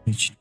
Hiç.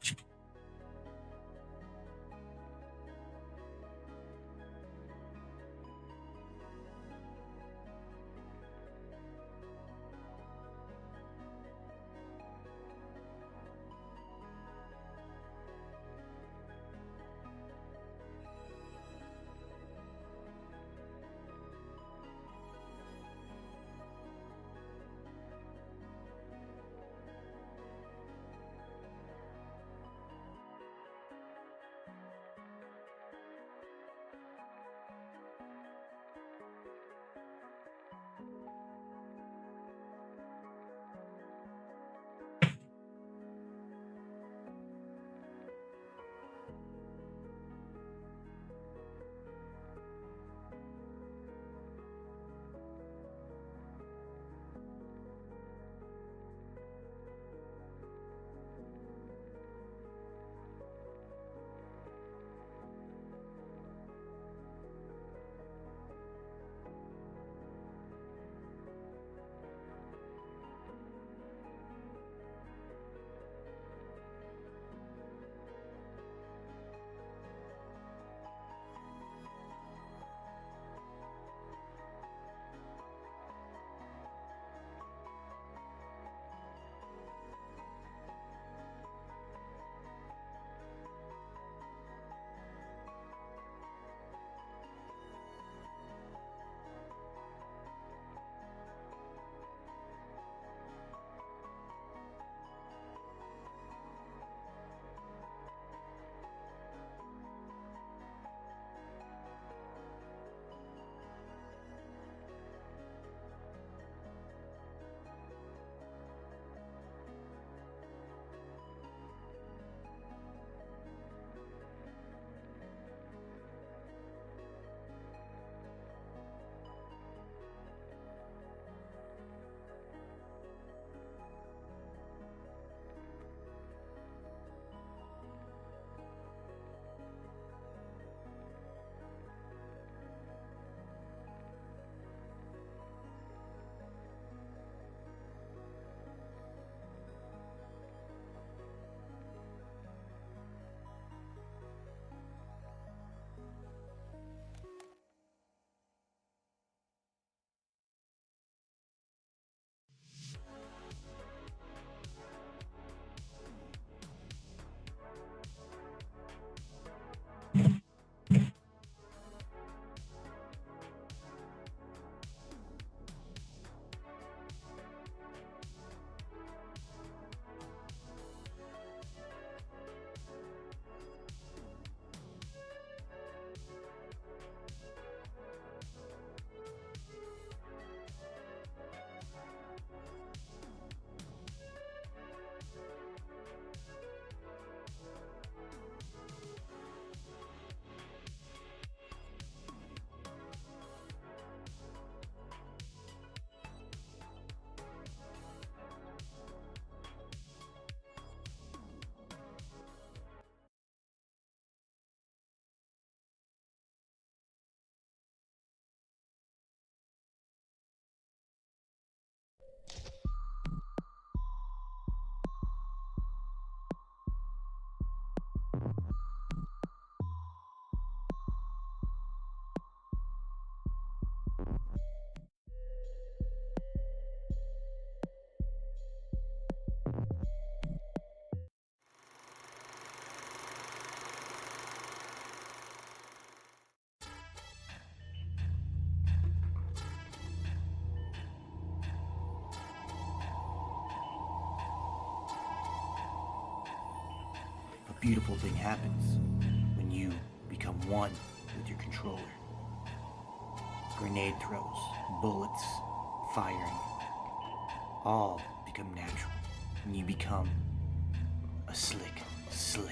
beautiful thing happens when you become one with your controller. Grenade throws, bullets, firing, all become natural when you become a slick slayer.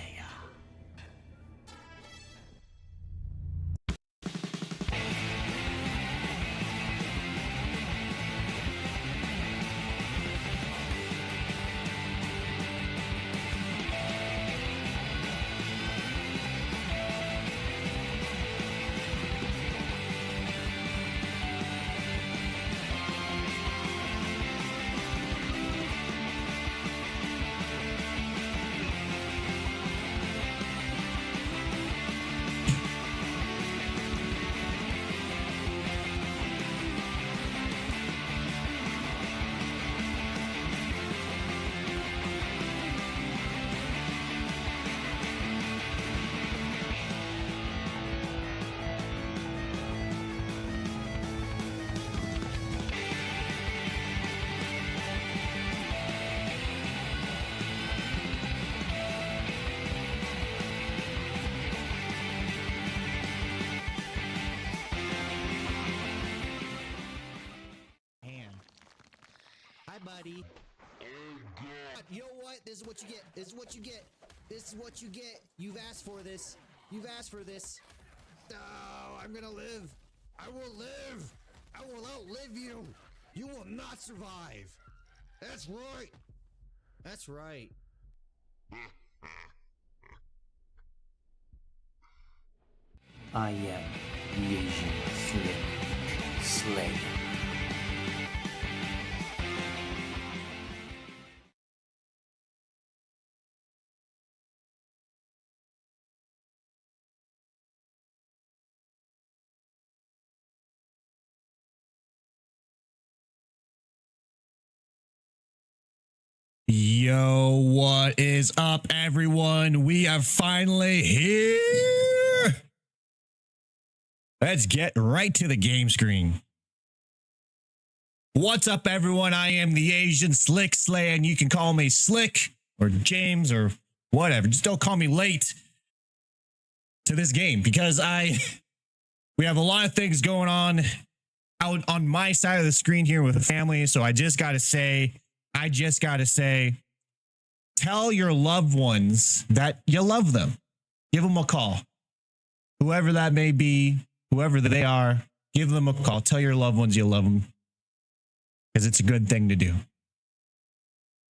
Buddy. You know what? This is what you get. This is what you get. This is what you get. You've asked for this. You've asked for this. Oh, I'm gonna live. I will live. I will outlive you. You will not survive. That's right. That's right. I am the Asian Slick Slayer. Yo, what is up, everyone? We are finally here. Let's get right to the game screen. What's up, everyone? I am the Asian Slick Slayer, and you can call me Slick or James or whatever. Just don't call me late to this game because we have a lot of things going on out on my side of the screen here with the family. So I just got to say, tell your loved ones that you love them. Give them a call. Whoever that may be, whoever they are, give them a call. Tell your loved ones you love them because it's a good thing to do.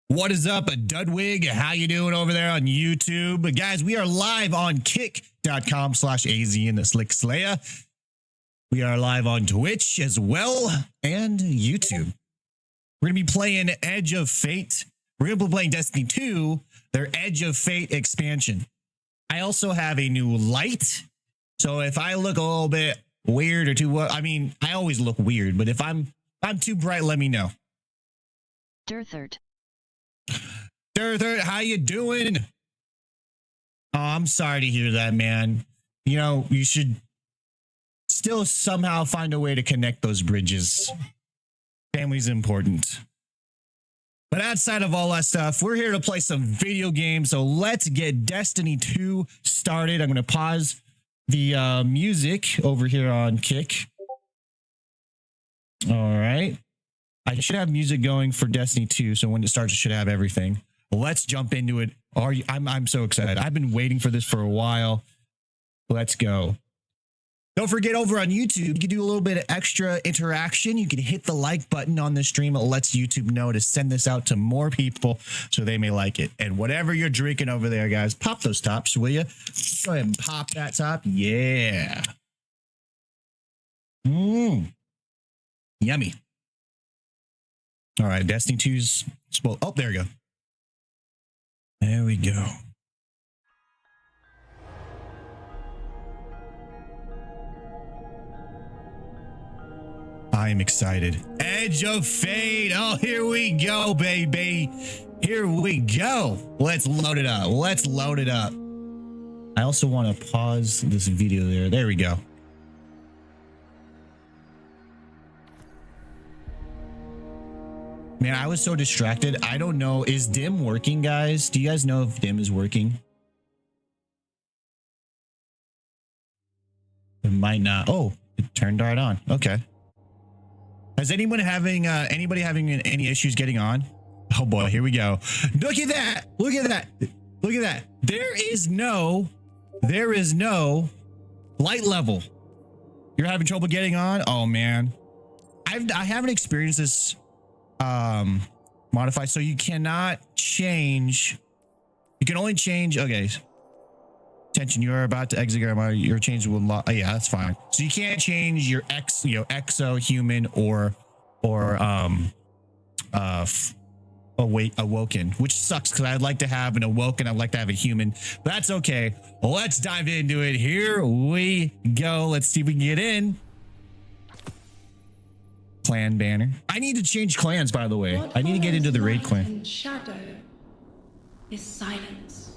What is up, Dudwig? How you doing over there on YouTube? Guys, we are live on kick.com/AZ and the Slick Slayer. We are live on Twitch as well and YouTube. We're going to be playing Edge of Fate. We're going to be playing Destiny 2, their Edge of Fate expansion. I also have a new light. So if I look a little bit weird or too, I mean, I always look weird, but if I'm too bright, let me know. Dirthert, how you doing? Oh, I'm sorry to hear that, man. You know, you should still somehow find a way to connect those bridges. Family's important. But outside of all that stuff, we're here to play some video games. So let's get Destiny 2 started. I'm going to pause the music over here on Kick. All right. I should have music going for Destiny 2. So when it starts, it should have everything. Let's jump into it. I'm so excited. I've been waiting for this for a while. Let's go. Don't forget, over on YouTube, you can do a little bit of extra interaction. You can hit the like button on the stream. It lets YouTube know to send this out to more people so they may like it. And whatever you're drinking over there, guys, pop those tops, will you? Go ahead and pop that top. Yeah. Yummy. All right, Destiny 2's... Oh, there we go. There we go. I am excited. Edge of Fate. Oh, here we go, baby. Here we go. Let's load it up. Let's load it up. I also want to pause this video there. There we go. Man, I was so distracted. I don't know. Is dim working, guys? Do you guys know if dim is working? might not. Oh, it turned right on. Okay. Is anyone having anybody having any issues getting on? Oh boy, here we go. Look at that. Look at that. Look at that. There is no light level. You're having trouble getting on? Oh man. I haven't experienced this modify, so you cannot change. You can only change. Okay. Attention, you are about to exit your change will yeah, that's fine. So you can't change your exo human or awoken, which sucks because I'd like to have an awoken, I'd like to have a human, but that's okay. Well, let's dive into it. Here we go. Let's see if we can get in. Clan banner. I need to change clans, by the way. What I need to get into the raid light clan. and shadow is silence.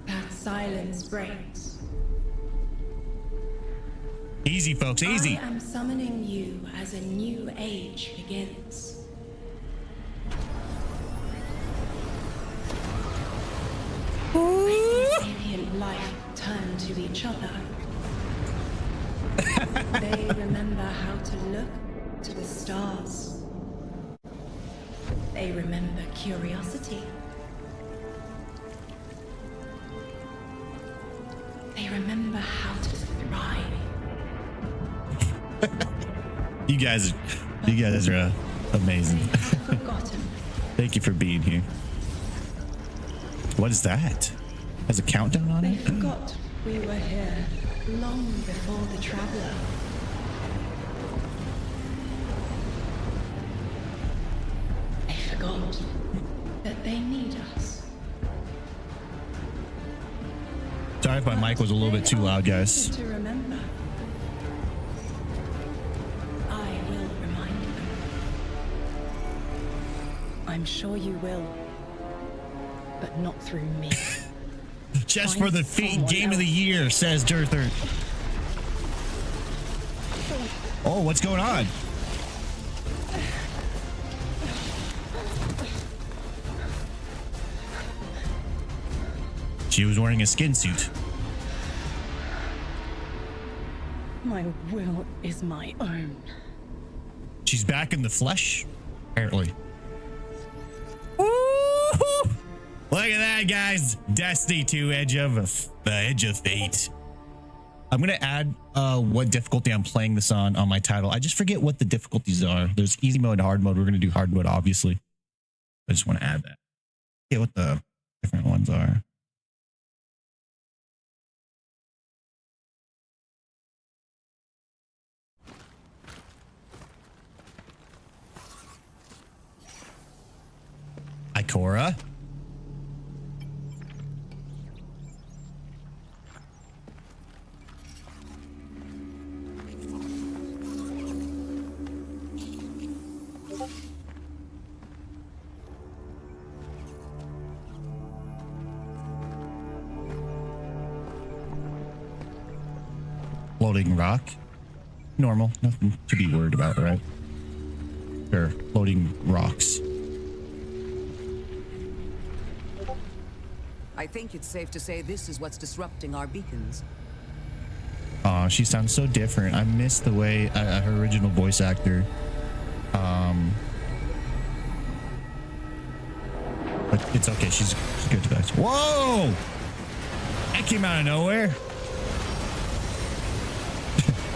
That silence breaks. Easy, folks, easy. I am summoning you as a new age begins. Making sapient life turn to each other. They remember how to look to the stars. They remember curiosity. They remember how to thrive. You guys are amazing. They have forgotten. Thank you for being here. What is that? Has a countdown on They it? forgot we were here long before the traveler. They forgot that they need us. Sorry if my mic was a little bit too loud, guys. To remember. I will remind them. I'm sure you will, but not through me. Just for the feet, game of the year, says Durther. Oh, what's going on? She was wearing a skin suit. My will is my own. She's back in the flesh, apparently. Look at that, guys. Destiny 2 Edge of Fate. I'm gonna add what difficulty I'm playing this on my title. I just forget what the difficulties are. There's easy mode and hard mode. We're gonna do hard mode, obviously. I just want to add that. Yeah, what the different ones are. Ikora. Loading rock. Normal. Nothing to be worried about, right? Sure. Loading rocks. I think it's safe to say this is what's disrupting our beacons. Aw, she sounds so different. I miss the way her original voice actor. But it's okay. She's good, guys. Whoa! That came out of nowhere.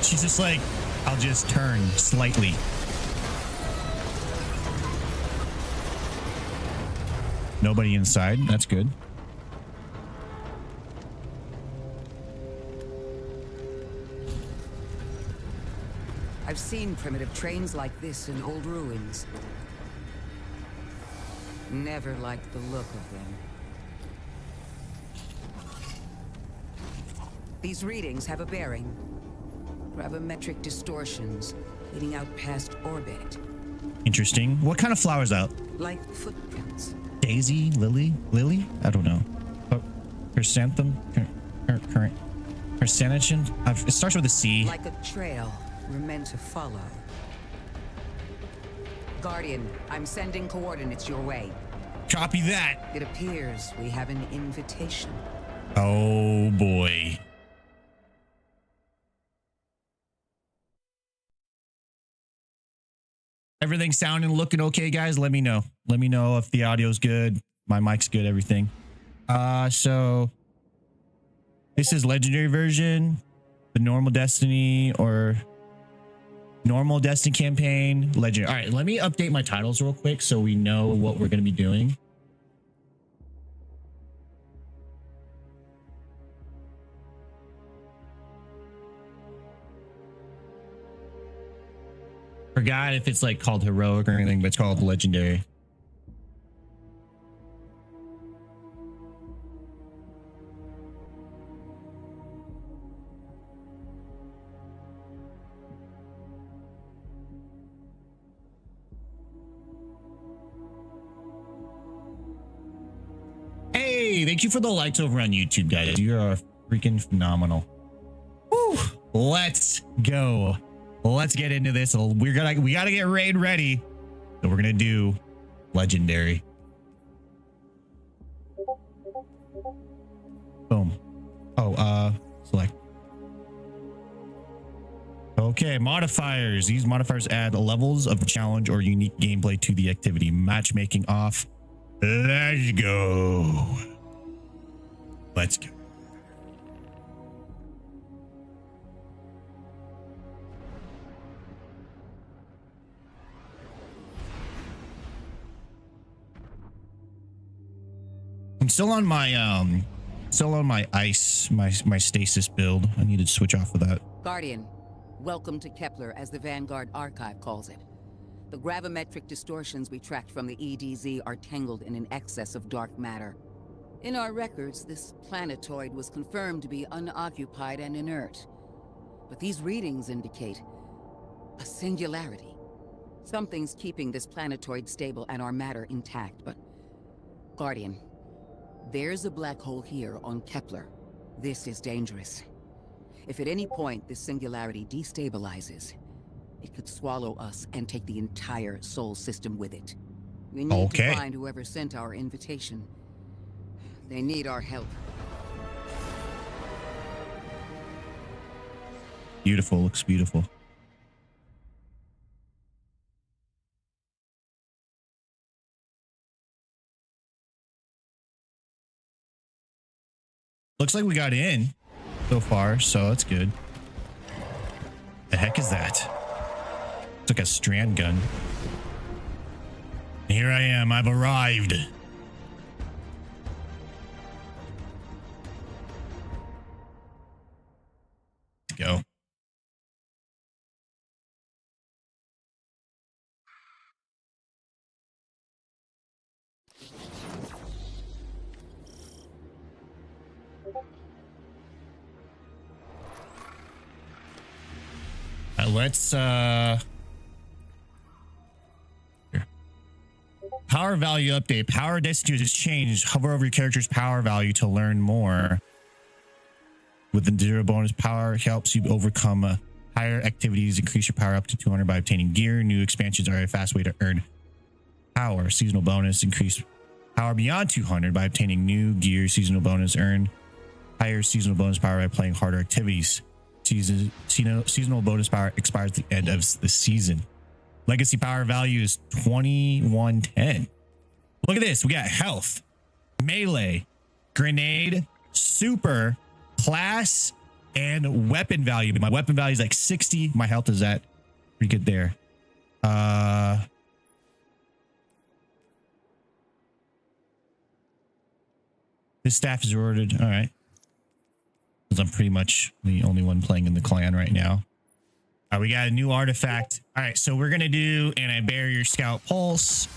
She's just like, I'll just turn slightly. Nobody inside. That's good. I've seen primitive trains like this in old ruins. Never liked the look of them. These readings have a bearing. Gravimetric distortions leading out past orbit. Interesting. What kind of flowers out? Like footprints. Daisy? Lily? I don't know. Oh, chrysanthemum? Current. Carcinogen? It starts with a C. Like a trail we're meant to follow. Guardian, I'm sending coordinates your way. Copy that. It appears we have an invitation. Oh boy. Everything sounding, looking okay, guys? Let me know. Let me know if the audio's good. My mic's good, everything. So this is legendary version, the normal Destiny or normal Destiny campaign, legendary. All right, let me update my titles real quick so we know what we're going to be doing. Forgot if it's like called heroic or anything, but it's called legendary. Hey, thank you for the likes over on YouTube, guys. You are freaking phenomenal. Woo, let's go. Let's get into this. We gotta get raid ready. So we're gonna do legendary. Boom. Oh, select. Okay, modifiers. These modifiers add levels of challenge or unique gameplay to the activity. Matchmaking off. Let's go. Let's go. I'm still on my ice, my stasis build. I need to switch off of that. Guardian, welcome to Kepler, as the Vanguard Archive calls it. The gravimetric distortions we tracked from the EDZ are tangled in an excess of dark matter. In our records, this planetoid was confirmed to be unoccupied and inert. But these readings indicate a singularity. Something's keeping this planetoid stable and our matter intact, but... Guardian, there's a black hole here on Kepler. This is dangerous. If at any point this singularity destabilizes, it could swallow us and take the entire Sol system with it. We need to find whoever sent our invitation. They need our help. Beautiful, looks beautiful. Looks like we got in so far, so that's good. The heck is that? It's like a strand gun. Here I am, I've arrived. Let's go. Let's here. Power value update. Power destiny has changed. Hover over your character's power value to learn more. With the 0 bonus, power helps you overcome higher activities. Increase your power up to 200 by obtaining gear. New expansions are a fast way to earn power. Seasonal bonus. Increase power beyond 200 by obtaining new gear. Seasonal bonus. Earn higher seasonal bonus power by playing harder activities. Seasonal bonus power expires at the end of the season. Legacy power value is 2110. Look at this. We got health, melee, grenade, super, class, and weapon value. My weapon value is like 60. My health is at pretty good there. This staff is ordered. All right. I'm pretty much the only one playing in the clan right now. We got a new artifact. All right, so we're gonna do anti-barrier scout pulse,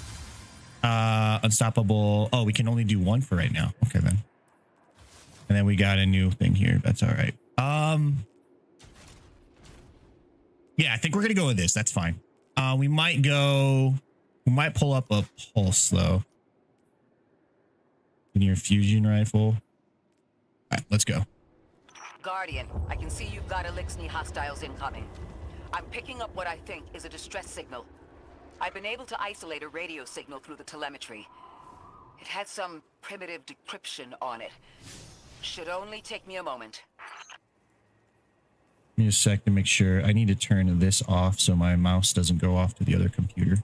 unstoppable. Oh, we can only do one for right now. Okay then. And then we got a new thing here. That's all right. Yeah, I think we're gonna go with this. That's fine. We might pull up a pulse though. In your fusion rifle. All right, let's go. Guardian, I can see you've got Elixni hostiles incoming. I'm picking up what I think is a distress signal. I've been able to isolate a radio signal through the telemetry. It had some primitive decryption on it. Should only take me a moment. Give me a sec to make sure. I need to turn this off so my mouse doesn't go off to the other computer.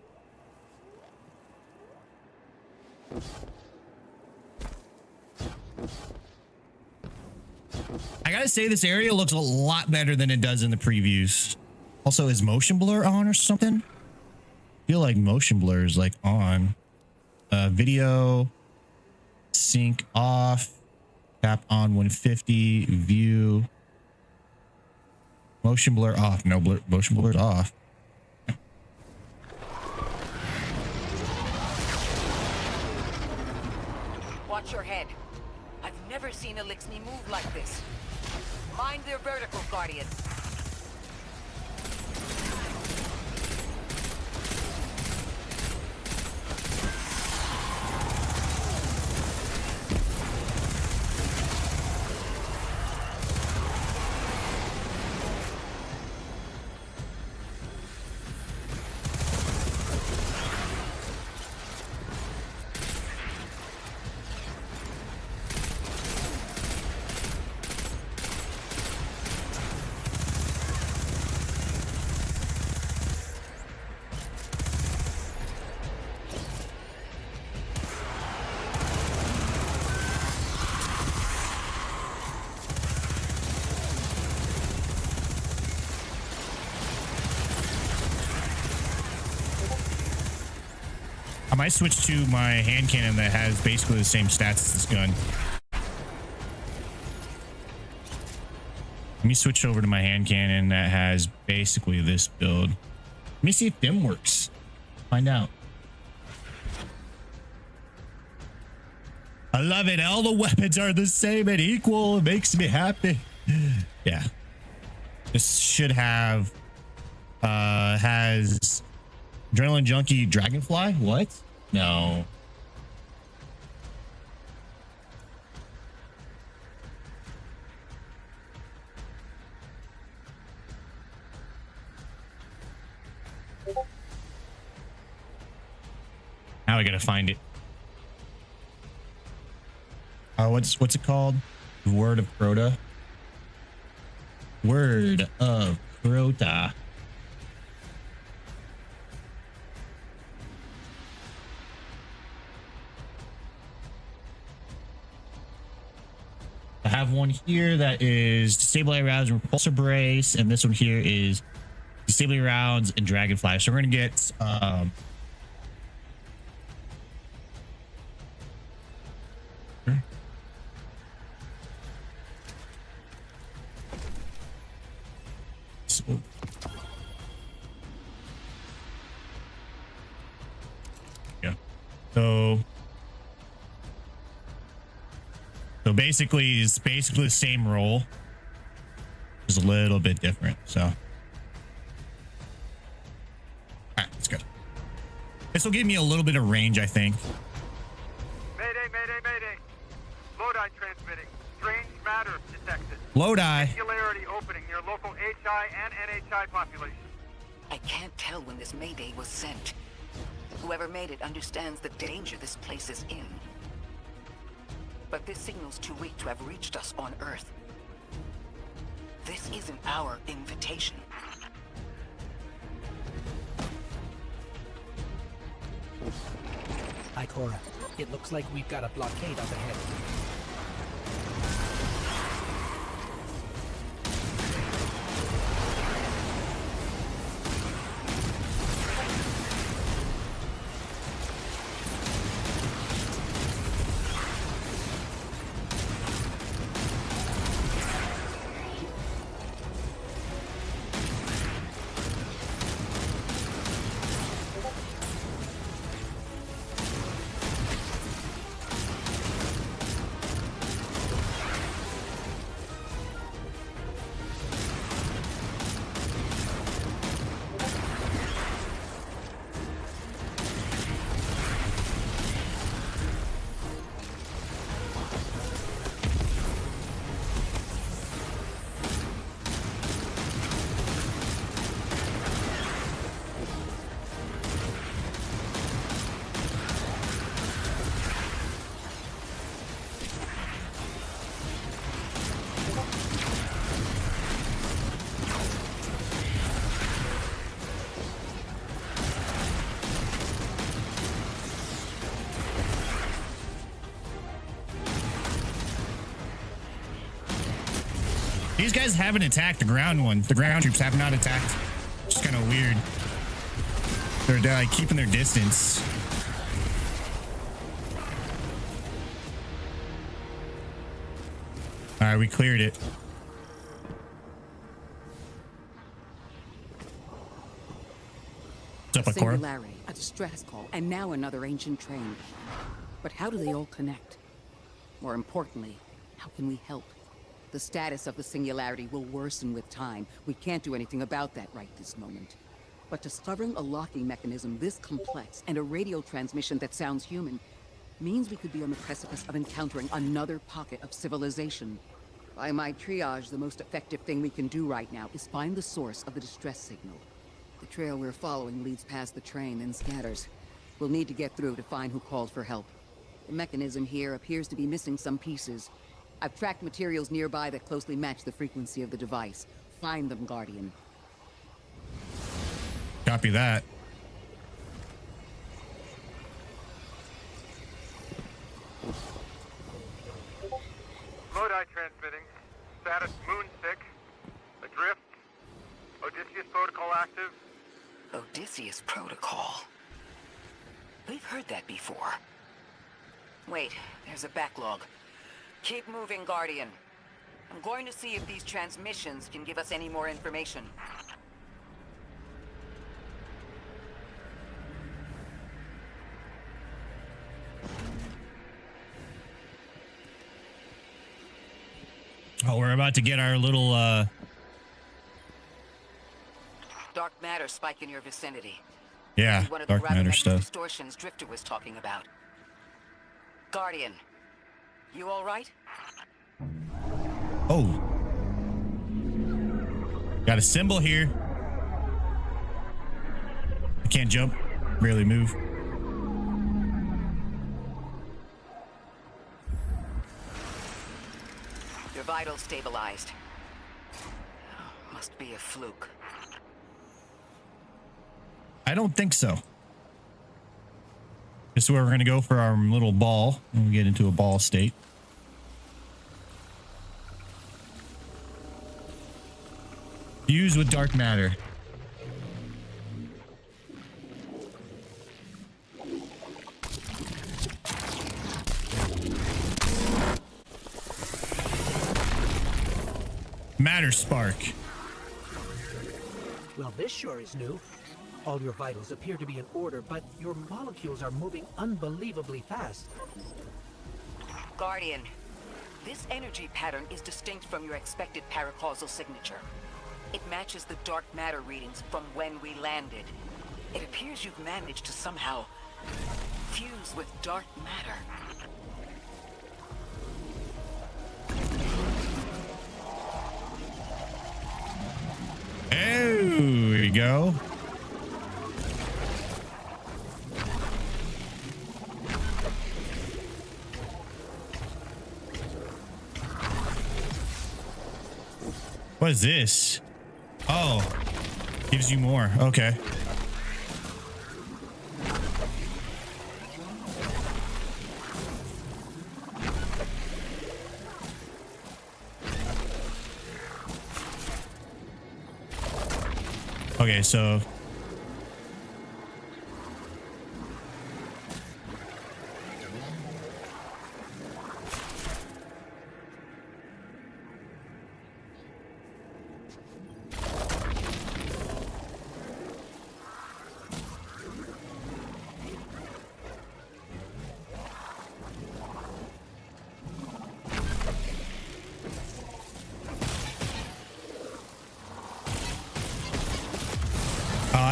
I gotta say, this area looks a lot better than it does in the previews. Also, is motion blur on or something? I feel like motion blur is like on. Video sync off. Tap on 150. View. Motion blur off. No blur. Motion blur is off. Watch your head. I've never seen Elixni move like this. Mind their vertical, Guardian. I might switch to my hand cannon that has basically the same stats as this gun. Let me switch over to my hand cannon that has basically this build. Let me see if dim works. Find out. I love it. All the weapons are the same and equal. It makes me happy. Yeah. This should have has Adrenaline Junkie Dragonfly? What? No. Now I gotta find it. What's it called? Word of Crota. Word of Crota. I have one here that is disabling rounds and repulsor brace, and this one here is disabling rounds and dragonfly. So we're gonna get yeah. So basically, it's basically the same roll, just a little bit different. So, all right, let's go. This will give me a little bit of range, I think. Mayday, mayday, mayday. Lodi transmitting. Strange matter detected. Lodi. Singularity opening near local HI and NHI population. I can't tell when this Mayday was sent. Whoever made it understands the danger this place is in. But this signal's too weak to have reached us on Earth. This isn't our invitation. Hi, Cora. It looks like we've got a blockade up ahead. These guys haven't attacked the ground one. The ground troops have not attacked. It's kind of weird. They're like keeping their distance. All right, we cleared it. What's up, Akora? Singularity, a distress call, and now another ancient train. But how do they all connect? More importantly, how can we help? The status of the Singularity will worsen with time. We can't do anything about that right this moment. But discovering a locking mechanism this complex and a radio transmission that sounds human means we could be on the precipice of encountering another pocket of civilization. By my triage, the most effective thing we can do right now is find the source of the distress signal. The trail we're following leads past the train, then scatters. We'll need to get through to find who called for help. The mechanism here appears to be missing some pieces. I've tracked materials nearby that closely match the frequency of the device. Find them, Guardian. Copy that. Lodi transmitting. Status moon sick. Adrift. Odysseus protocol active. Odysseus Protocol. We've heard that before. Wait, there's a backlog. Keep moving, Guardian. I'm going to see if these transmissions can give us any more information. Oh, we're about to get our little Dark matter spike in your vicinity. yeah, One of the dark matter gravimetric stuff. distortions Drifter was talking about. Guardian, you all right? Oh. Got a symbol here. I can't jump, barely move. Your vitals stabilized. Must be a fluke. I don't think so. This is where we're going to go for our little ball when we get into a ball state. Fuse with dark matter. Matter spark. Well, this sure is new. All your vitals appear to be in order, but your molecules are moving unbelievably fast. Guardian, this energy pattern is distinct from your expected paracausal signature. It matches the dark matter readings from when we landed. It appears you've managed to somehow fuse with dark matter. There we go. What is this? Oh, gives you more. Okay. Okay, so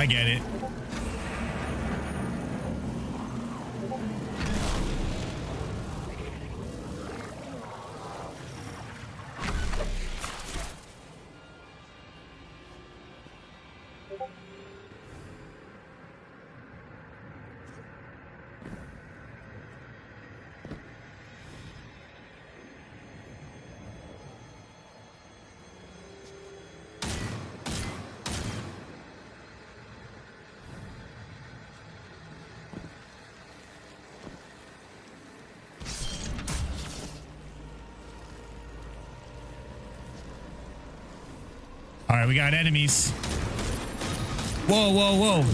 I get it. All right, we got enemies. Whoa, whoa, whoa.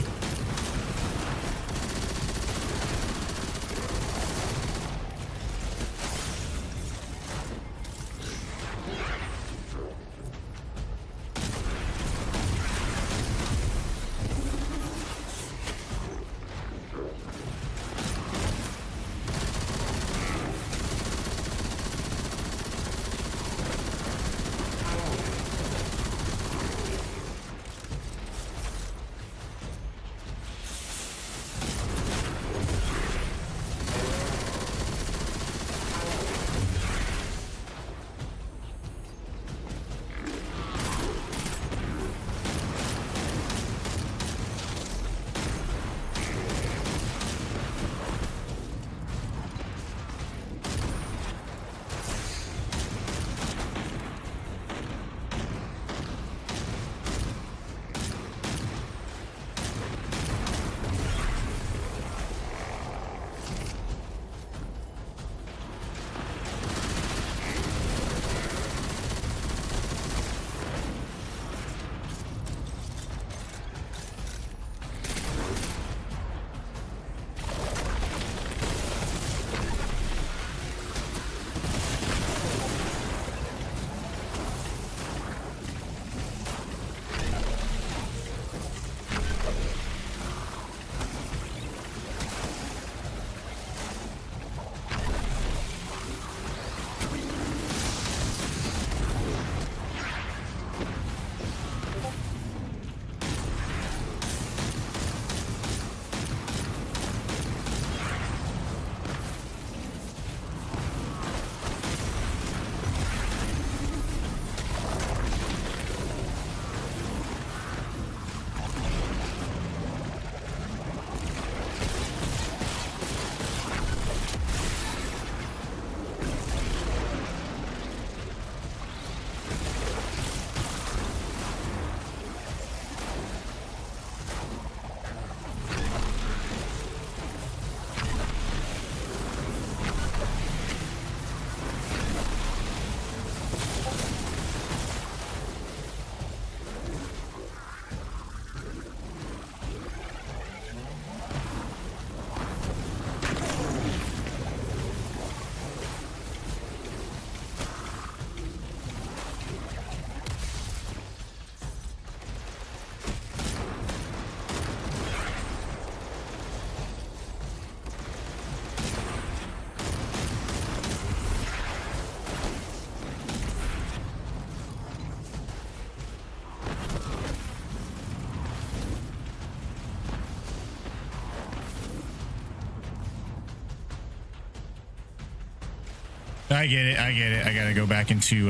I get it. I get it. I gotta go back into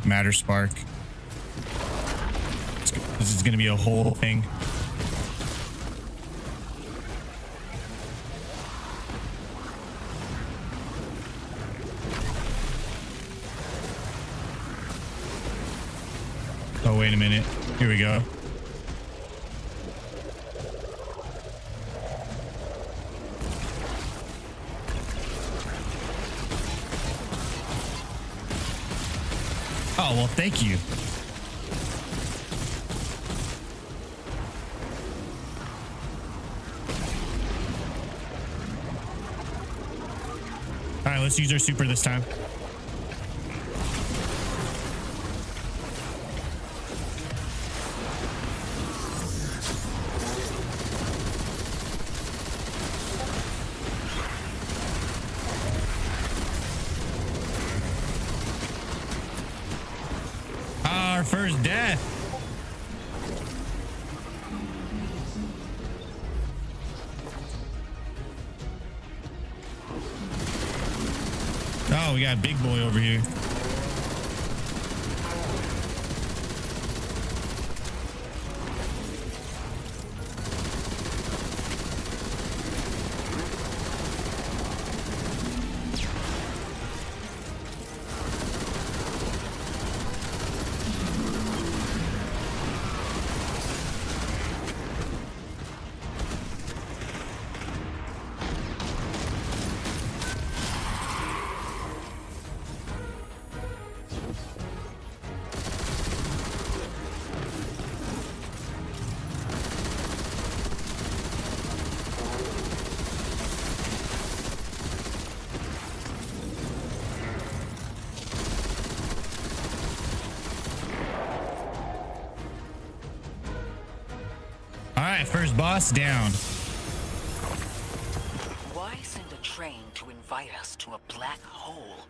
Matter Spark. This is gonna be a whole thing. Oh, wait a minute. Here we go. Oh, well, thank you. All right, let's use our super this time. Our first death. Oh, we got a big boy over here. right, first boss down. Why send a train to invite us to a black hole?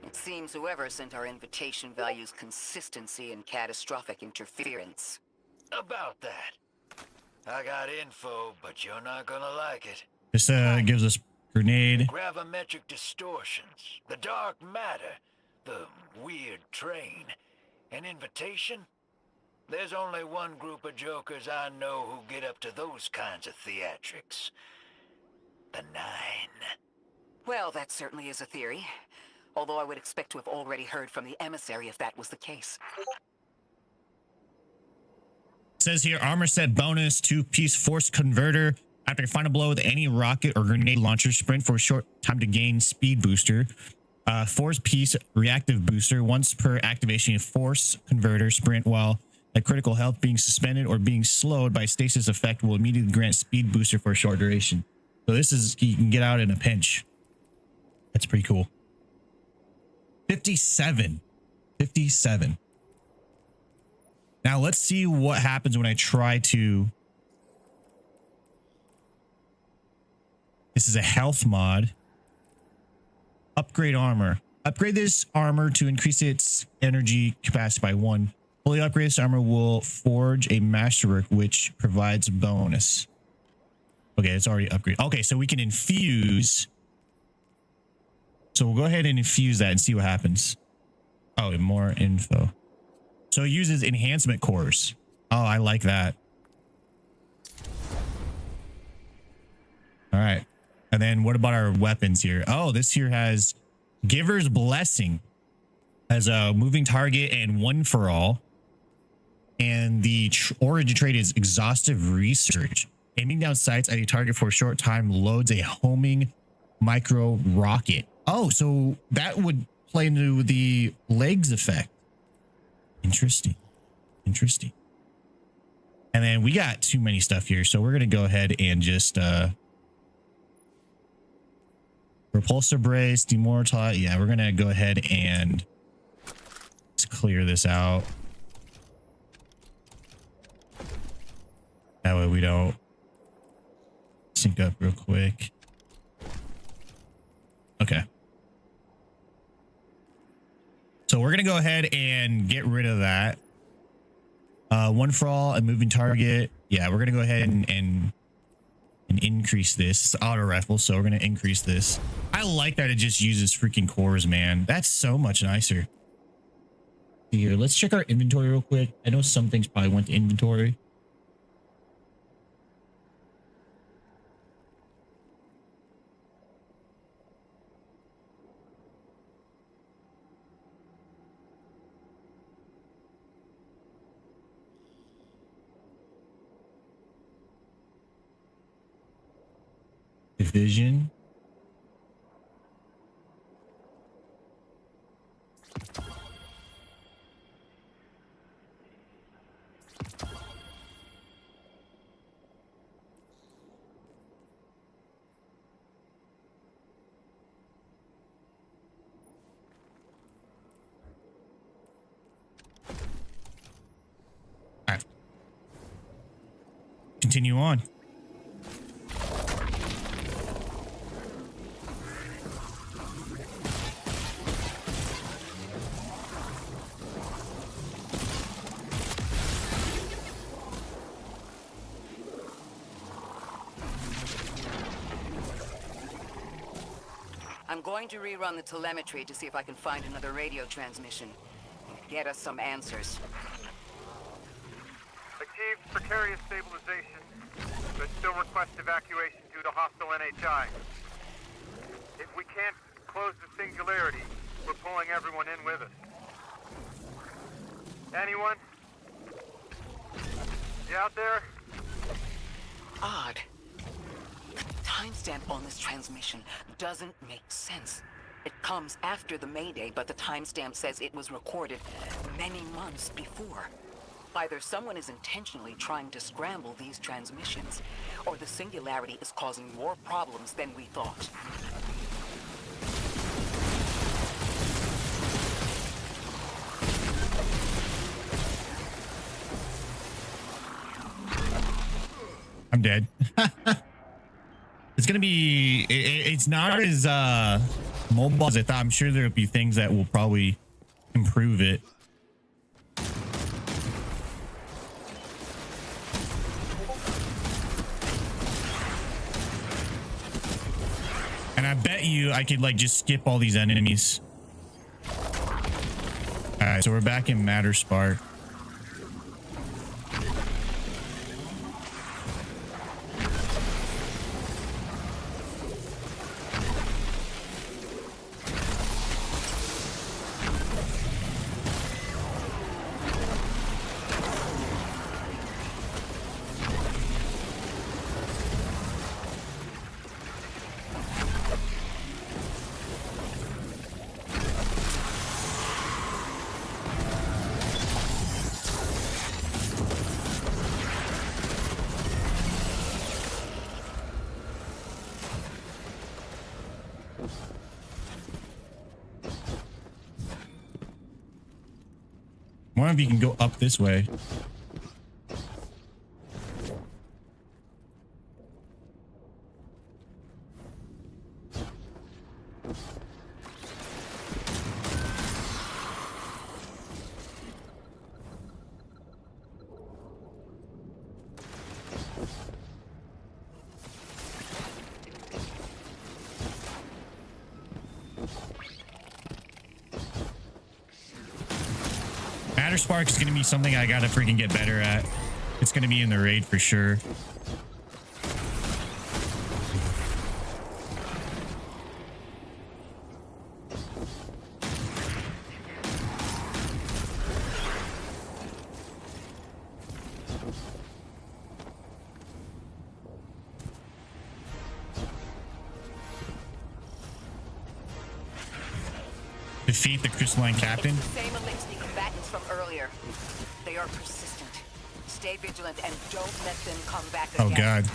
It seems whoever sent our invitation values consistency and catastrophic interference. About that. I got info, but you're not gonna like it. This gives us grenade. Gravimetric distortions, the dark matter, the weird train. An invitation? There's only one group of jokers I know who get up to those kinds of theatrics. The Nine. Well, that certainly is a theory. Although I would expect to have already heard from the emissary if that was the case. Says here, armor set bonus, 2-piece force converter. After a final blow with any rocket or grenade launcher, sprint for a short time to gain speed booster. 4-piece reactive booster. Once per activation, force converter sprint while at critical health being suspended or being slowed by stasis effect will immediately grant speed booster for a short duration. So this is, you can get out in a pinch. That's pretty cool. 57. 57. Now let's see what happens when I try to... This is a health mod. Upgrade armor. Upgrade this armor to increase its energy capacity by 1. Fully upgrade this armor will forge a masterwork which provides bonus. Okay, it's already upgraded. Okay, so we can infuse. So we'll go ahead and infuse that and see what happens. Oh, and more info. So it uses enhancement cores. Oh, I like that. All right. And then what about our weapons here? Oh, this here has Giver's Blessing as a moving target and one for all. And the origin trait is exhaustive research. Aiming down sights at a target for a short time loads a homing micro rocket. Oh, so that would play into the legs effect. Interesting. Interesting. And then we got too many stuff here. So we're going to go ahead and just repulsor brace, demoralize. Yeah, we're going to go ahead and let's clear this out. That way we don't sync up real quick. Okay. So we're going to go ahead and get rid of that. One for all, a moving target. Yeah, we're going to go ahead and increase this. It's auto rifle, so we're going to increase this. I like that it just uses freaking cores, man. That's so much nicer. Here, let's check our inventory real quick. I know some things probably went to inventory. Division. All right. Continue on. I'm going to rerun the telemetry to see if I can find another radio transmission. Get us some answers. Achieved precarious stabilization, but still request evacuation due to hostile NHI. If we can't close the singularity, we're pulling everyone in with us. Anyone? You out there? Odd. The timestamp on this transmission doesn't make sense. It comes after the Mayday, but the timestamp says it was recorded many months before. Either someone is intentionally trying to scramble these transmissions, or the singularity is causing more problems than we thought. dead. It's gonna be. It's not as mobile as I thought. I'm sure there'll be things that will probably improve it. And I bet you I could like just skip all these enemies. All right, so we're back in Matter Spark. One of you can go up this way. Matter Spark is going to be something I got to freaking get better at. It's going to be in the raid for sure. Defeat the crystalline captain. It's the same Elixir combatants from earlier. They are persistent. Stay vigilant and don't let them come back again. Oh god.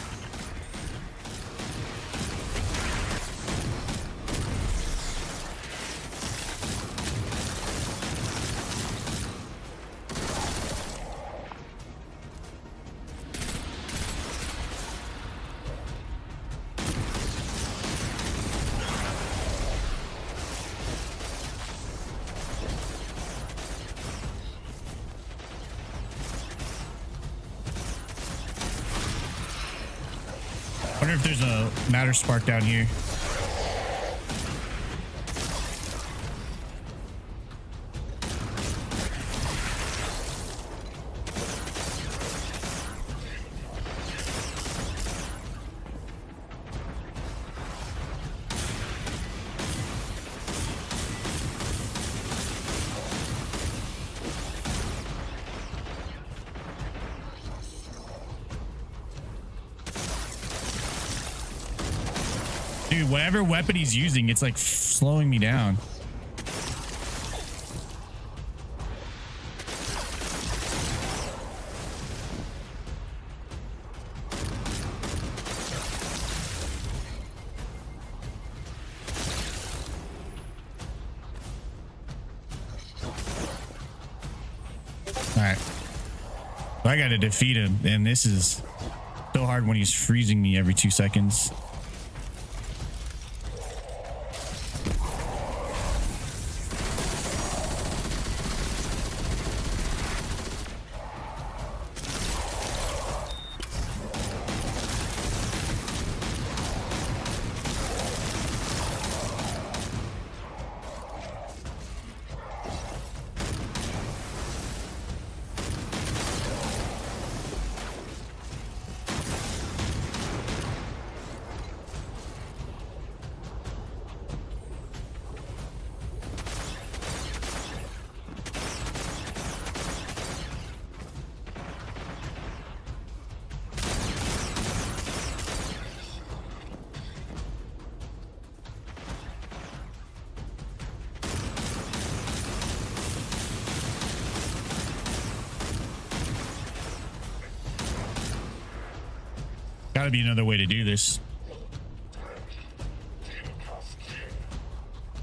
I wonder if there's a Matter Spark down here. Dude, whatever weapon he's using, it's like slowing me down. All right. So I got to defeat him, and this is so hard when he's freezing me every 2 seconds. Gotta be another way to do this.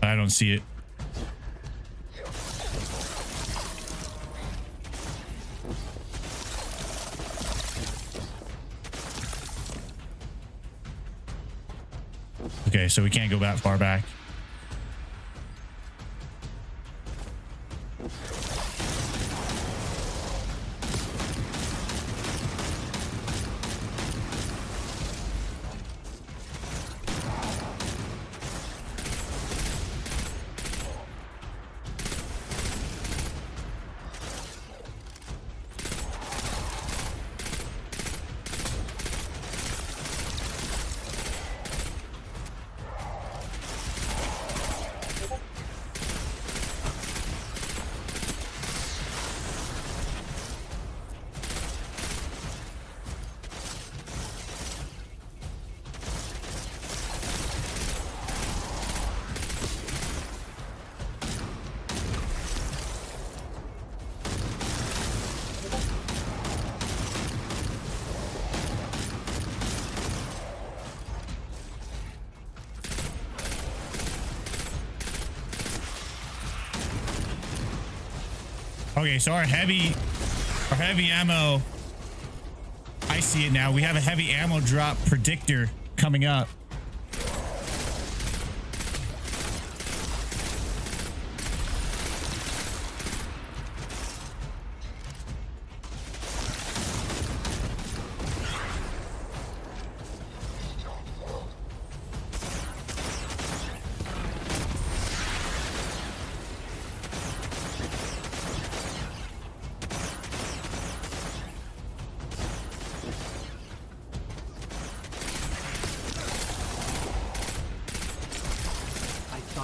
I don't see it. Okay, so we can't go that far back. Okay, so our heavy ammo, I see it now. We have a heavy ammo drop predictor coming up.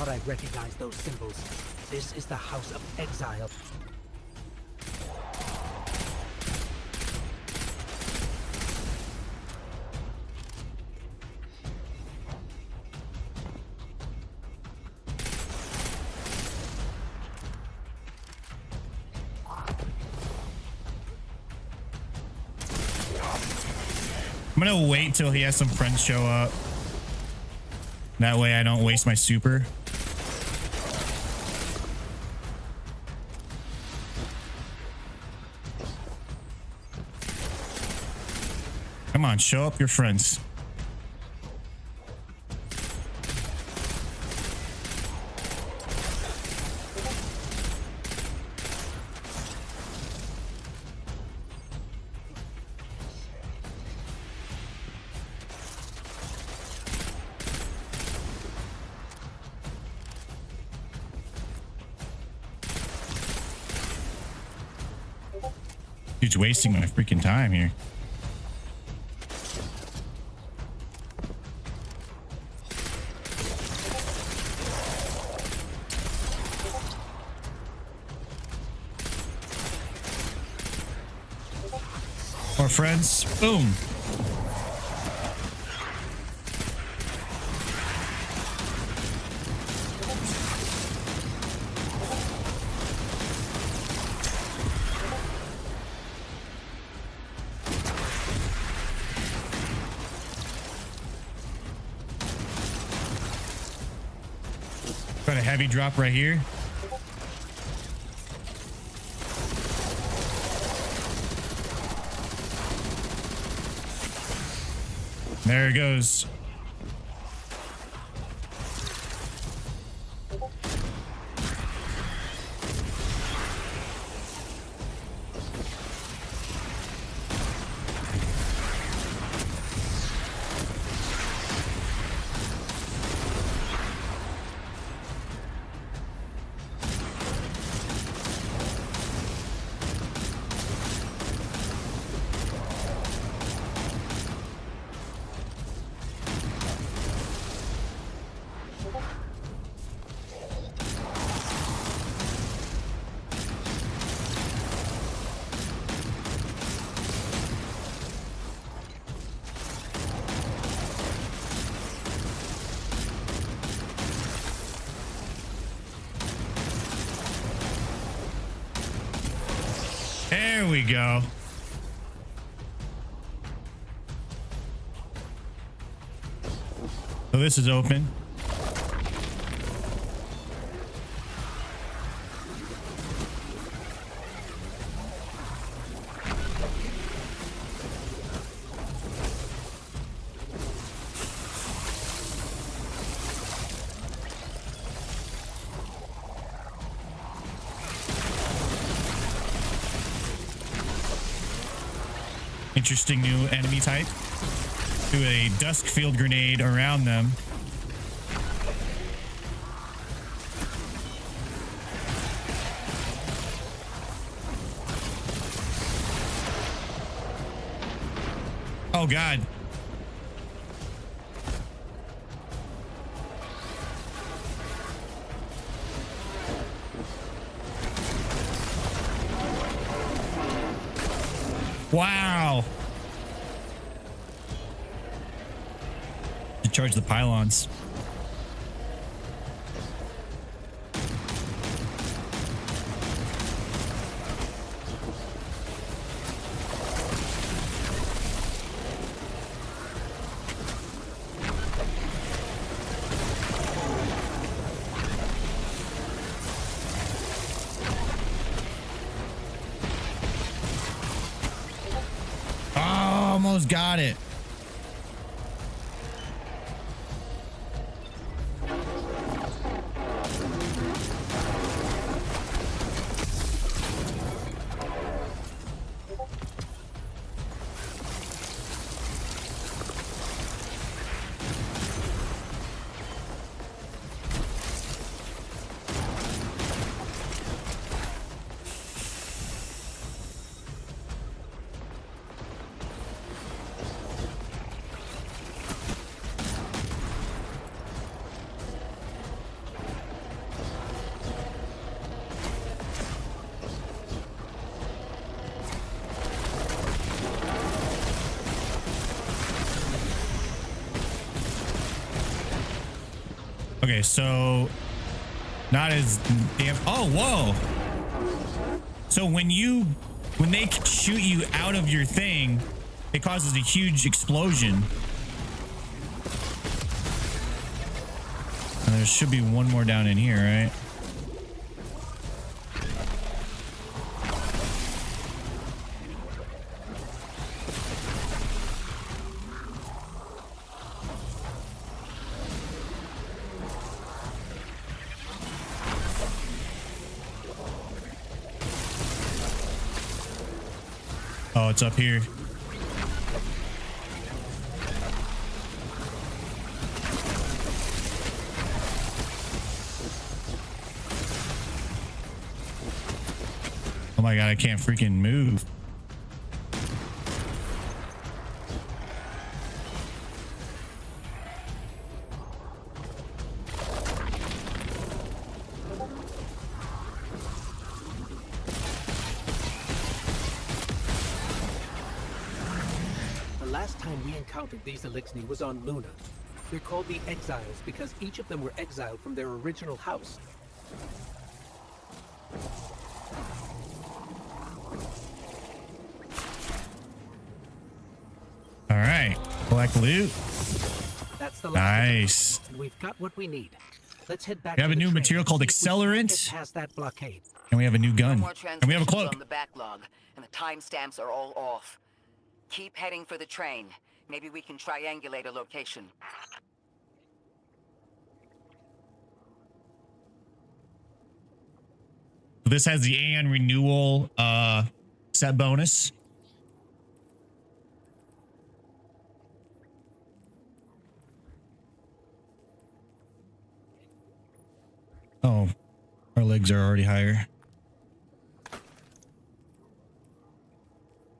I recognize those symbols. This is the House of Exile. I'm gonna wait till he has some friends show up. That way I don't waste my super. Come on, show up your friends. Dude's wasting my freaking time here. More friends. Boom. Got a heavy drop right here. There it goes. There we go. So this is open. Interesting new enemy type. Do a dusk field grenade around them. Oh God. Wow. To charge the pylons. Almost got it. Okay, so not as damn. Oh, whoa. So when they shoot you out of your thing, it causes a huge explosion. And there should be one more down in here, right? Oh, it's up here. Oh my God, I can't freaking move. These Elixni was on Luna. They're called the Exiles because each of them were exiled from their original house. All right, collect loot. That's the nice. And we've got what we need. Let's head back. We have to a the new train material called and see if we can accelerant. get past that blockade. And we have a new gun. No more And we have a transmissions cloak. on the backlog, and the timestamps are all off. Keep heading for the train. Maybe we can triangulate a location. This has the Aeon renewal set bonus. Oh, our legs are already higher.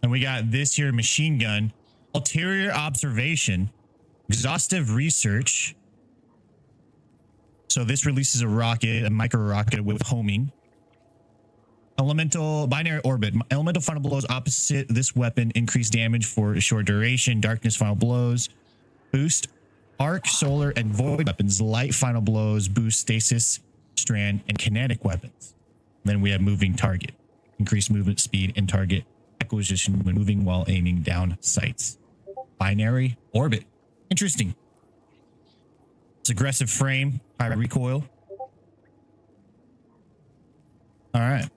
And we got this here machine gun, ulterior observation, exhaustive research. So this releases a rocket, a micro rocket with homing. Elemental binary orbit. Elemental final blows opposite this weapon increase damage for a short duration. Darkness final blows boost arc, solar, and void weapons. Light final blows boost stasis, strand, and kinetic weapons. Then we have moving target. Increased movement speed and target acquisition when moving while aiming down sights. Binary orbit. Interesting. It's aggressive frame, high recoil. All right.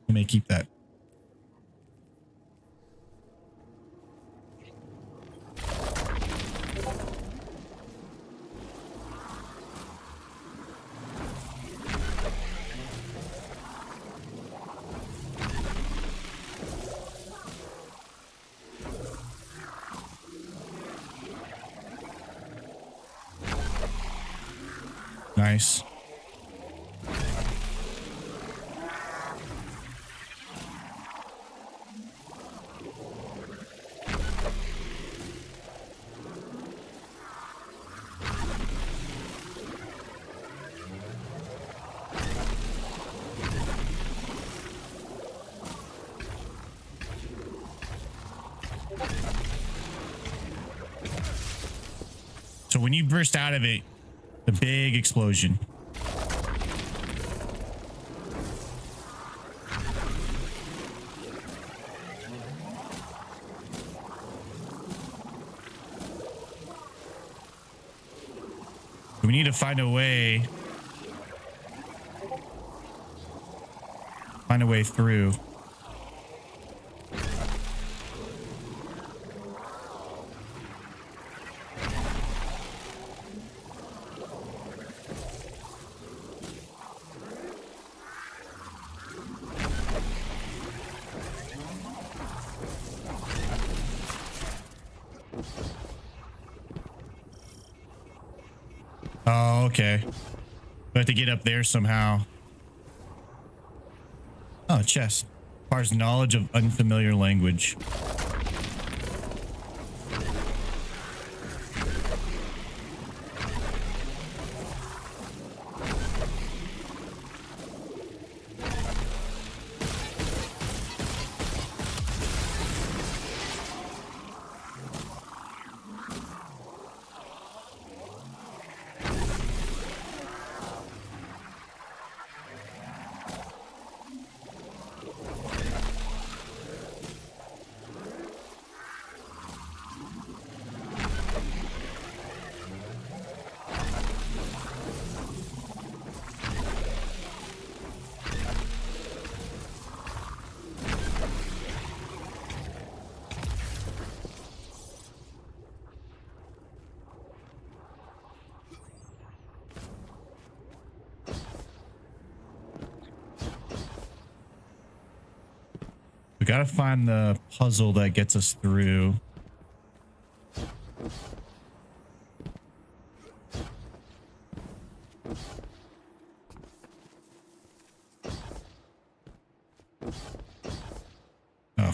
We may keep that. Nice. So when you burst out of it, the big explosion. We need to find a way. Find a way through. Oh, okay. We have to get up there somehow. Oh, chest. Requires knowledge of unfamiliar language. We gotta find the puzzle that gets us through. Oh.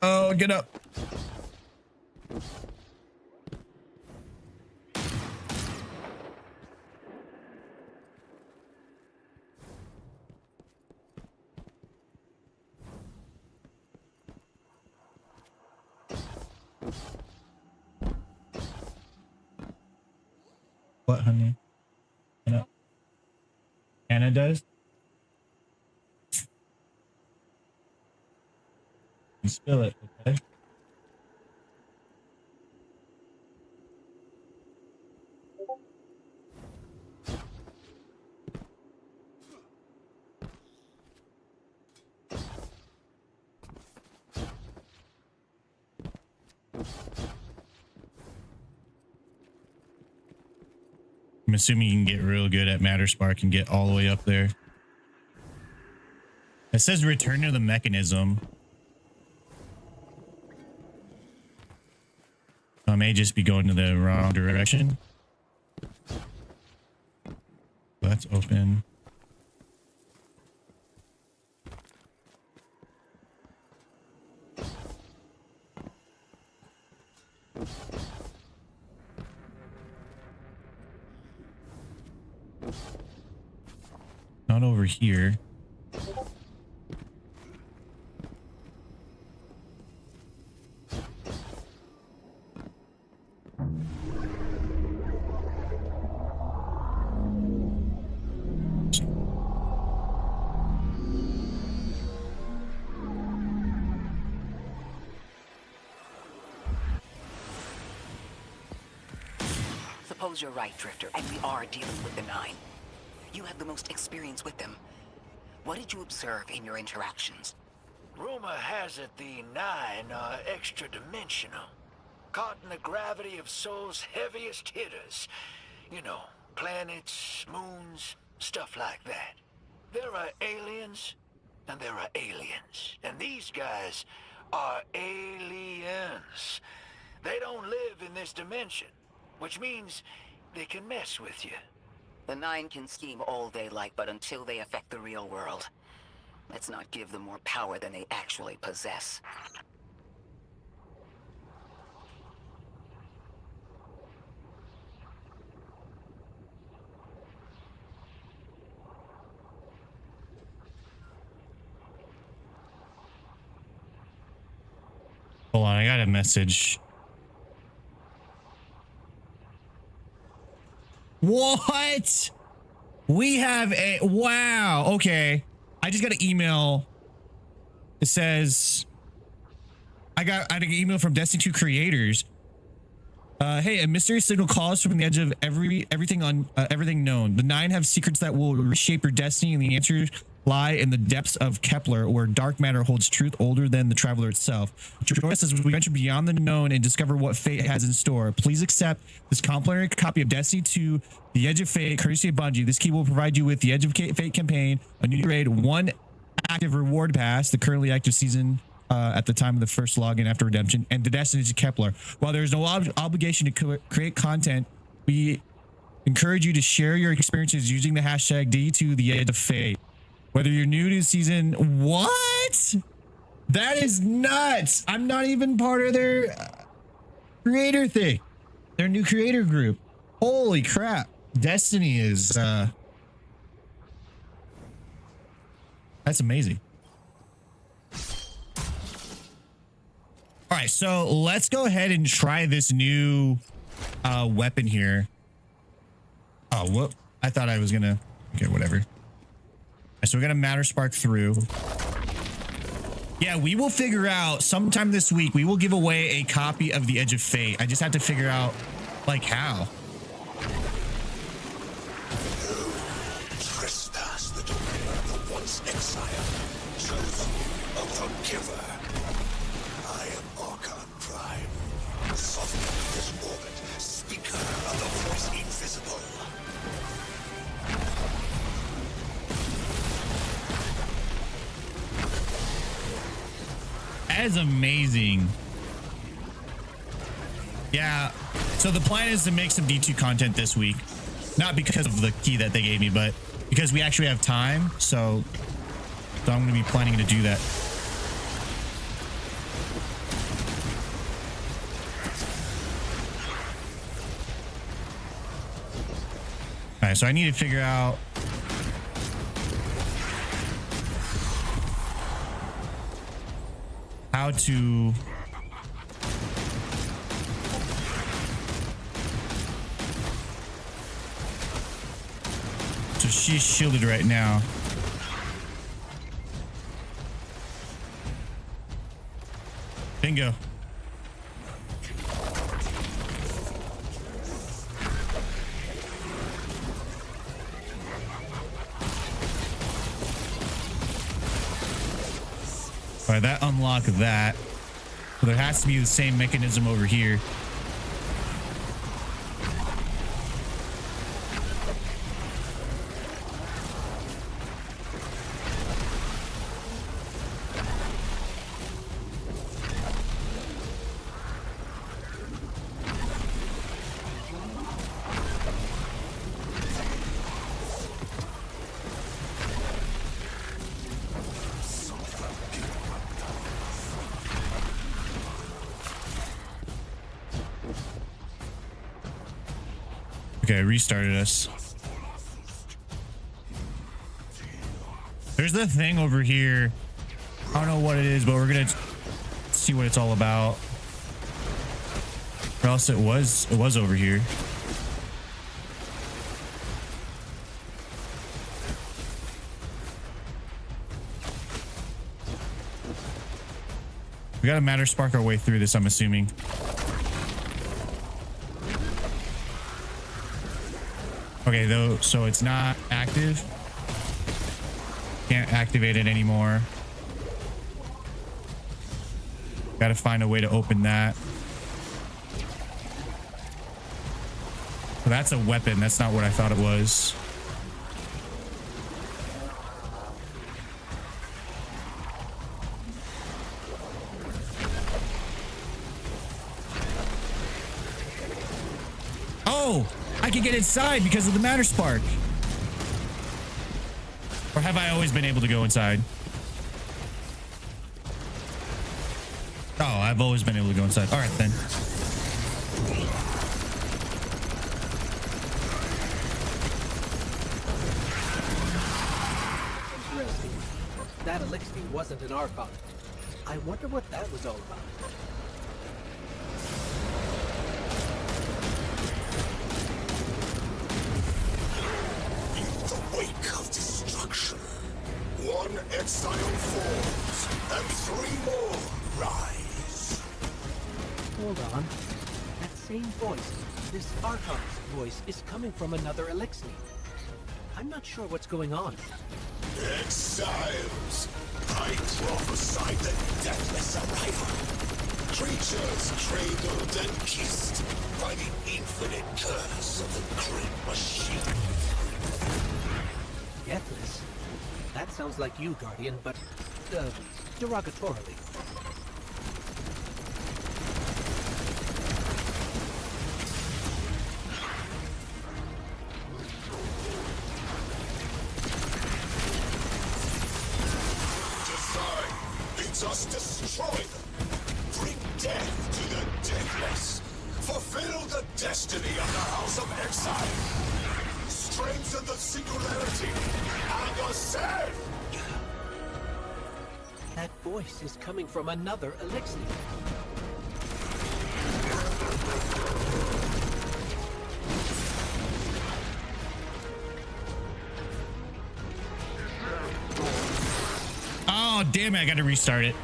Oh, get up. What, honey? Anna? Anna does? You spill it, okay? I'm assuming you can get real good at Matter Spark and get all the way up there. It says return to the mechanism. I may just be going to the wrong direction. That's open. Not over here. Suppose you're right, Drifter, and we are dealing with the Nine. You have the most experience with them. What did you observe in your interactions? Rumor has it the Nine are extra-dimensional. Caught in the gravity of Sol's heaviest hitters. You know, planets, moons, stuff like that. There are aliens, and there are aliens. And these guys are aliens. They don't live in this dimension, which means they can mess with you. The Nine can scheme all they like, but until they affect the real world, let's not give them more power than they actually possess. Hold on, I got a message. What? We have a wow. Okay. I just got an email. It says I got an email from Destiny 2 creators. Hey, a mysterious signal calls from the edge of everything known. The Nine have secrets that will reshape your destiny, and the answers lie in the depths of Kepler, where dark matter holds truth older than the traveler itself. Join us as we venture beyond the known and discover what fate has in store. Please accept this complimentary copy of Destiny 2, The Edge of Fate, courtesy of Bungie. This key will provide you with the Edge of Fate campaign, a new raid, one active reward pass, the currently active season at the time of the first login after redemption, and the Destiny to Kepler. While there is no obligation to create content, we encourage you to share your experiences using the hashtag D2 The Edge of Fate. Whether you're new to season, what? That is nuts. I'm not even part of their creator thing. Their new creator group. Holy crap. Destiny is, that's amazing. All right, so let's go ahead and try this new weapon here. Oh, whoop. I thought I was gonna, okay, whatever. So we got a matter spark through. Yeah, we will figure out sometime this week. We will give away a copy of The Edge of Fate. I just have to figure out like how. Trespass the domain of the once exile, chosen of the giver. I am Archon Prime, sovereign of this orbit, speaker of the voice invisible. That is amazing. Yeah, so the plan is to make some D2 content this week. Not because of the key that they gave me, but because we actually have time. So I'm going to be planning to do that. All right, so I need to figure out how to so she's shielded right now. Bingo. All right, that unlocked that. So there has to be the same mechanism over here. Okay, restarted us. There's the thing over here. I don't know what it is, but we're gonna see what it's all about. Or else it was over here. We gotta matter spark our way through this, I'm assuming. Okay, though, so it's not active. Can't activate it anymore. Gotta find a way to open that. So that's a weapon. That's not what I thought it was. Oh, I can get inside because of the matter spark. Or have I always been able to go inside? Oh, I've always been able to go inside. All right, then. Interesting. That elixir wasn't an Archon. I wonder what that was all about. In the wake of destruction, one exile falls, and three more rise. Hold on. That same voice, this Archon's voice, is coming from another elixir. I'm not sure what's going on. Exiles, I prophesy the deathless arrival. Creatures cradled and kissed by the infinite curse of the great machine. Deathless? That sounds like you, Guardian, but, derogatorily. Design bids us destroy them. Bring death to the deathless. Fulfill the destiny of the House of Exile. Strengthen the singularity and ascend. That voice is coming from another elixir. Oh, damn it. I got to restart it.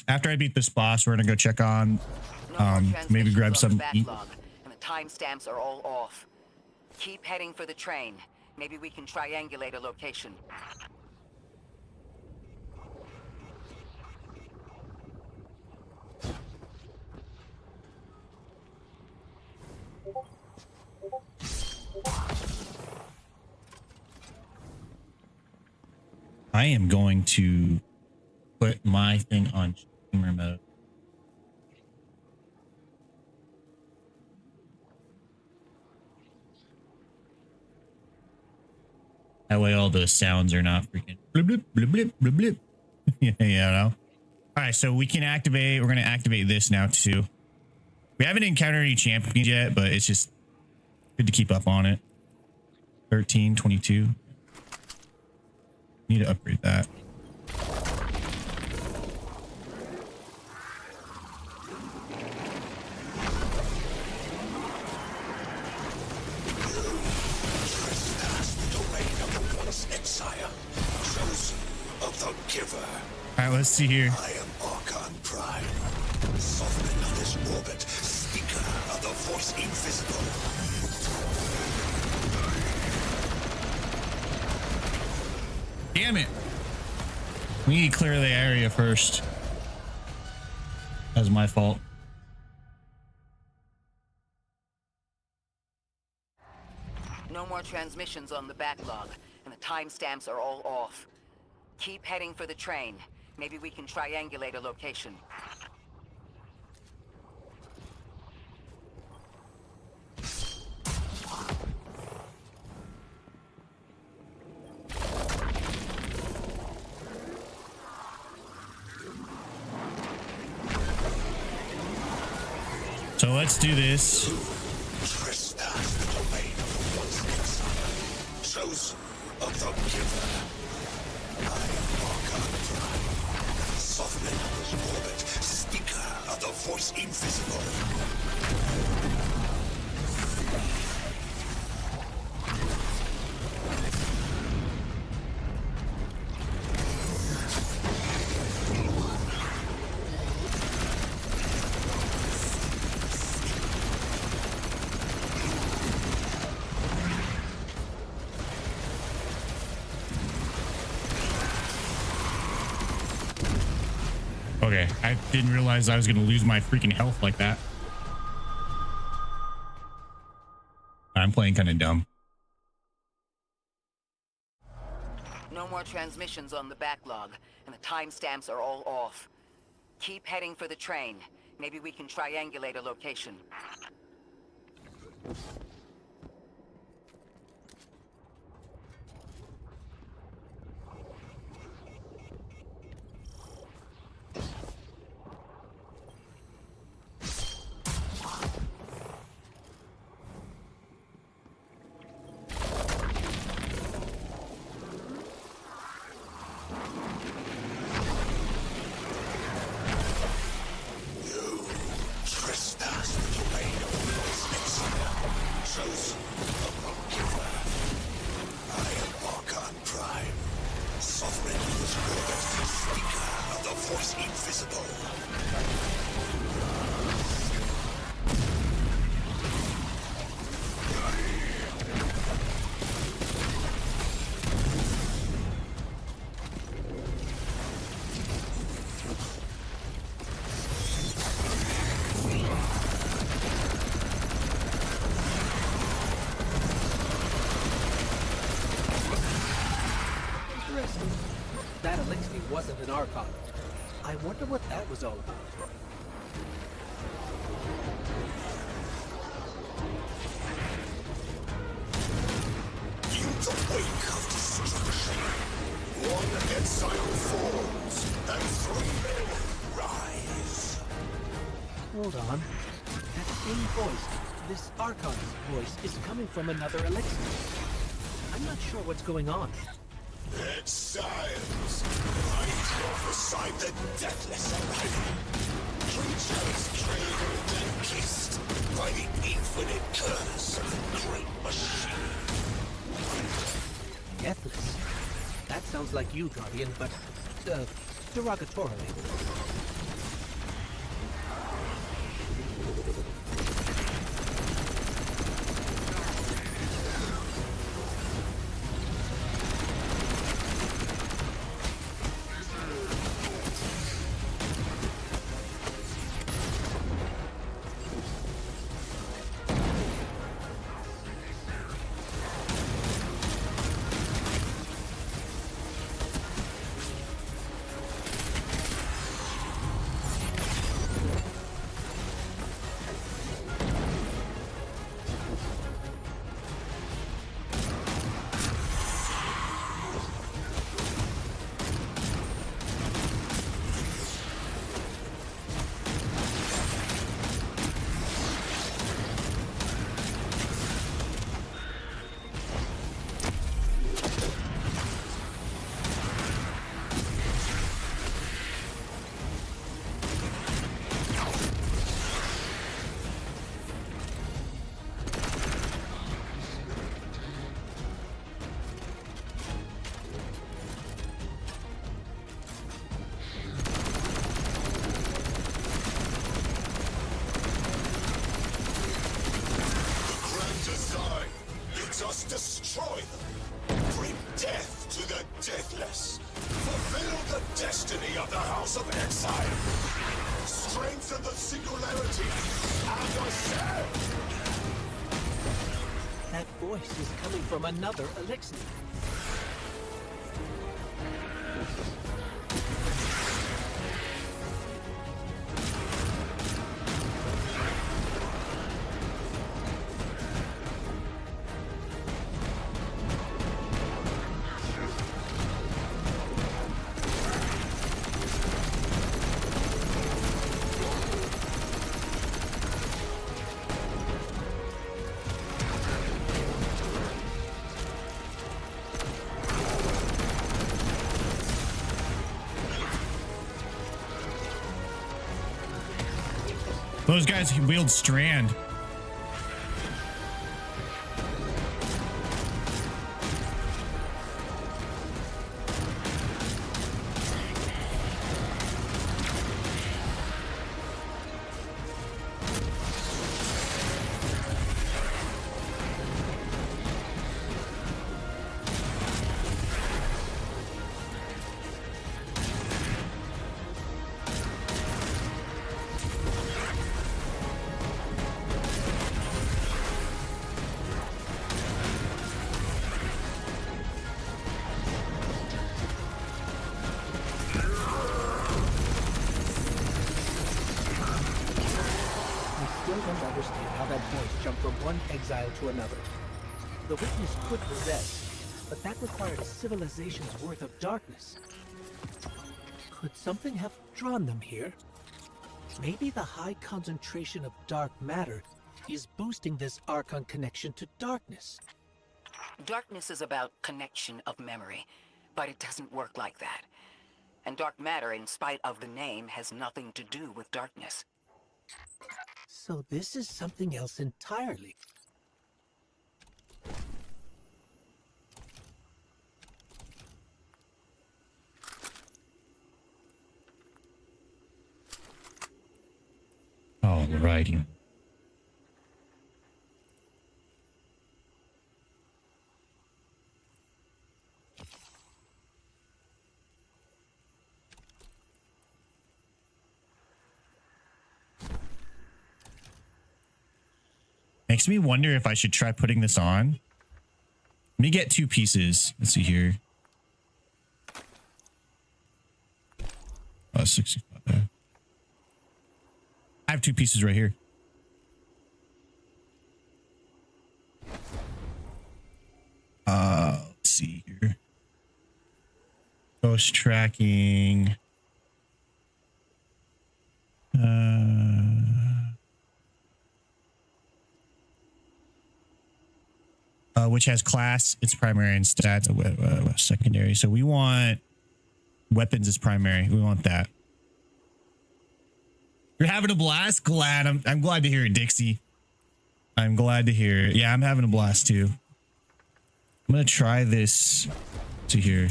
After I beat this boss, we're going to go check on, maybe grab some eat. And the timestamps are all off. Keep heading for the train. Maybe we can triangulate a location. I am going to put my thing on streamer mode. That way all the sounds are not freaking blip, blip, blip, blip, blip, blip. Yeah, you know. All right, so we can activate. We're going to activate this now too. We haven't encountered any champions yet, but it's just good to keep up on it. 13, 22. Need to upgrade that. All right, let's see here. I am Archon Prime, sovereign of this orbit, speaker of the voice invisible. Damn it. We need to clear the area first. That was my fault. No more transmissions on the backlog, and the timestamps are all off. Keep heading for the train. Maybe we can triangulate a location. So let's do this. Trespass the domain of one's exile, chosen of the giver. I am Archon Prime, sovereign of this orbit, speaker of the voice invisible. Okay, I didn't realize I was going to lose my freaking health like that. I'm playing kind of dumb. No more transmissions on the backlog, and the timestamps are all off. Keep heading for the train. Maybe we can triangulate a location. Trespass the domain of the Voice Exile, chosen among giver. I am Archon Prime, sovereign of this world, speaker of the Voice Invisible. Interesting. That elixir wasn't an Archon. I wonder what that was all about. In the wake of destruction, one exile falls, and three men rise. Hold on. That same voice, this Archon's voice, is coming from another elixir. I'm not sure what's going on. Exiles, I prophesied the deathless arrival. Creatures cradled and kissed by the infinite curse of the great machine. Deathless? That sounds like you, Guardian, but, derogatorily. Destroy them. Bring death to the deathless. Fulfill the destiny of the House of Exile. Strengthen the singularity and yourself. That voice is coming from another elixir. Those guys wield Strand. understand how that voice jumped from one exile to another. The witness could possess, but that required a civilization's worth of darkness. Could something have drawn them here? Maybe the high concentration of dark matter is boosting this Archon connection to darkness. Darkness is about connection of memory, but it doesn't work like that. And dark matter, in spite of the name, has nothing to do with darkness. So this is something else entirely. Alrighty. Makes me wonder if I should try putting this on. Let me get 2 pieces. Let's see here. 65 there. I have 2 pieces right here. Let's see here. Ghost tracking. Which has class, its primary, and stats, secondary. So we want weapons as primary. We want that. You're having a blast? Glad. I'm glad to hear it, Dixie. I'm glad to hear it. Yeah, I'm having a blast too. I'm gonna try this to here.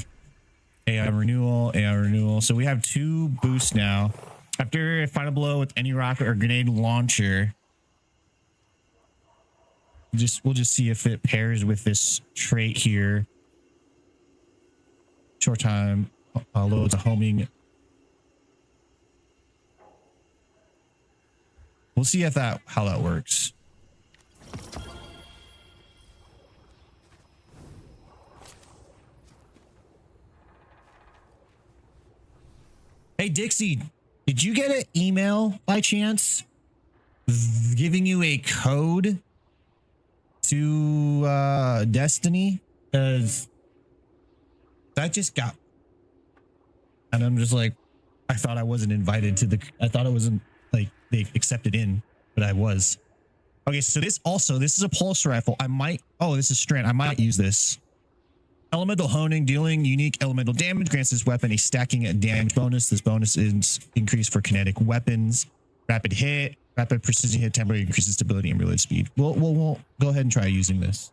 AI renewal. So we have 2 boosts now. After a final blow with any rocket or grenade launcher, we'll just see if it pairs with this trait here. Short time loads of homing. We'll see if how that works. Hey Dixie, did you get an email by chance giving you a code to Destiny? Because that just got, and I'm just like, I thought I wasn't invited to I thought it wasn't like they accepted in, but I was. Okay, so this is a pulse rifle. This is strand. I might use this. Elemental honing, dealing unique elemental damage, grants this weapon a stacking damage bonus. This bonus is increased for kinetic weapons. Rapid hit, rapid precision hit, temporary increases stability and reload speed. We'll go ahead and try using this.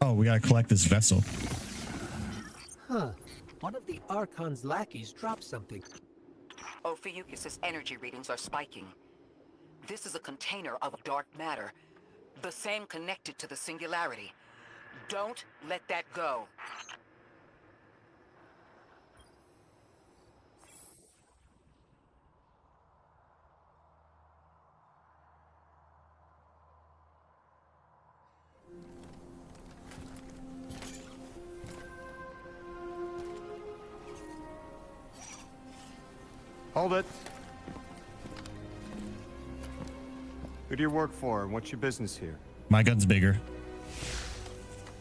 Oh, we gotta collect this vessel. Huh. One of the Archon's lackeys dropped something. Ophiuchus's energy readings are spiking. This is a container of dark matter, the same connected to the singularity. Don't let that go. Hold it. Who do you work for and what's your business here? My gun's bigger.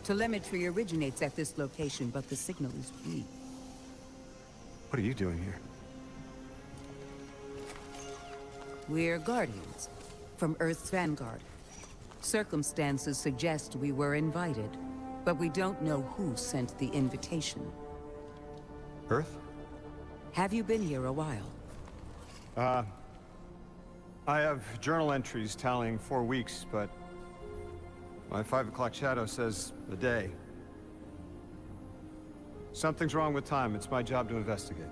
Telemetry originates at this location, but the signal is weak. What are you doing here? We're Guardians from Earth's Vanguard. Circumstances suggest we were invited, but we don't know who sent the invitation. Earth? Have you been here a while? I have journal entries tallying 4 weeks, but my 5 o'clock shadow says a day. Something's wrong with time. It's my job to investigate.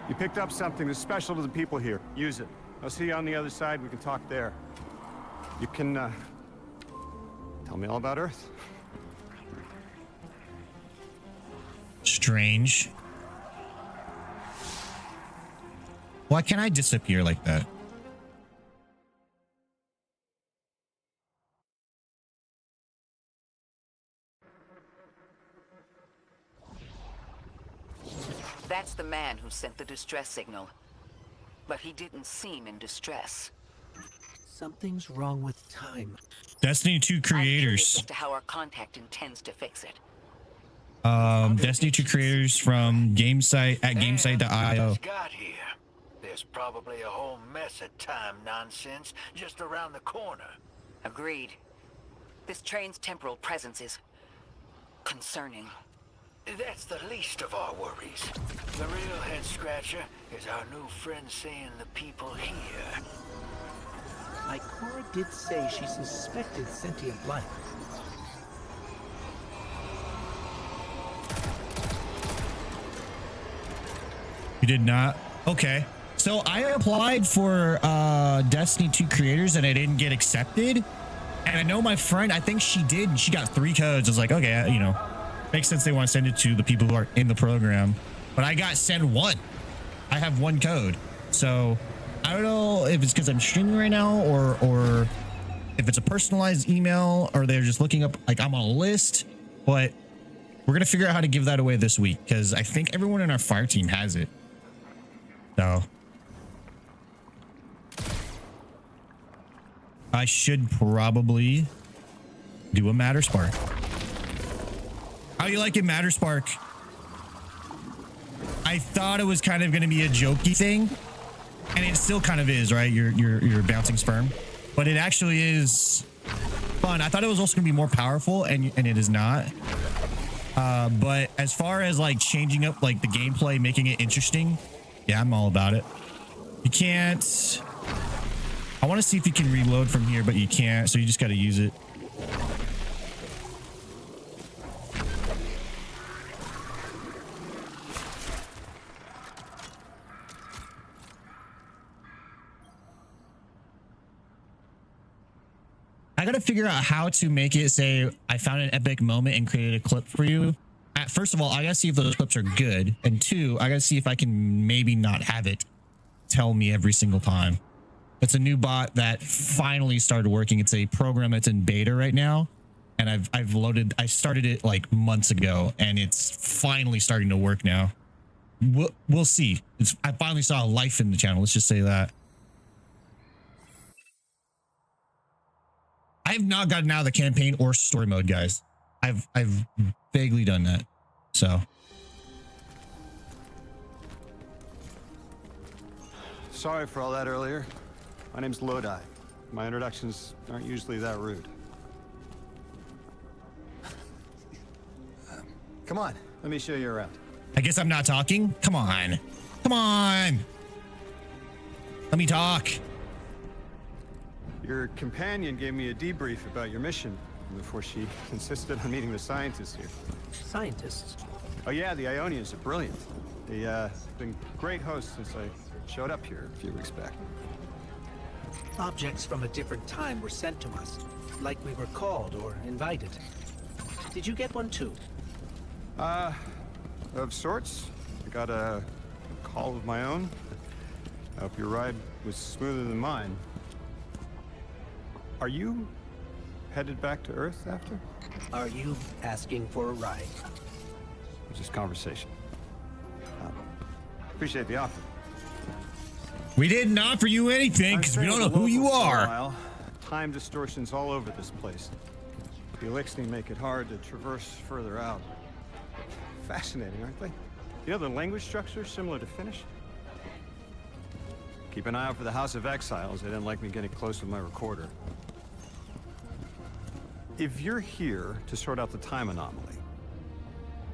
You picked up something that's special to the people here. Use it. I'll see you on the other side. We can talk there. You can, tell me all about Earth. Strange. Why can't I disappear like that? That's the man who sent the distress signal. But he didn't seem in distress. Something's wrong with time. Destiny 2 I'm curious creators. as to how our contact intends to fix it. Destiny 2 creators from GameSite at GameSite.io. Just got here. There's probably a whole mess of time nonsense just around the corner. Agreed. This train's temporal presence is concerning. That's the least of our worries. The real head-scratcher is our new friend seeing the people here. Ikora did say she suspected sentient life. You did not? Okay. So I applied for Destiny 2 creators and I didn't get accepted. And I know my friend, I think she did, and she got 3 codes. I was like, okay, you know, makes sense they want to send it to the people who are in the program. But I got sent 1. I have 1 code. So I don't know if it's because I'm streaming right now or if it's a personalized email or they're just looking up, like I'm on a list. But we're going to figure out how to give that away this week because I think everyone in our fire team has it. So I should probably do a Matter Spark. How you like it, Matter Spark? I thought it was kind of going to be a jokey thing, and it still kind of is, right? You're bouncing sperm, but it actually is fun. I thought it was also going to be more powerful, and it is not. But as far as like changing up like the gameplay, making it interesting, yeah, I'm all about it. You can't. I want to see if you can reload from here, but you can't, so you just got to use it. I got to figure out how to make it say, I found an epic moment and created a clip for you. First of all, I got to see if those clips are good. And 2, I got to see if I can maybe not have it tell me every single time. It's a new bot that finally started working. It's a program that's in beta right now. And I started it like months ago and it's finally starting to work now. We'll see. I finally saw a life in the channel. Let's just say that. I have not gotten out of the campaign or story mode, guys. I've vaguely done that. So sorry for all that earlier. My name's Lodi. My introductions aren't usually that rude. Come on, let me show you around. I guess I'm not talking. Come on. Come on. Let me talk. Your companion gave me a debrief about your mission before she insisted on meeting the scientists here. Scientists? Oh yeah, the Ionians are brilliant. They've been great hosts since I showed up here a few weeks back. Objects from a different time were sent to us, like we were called or invited. Did you get one too? Of sorts. I got a call of my own. I hope your ride was smoother than mine. Are you headed back to Earth after? Are you asking for a ride? Just conversation. Appreciate the offer. We didn't offer you anything because we don't know who you are. Time distortions all over this place. The Elixni make it hard to traverse further out. Fascinating, aren't they? You know the language structure is similar to Finnish? Keep an eye out for the House of Exiles. They didn't like me getting close with my recorder. If you're here to sort out the time anomaly,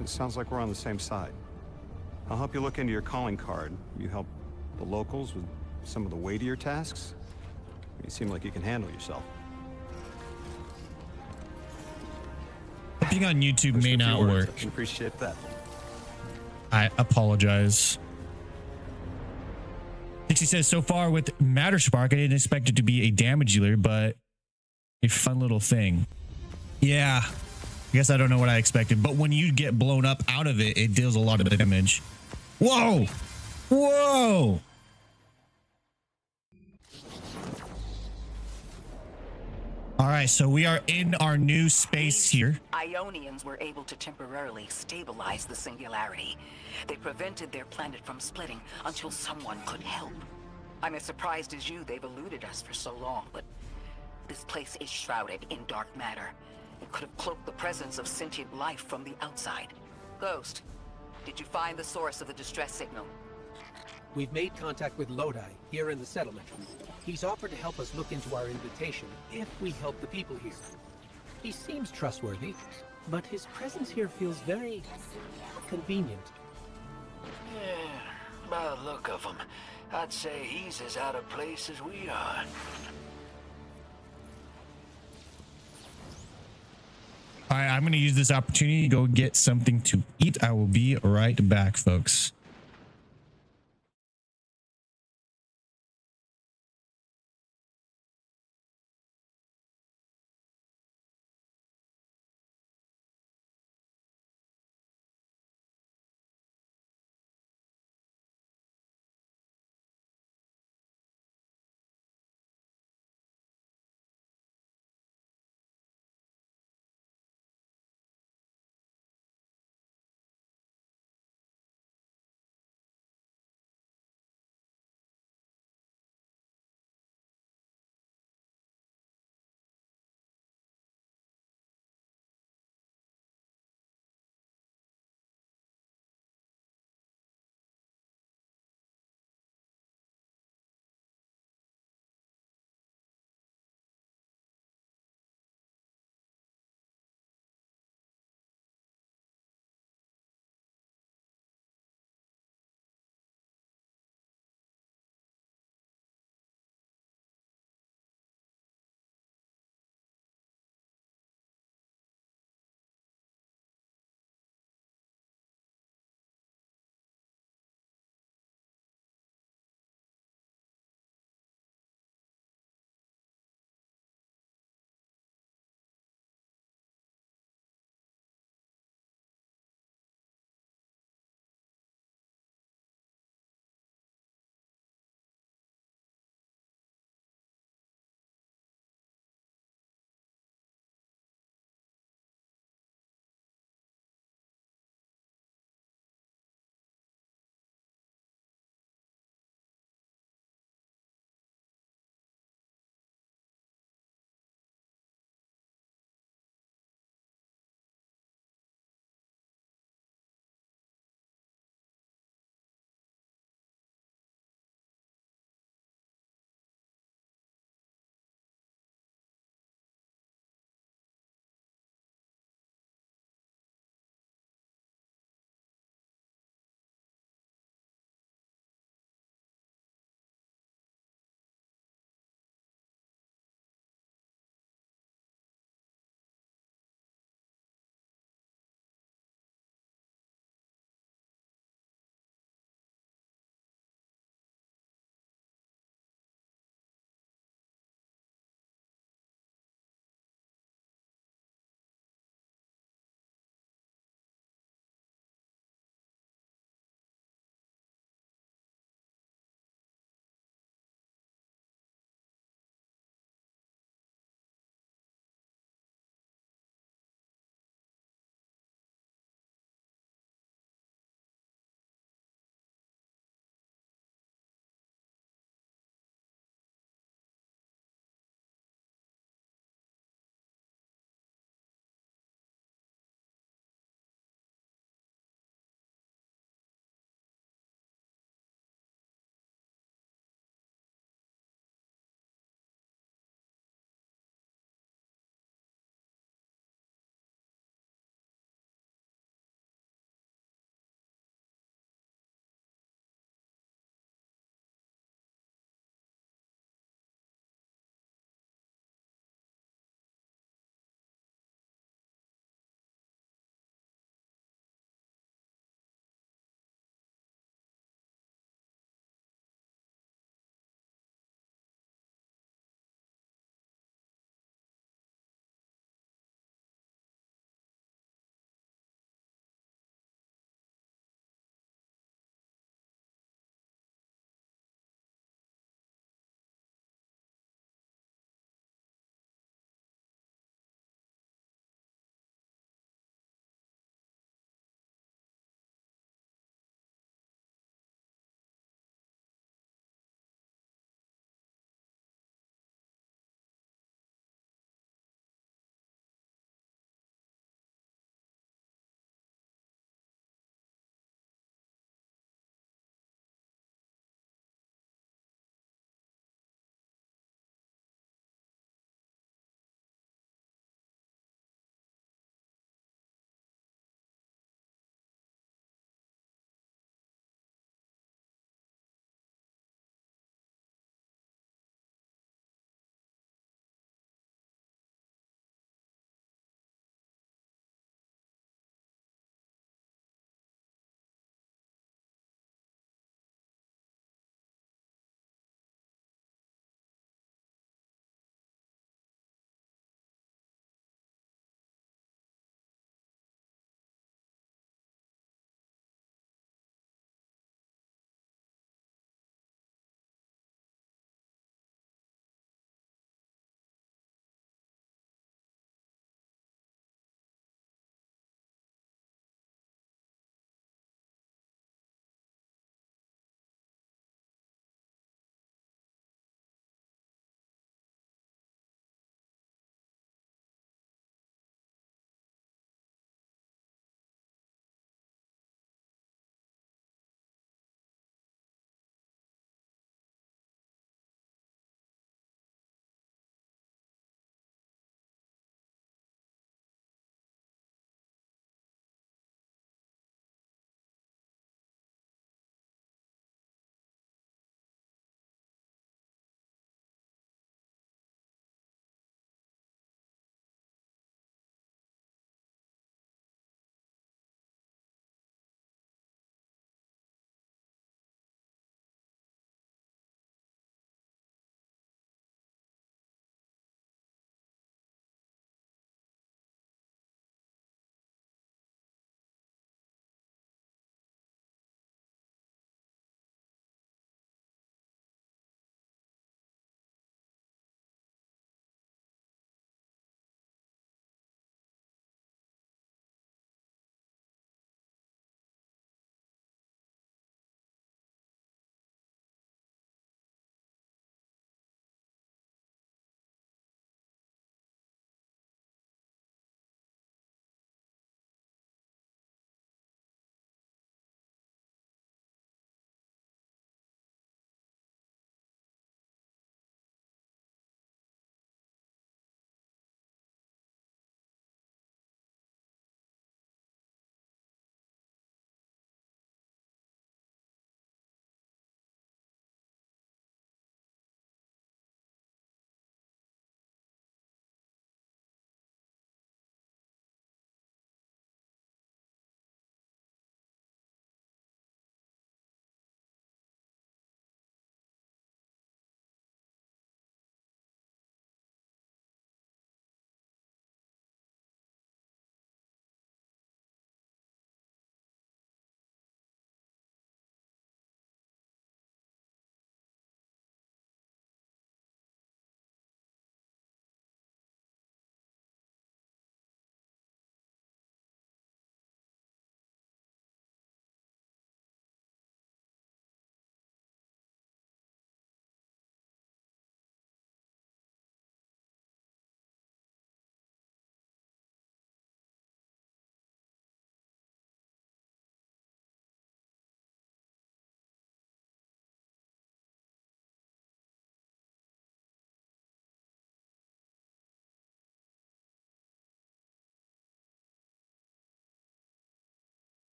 it sounds like we're on the same side. I'll help you look into your calling card. You help the locals with some of the weightier tasks. You seem like you can handle yourself. Being on YouTube may not work. I appreciate that. I apologize. Dixie says, so far with Matter Spark, I didn't expect it to be a damage dealer, but a fun little thing. Yeah, I guess I don't know what I expected, but when you get blown up out of it, it deals a lot of damage. Whoa! Whoa! All right, so we are in our new space here. Ionians were able to temporarily stabilize the singularity. They prevented their planet from splitting until someone could help. I'm as surprised as you they've eluded us for so long, but this place is shrouded in dark matter. It could have cloaked the presence of sentient life from the outside. Ghost, did you find the source of the distress signal? We've made contact with Lodi, here in the settlement. He's offered to help us look into our invitation if we help the people here. He seems trustworthy, but his presence here feels very convenient. Yeah, by the look of him, I'd say he's as out of place as we are. All right, I'm going to use this opportunity to go get something to eat. I will be right back, folks.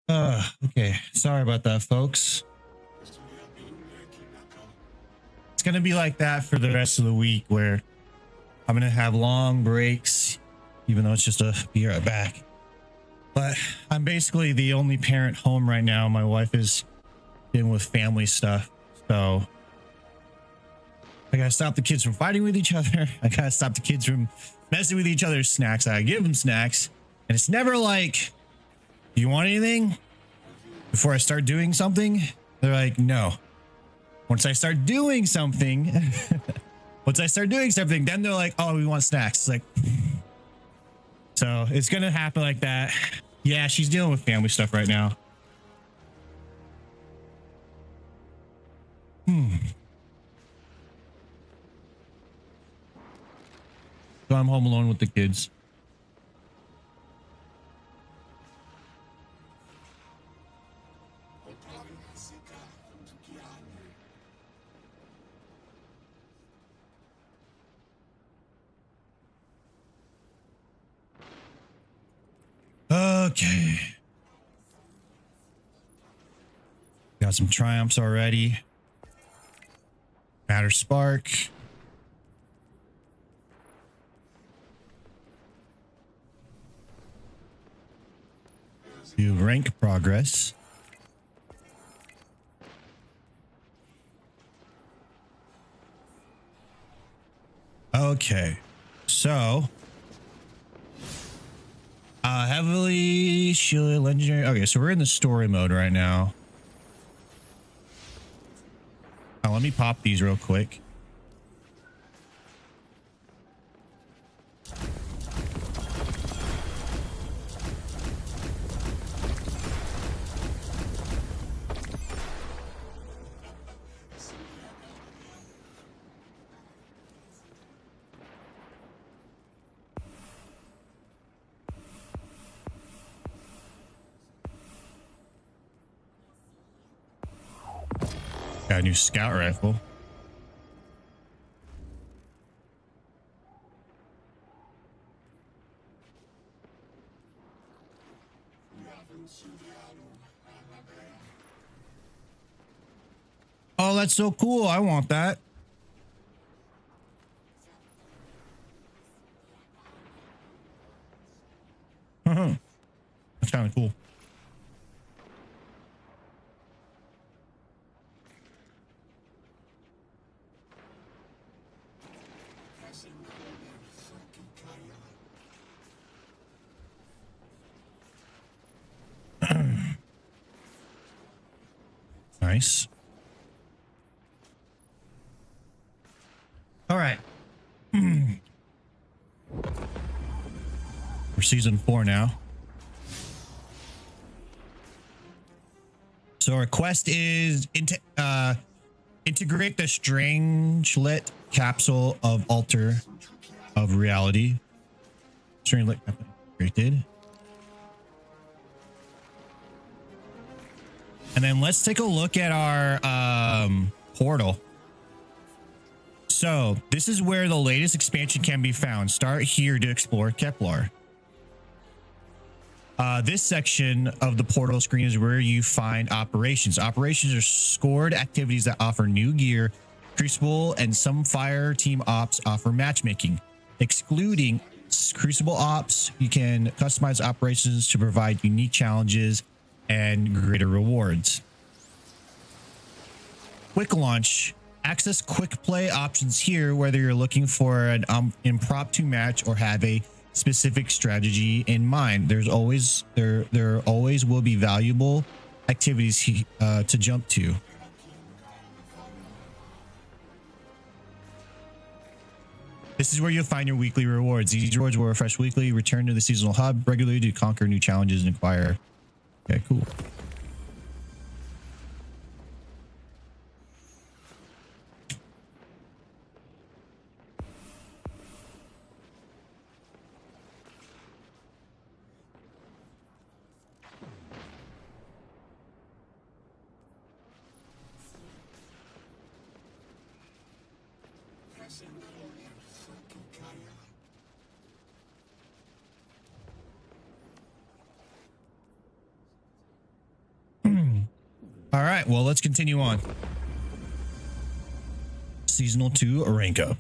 Okay. Sorry about that, folks. It's going to be like that for the rest of the week where I'm going to have long breaks, even though it's just a be right back. But I'm basically the only parent home right now. My wife is dealing with family stuff. So I got to stop the kids from fighting with each other. I got to stop the kids from messing with each other's snacks. I give them snacks. And it's never like, do you want anything before I start doing something? They're like, no. Once I start doing something, then they're like, oh, we want snacks. It's like, so it's going to happen like that. Yeah, she's dealing with family stuff right now. So I'm home alone with the kids. Okay. Got some triumphs already. Matter Spark. Do rank progress. Okay. So heavily shielded legendary. Okay, so we're in the story mode right now. Let me pop these real quick. Got a new scout rifle. Oh, that's so cool. I want that. That's kind of cool. Nice. All right. We're season 4 now. So our quest is integrate the Strangelet capsule of altar of reality. Strangelet integrated. And then let's take a look at our portal. So this is where the latest expansion can be found. Start here to explore Kepler. This section of the portal screen is where you find operations. Operations are scored activities that offer new gear. Crucible and some fire team ops offer matchmaking. Excluding Crucible ops, you can customize operations to provide unique challenges and greater rewards. Quick launch. Access quick play options here, whether you're looking for an impromptu match or have a specific strategy in mind. There always will be valuable activities to jump to. This is where you'll find your weekly rewards. These rewards will refresh weekly. Return to the seasonal hub regularly to conquer new challenges and acquire. Okay, cool. All right, well, let's continue on. Seasonal 2 rank up.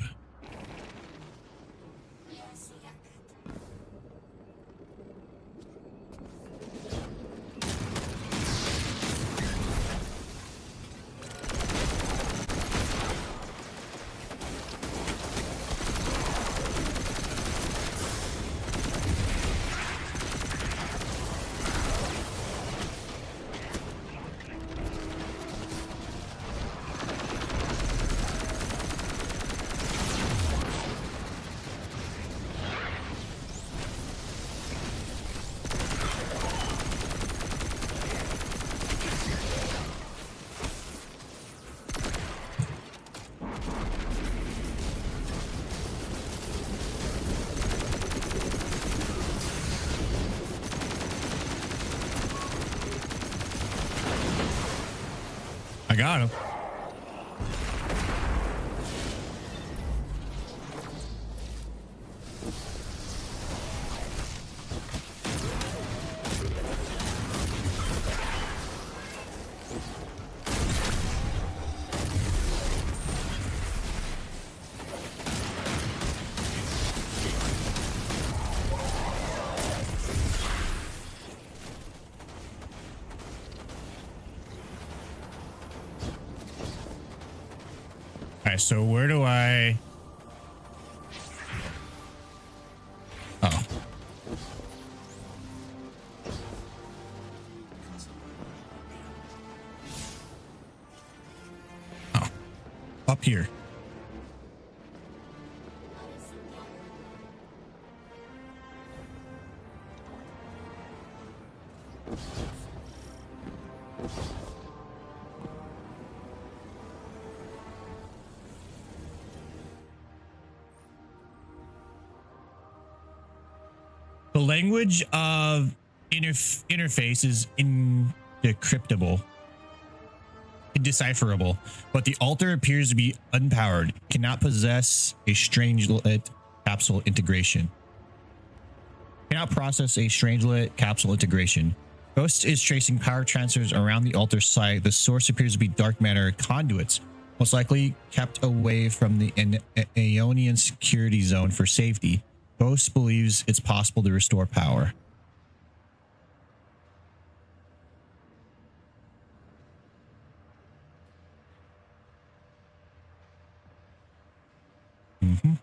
I got him. All right, so where do I... Oh. Oh. Up here. The language of interface is indecryptable, indecipherable, but the altar appears to be unpowered, cannot possess a strangelet capsule integration. Cannot process a strangelet capsule integration. Ghost is tracing power transfers around the altar site. The source appears to be dark matter conduits, most likely kept away from the Aeonian security zone for safety. Ghost believes it's possible to restore power. Mm-hmm.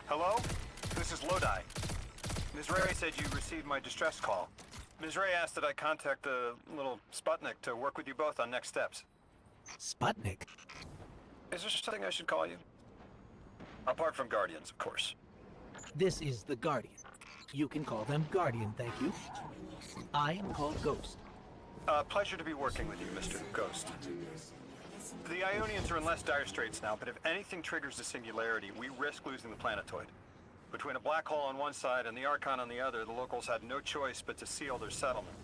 Hello? This is Lodi. Ms. Ray said you received my distress call. Ms. Ray asked that I contact the little Sputnik to work with you both on next steps. Sputnik? Is there something I should call you? Apart from Guardians, of course. This is the Guardian. You can call them Guardian, thank you. I am called Ghost. Pleasure to be working with you, Mr. Ghost. The Ionians are in less dire straits now, but if anything triggers the singularity, we risk losing the planetoid. Between a black hole on one side and the Archon on the other, the locals had no choice but to seal their settlement.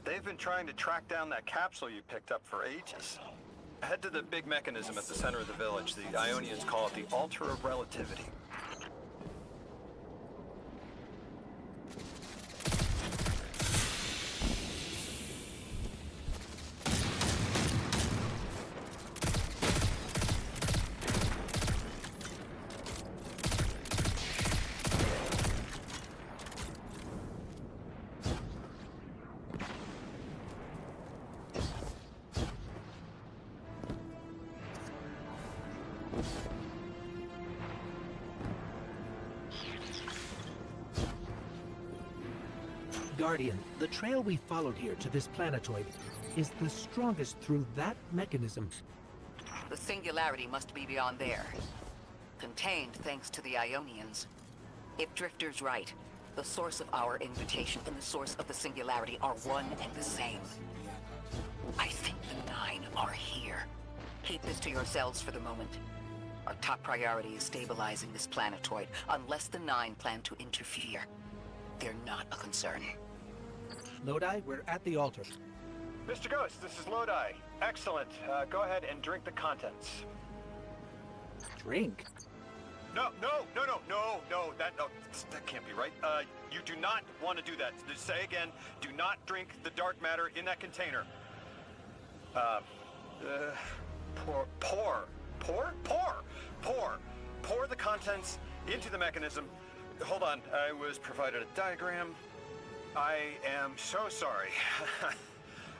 They've been trying to track down that capsule you picked up for ages. Head to the big mechanism at the center of the village. The Ionians call it the Altar of Relativity. Guardian, the trail we followed here to this planetoid is the strongest through that mechanism. The singularity must be beyond there. contained thanks to the Ionians. If Drifter's right, the source of our invitation and the source of the singularity are one and the same. I think the Nine are here. Keep this to yourselves for the moment. Our top priority is stabilizing this planetoid, unless the Nine plan to interfere. They're not a concern. Lodi, we're at the altar. Mr. Ghost, this is Lodi. Excellent. Go ahead and drink the contents. Drink? No, that can't be right. You do not want to do that. Just say again, do not drink the dark matter in that container. Pour the contents into the mechanism. Hold on, I was provided a diagram. I am so sorry.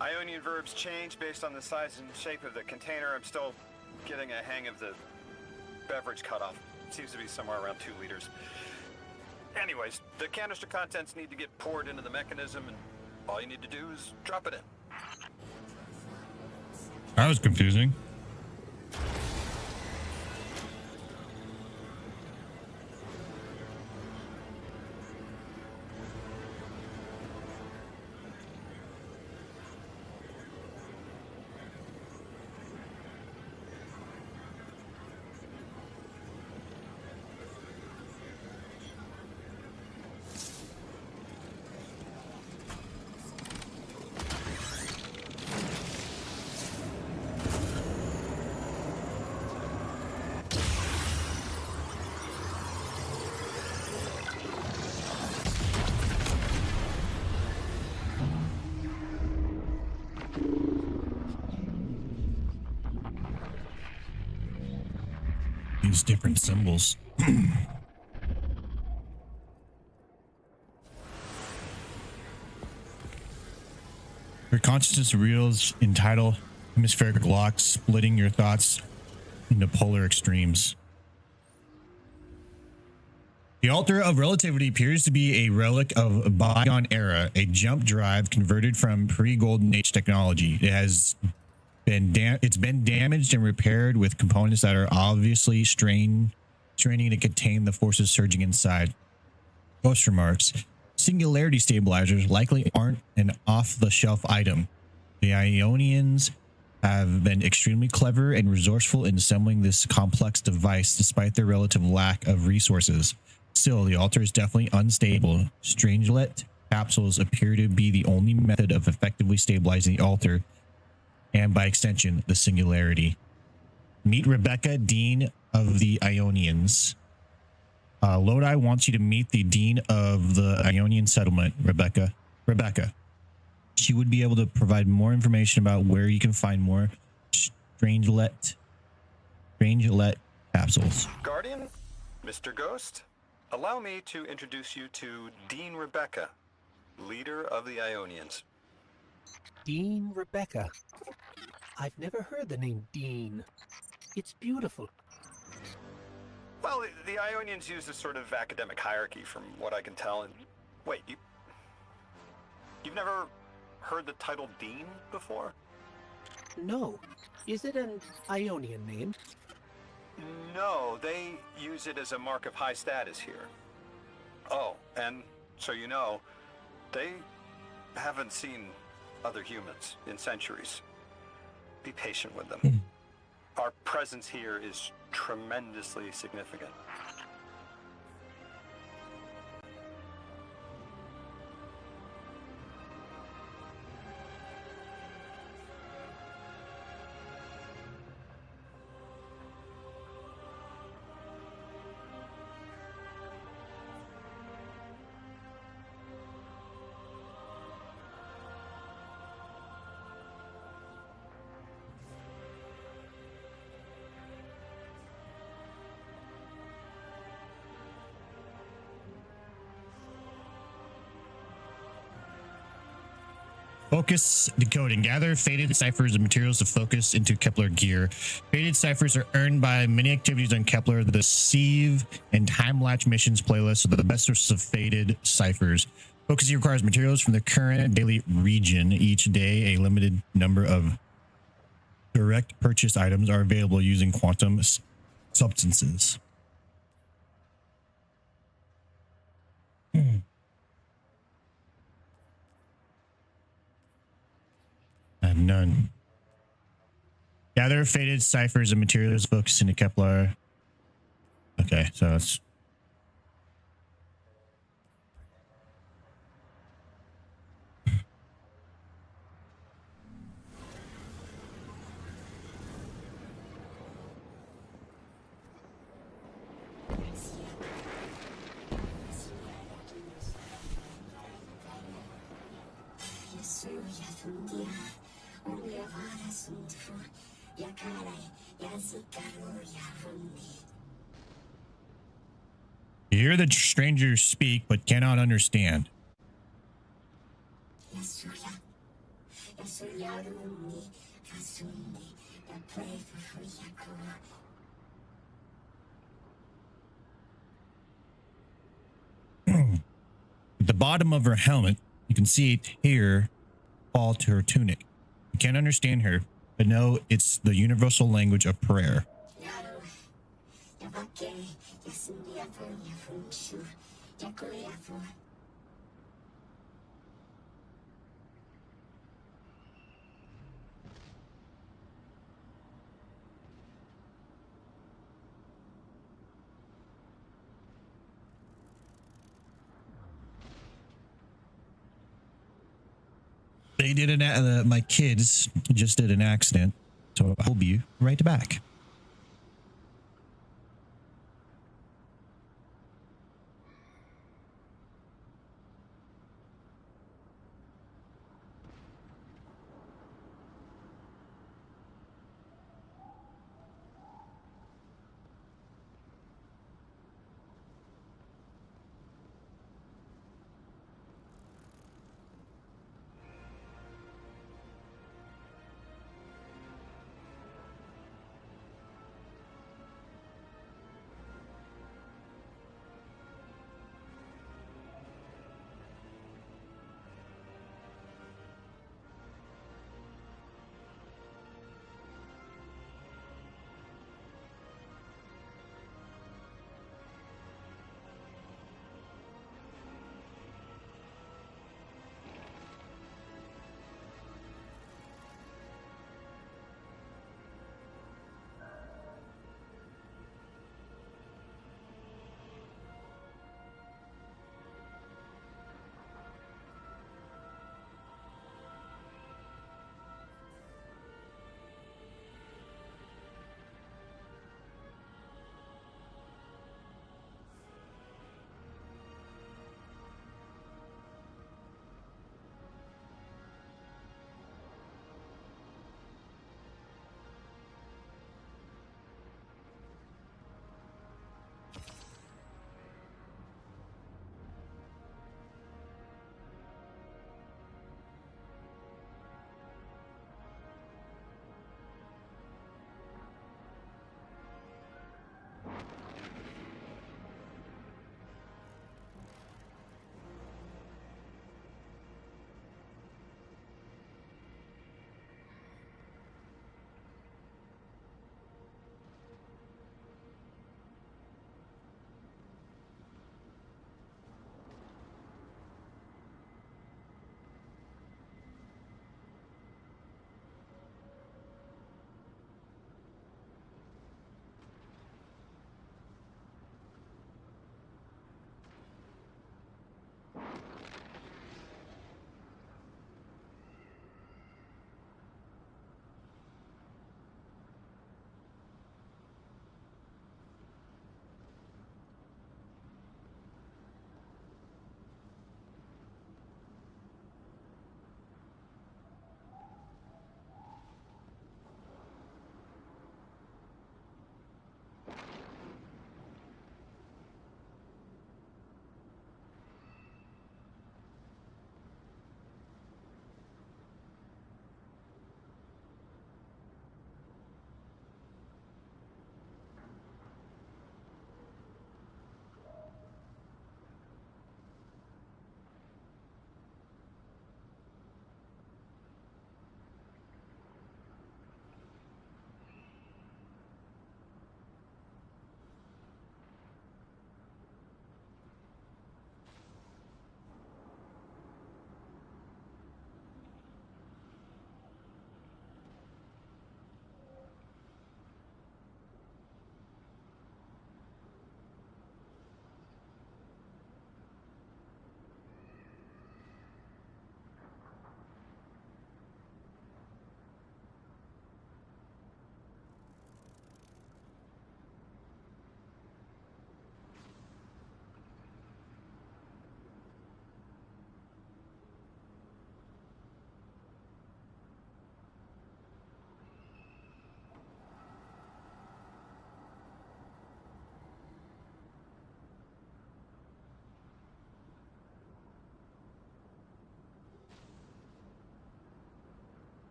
Ionian verbs change based on the size and shape of the container. I'm still getting a hang of the beverage cutoff. Seems to be somewhere around 2 liters. Anyways, the canister contents need to get poured into the mechanism, and all you need to do is drop it in. That was confusing. These different symbols. Your consciousness reels in tidal hemispheric locks, splitting your thoughts into polar extremes. The Altar of Relativity appears to be a relic of a bygone era, a jump drive converted from pre-Golden Age technology. It's been damaged and repaired with components that are obviously straining to contain the forces surging inside. Ghost remarks, singularity stabilizers likely aren't an off-the-shelf item. The Ionians have been extremely clever and resourceful in assembling this complex device despite their relative lack of resources. Still, the altar is definitely unstable. Strangelet capsules appear to be the only method of effectively stabilizing the altar, and by extension, the singularity. Meet Rebecca, Dean of the Ionians. Lodi wants you to meet the Dean of the Ionian settlement, Rebecca. She would be able to provide more information about where you can find more Strangelet capsules. Guardian, Mr. Ghost, allow me to introduce you to Dean Rebecca, leader of the Ionians. Dean Rebecca. I've never heard the name Dean. It's beautiful. Well, the Ionians use this sort of academic hierarchy from what I can tell. And wait, you've never heard the title Dean before? No. Is it an Ionian name? No, they use it as a mark of high status here. Oh, and so you know, they haven't seen other humans in centuries. Be patient with them. Our presence here is tremendously significant. Focus decoding. Gather faded ciphers and materials to focus into Kepler gear. Faded ciphers are earned by many activities on Kepler. The Sieve and Time Latch missions playlist are the best sources of faded ciphers. Focusing requires materials from the current daily region. Each day, a limited number of direct purchase items are available using quantum substances. None. Gather faded ciphers and materials books into Kepler. Okay, so it's... You hear the strangers speak, but cannot understand. At the bottom of her helmet, you can see a tear fall to her tunic. You can't understand her, but know it's the universal language of prayer. They did my kids just did an accident, so I'll be right back.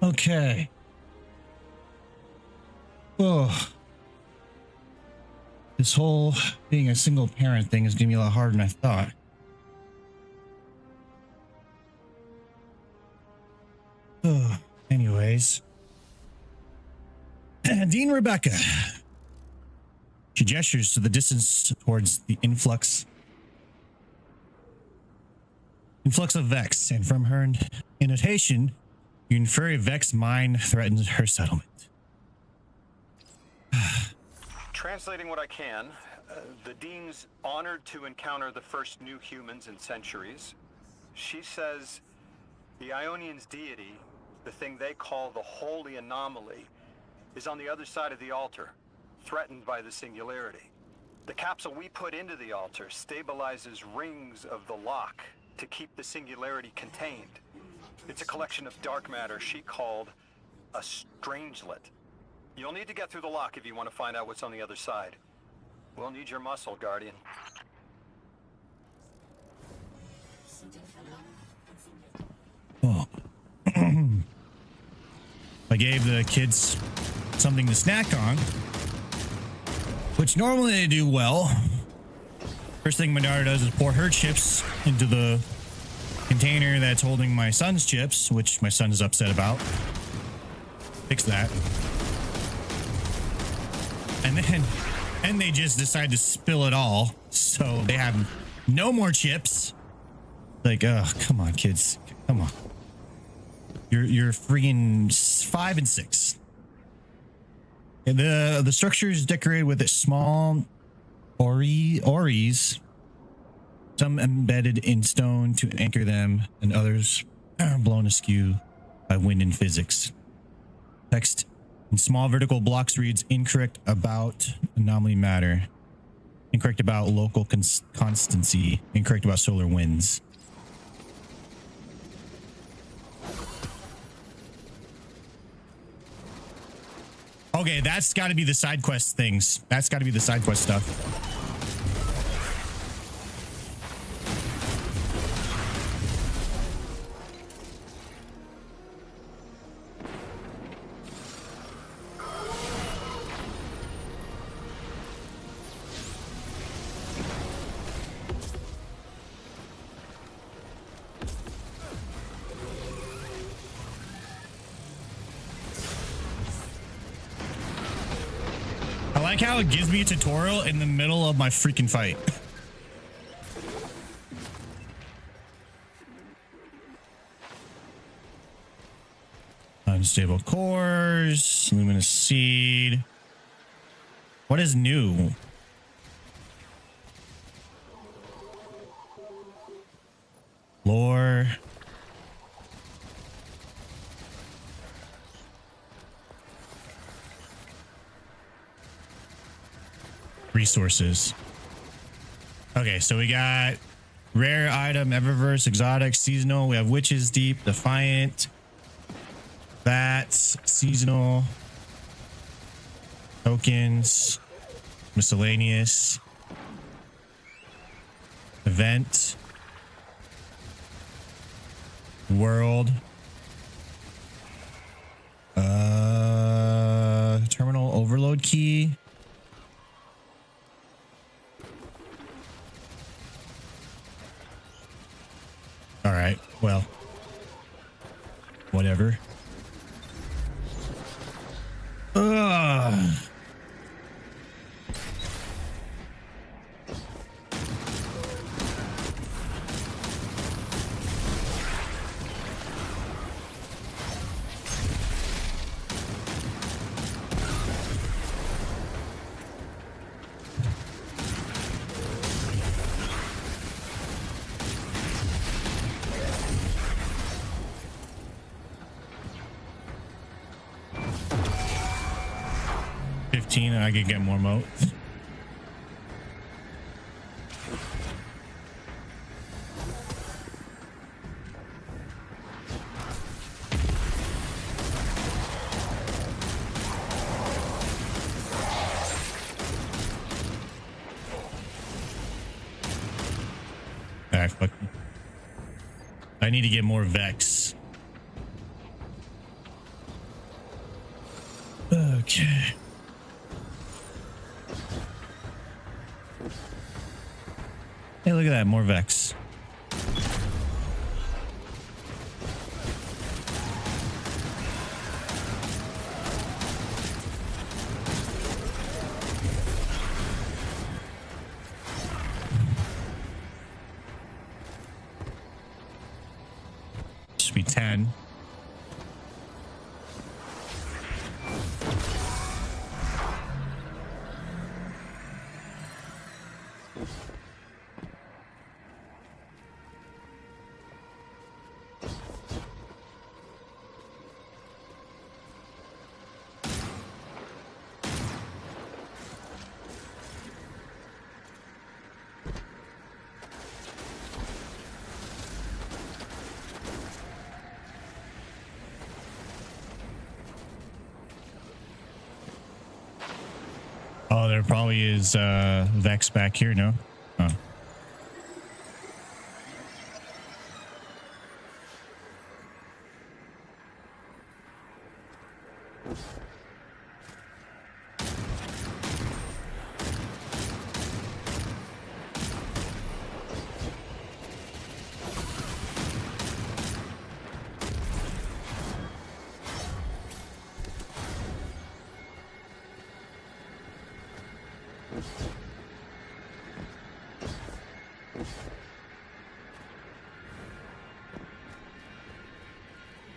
Okay. Oh. This whole being a single parent thing is going to be a lot harder than I thought. Oh, anyways. Dean Rebecca. She gestures to the distance towards the influx of Vex, and from her intonation, you infer a Vex mine threatens her settlement. Translating what I can, the Dean's honored to encounter the first new humans in centuries. She says the Ionians' deity, the thing they call the holy anomaly, is on the other side of the altar, threatened by the singularity. The capsule we put into the altar stabilizes rings of the lock to keep the singularity contained. It's a collection of dark matter she called a strangelet. You'll need to get through the lock if you want to find out what's on the other side. We'll need your muscle, Guardian. Oh. I gave the kids something to snack on, which normally they do well. First thing my daughter does is pour her chips into the container that's holding my son's chips, which my son is upset about. Fix that. And they just decide to spill it all, so they have no more chips. Like, oh, come on, kids, come on. You're freaking 5 and 6. And the structure is decorated with a small ories, some embedded in stone to anchor them, and others are blown askew by wind and physics. Text in small vertical blocks reads incorrect about anomaly matter, incorrect about local constancy, incorrect about solar winds. Okay, that's got to be the side quest things. That's got to be the side quest stuff. I like how it gives me a tutorial in the middle of my freaking fight. Unstable cores, luminous seed. What is new? Lore. Resources. Okay, so we got rare item, Eververse, exotic, seasonal. We have Witches Deep, Defiant, Bats, seasonal, tokens, miscellaneous, event, world, terminal overload key. All right, well, whatever. Ugh. And I could get more motes. Alright, fuck you. I need to get more Vex. Hey, look at that. More Vex. Should be 10. Oh, there probably is Vex back here, no? Oh.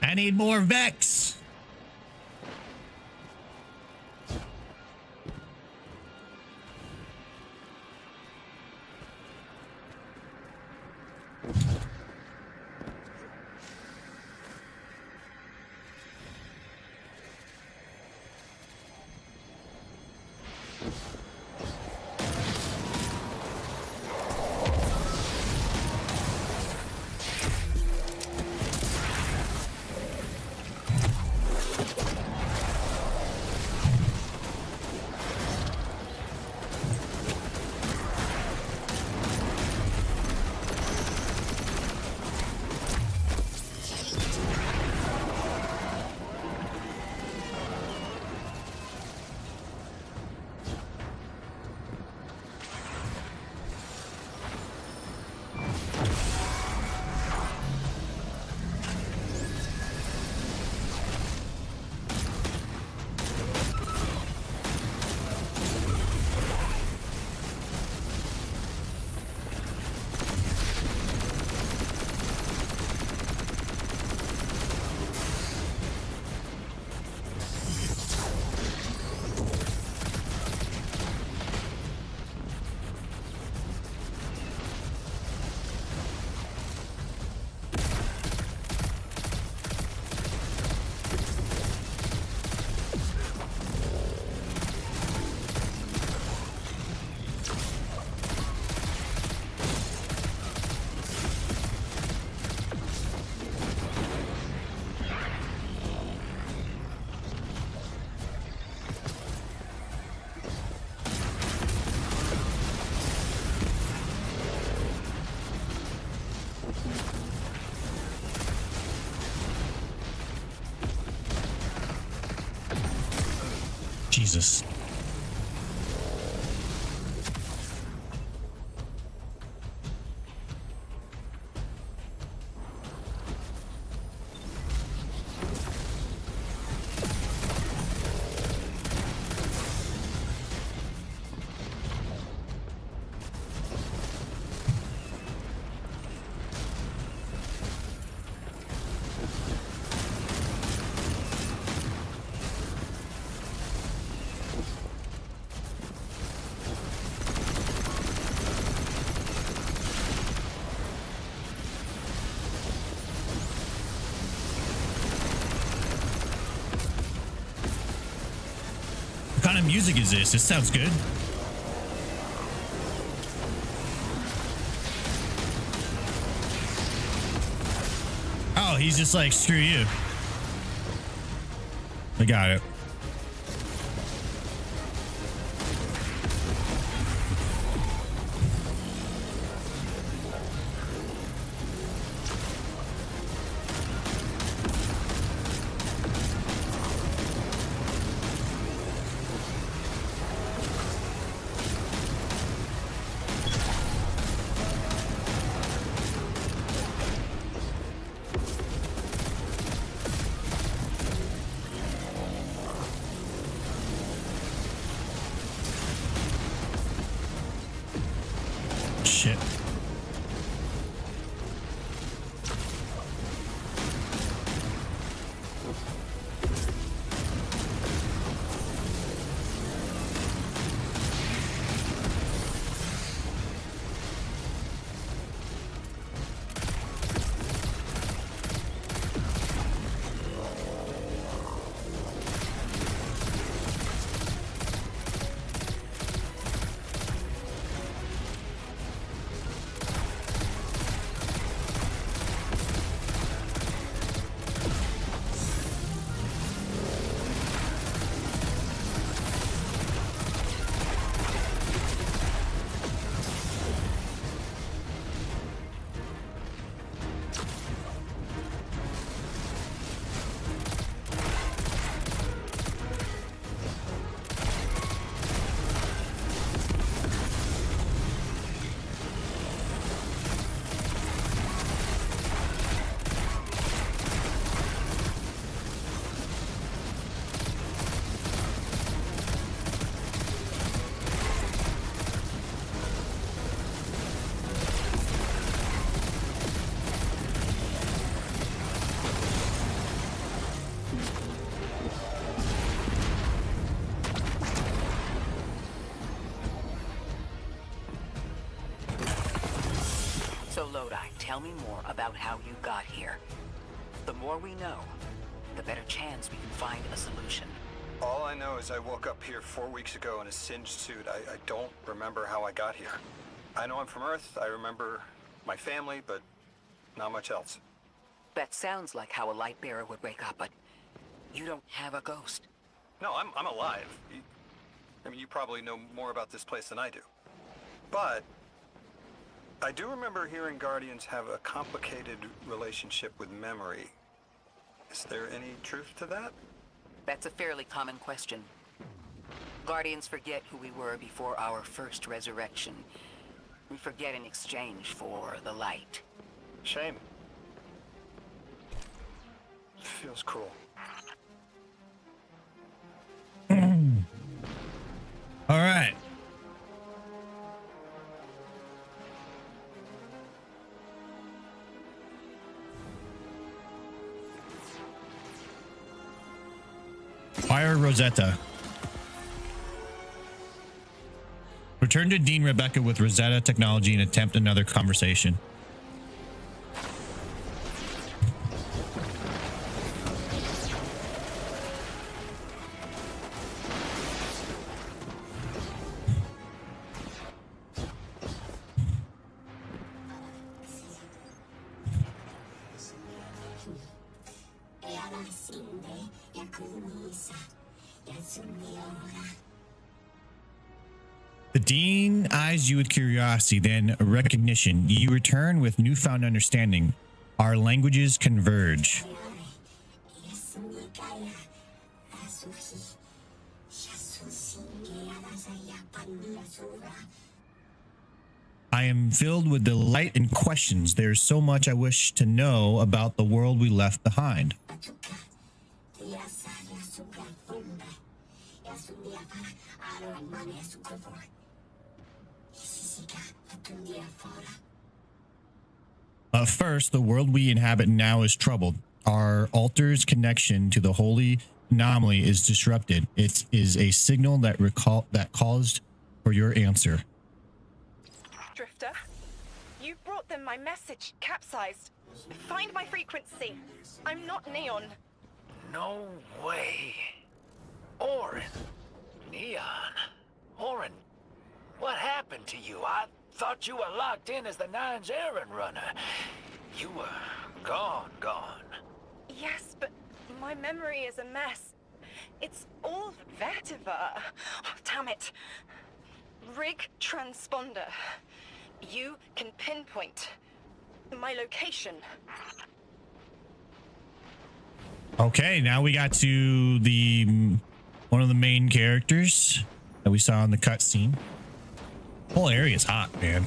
I need more Vex. Jesus. What kind of music is this? This sounds good. Oh, he's just like, screw you. I got it. Shit. So Lodi, tell me more about how you got here. The more we know, the better chance we can find a solution. All I know is I woke up here 4 weeks ago in a singed suit. I don't remember how I got here. I know I'm from Earth. I remember my family, but not much else. That sounds like how a light bearer would wake up, but you don't have a ghost. No, I'm alive. I mean, you probably know more about this place than I do. But I do remember hearing Guardians have a complicated relationship with memory. Is there any truth to that? That's a fairly common question. Guardians forget who we were before our first resurrection. We forget in exchange for the light. Shame. Feels cruel. All right. Fire Rosetta. Return to Dean Rebecca with Rosetta technology and attempt another conversation. The Dean eyes you with curiosity, then recognition. You return with newfound understanding. Our languages converge. I am filled with delight and questions. There's so much I wish to know about the world we left behind. First, the world we inhabit now is troubled. Our altar's connection to the holy anomaly is disrupted. It is a signal that calls for your answer. Drifter, you brought them my message, capsized. Find my frequency. I'm not Neon. No way. Orin. Neon. Orin, what happened to you? I thought you were locked in as the Nine's errand runner. You were gone. Yes, but my memory is a mess. It's all vetiver. Oh, damn it. Rig transponder. You can pinpoint my location. Okay, now we got to one of the main characters that we saw in the cutscene. Whole area is hot, man.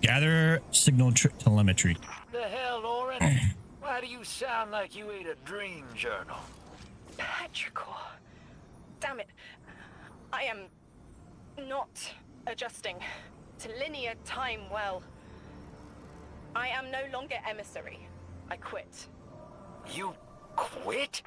Gather signal telemetry. The hell, Oren? Why do you sound like you ate a dream journal? Petrichor. Damn it. I am not adjusting to linear time well. I am no longer emissary. I quit. You quit?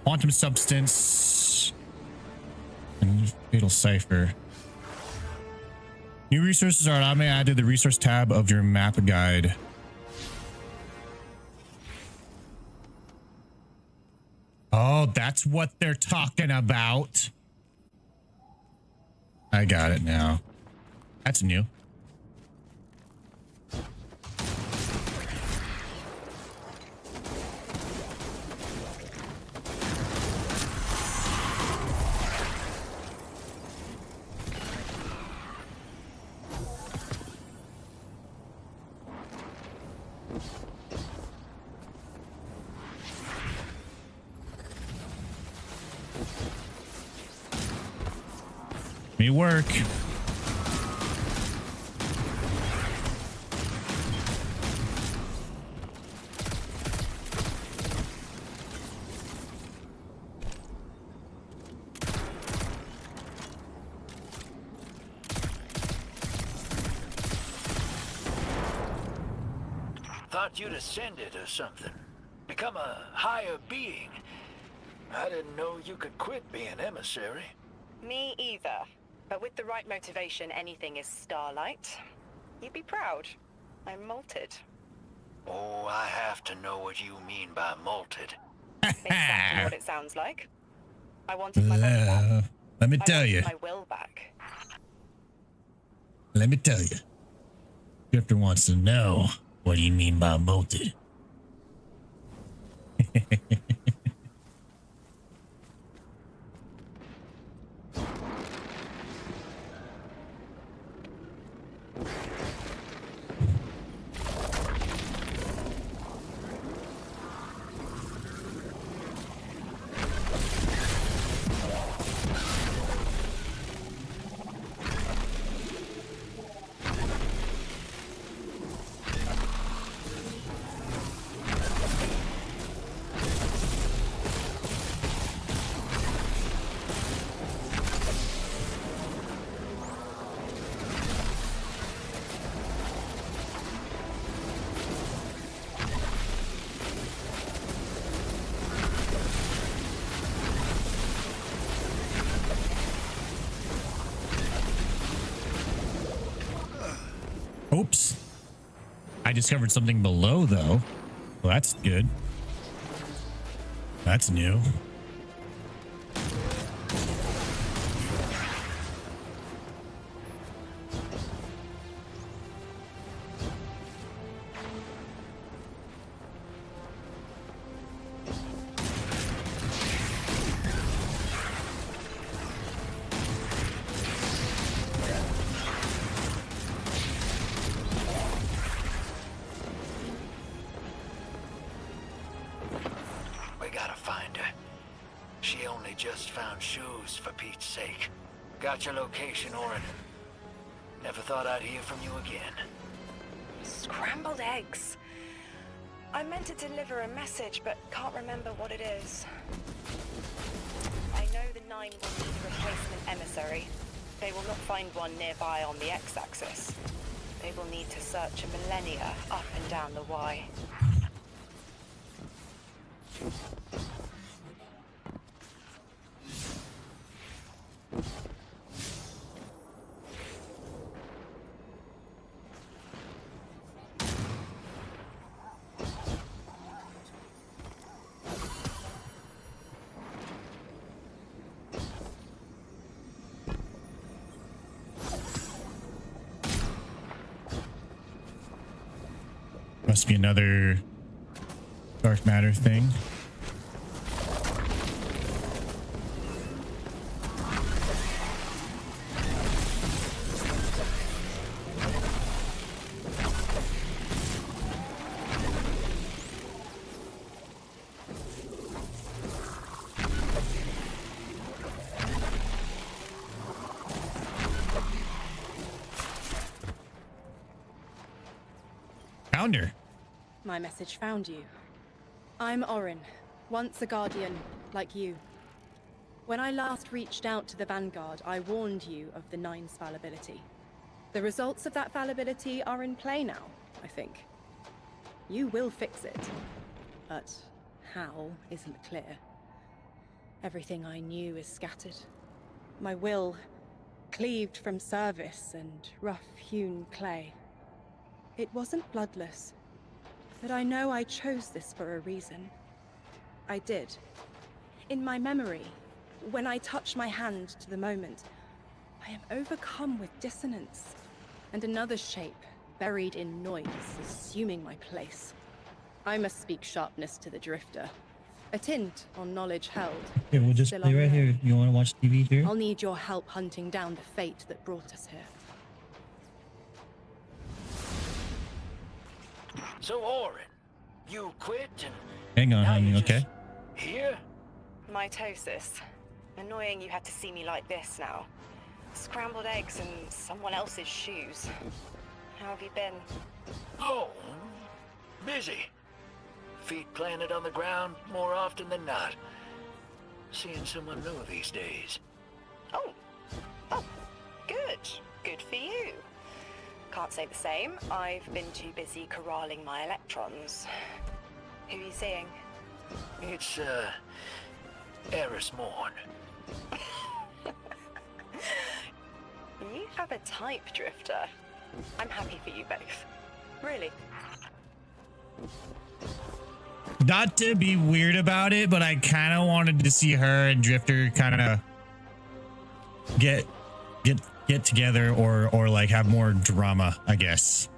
Quantum substance and fatal cipher. New resources are automatically added to the resource tab of your map guide. Oh, that's what they're talking about. I got it now. That's new. May work. Thought you'd ascended or something. Become a higher being. I didn't know you could quit being emissary. Me either. But with the right motivation, anything is starlight. You'd be proud. I'm malted. Oh, I have to know what you mean by malted. Exactly what it sounds like. I wanted my body back. Let me tell you. My will back. Let me tell you. Drifter wants to know what do you mean by molted. Oops. I discovered something below, though. Well, that's good. That's new. Got your location, Oren. Never thought I'd hear from you again. Scrambled eggs. I meant to deliver a message, but can't remember what it is. I know the 9 will need a replacement emissary. They will not find one nearby on the X-axis. They will need to search a millennia up and down the Y. Must be another dark matter thing. Found her. My message found you. I'm Orin, once a Guardian, like you. When I last reached out to the Vanguard, I warned you of the Nine's fallibility. The results of that fallibility are in play now, I think. You will fix it, but how isn't clear. Everything I knew is scattered. My will, cleaved from service and rough-hewn clay. It wasn't bloodless, but I know I chose this for a reason. I did. In my memory, when I touch my hand to the moment, I am overcome with dissonance, and another shape, buried in noise, assuming my place. I must speak sharpness to the Drifter. A tint on knowledge held. Here, we'll just still play right unknown. here. You want to watch TV here? I'll need your help hunting down the fate that brought us here. So, Orin, you quit and Hang on, now honey. you're Okay. just here? Mitosis. Annoying you had to see me like this now. Scrambled eggs and someone else's shoes. How have you been? Oh, busy. Feet planted on the ground more often than not. Seeing someone new these days. Oh, good. Good for you. Can't say the same. I've been too busy corralling my electrons. Who are you seeing? It's, Eris Morn. You have a type, Drifter. I'm happy for you both. Really. Not to be weird about it, but I kind of wanted to see her and Drifter kind of get together or like have more drama, I guess.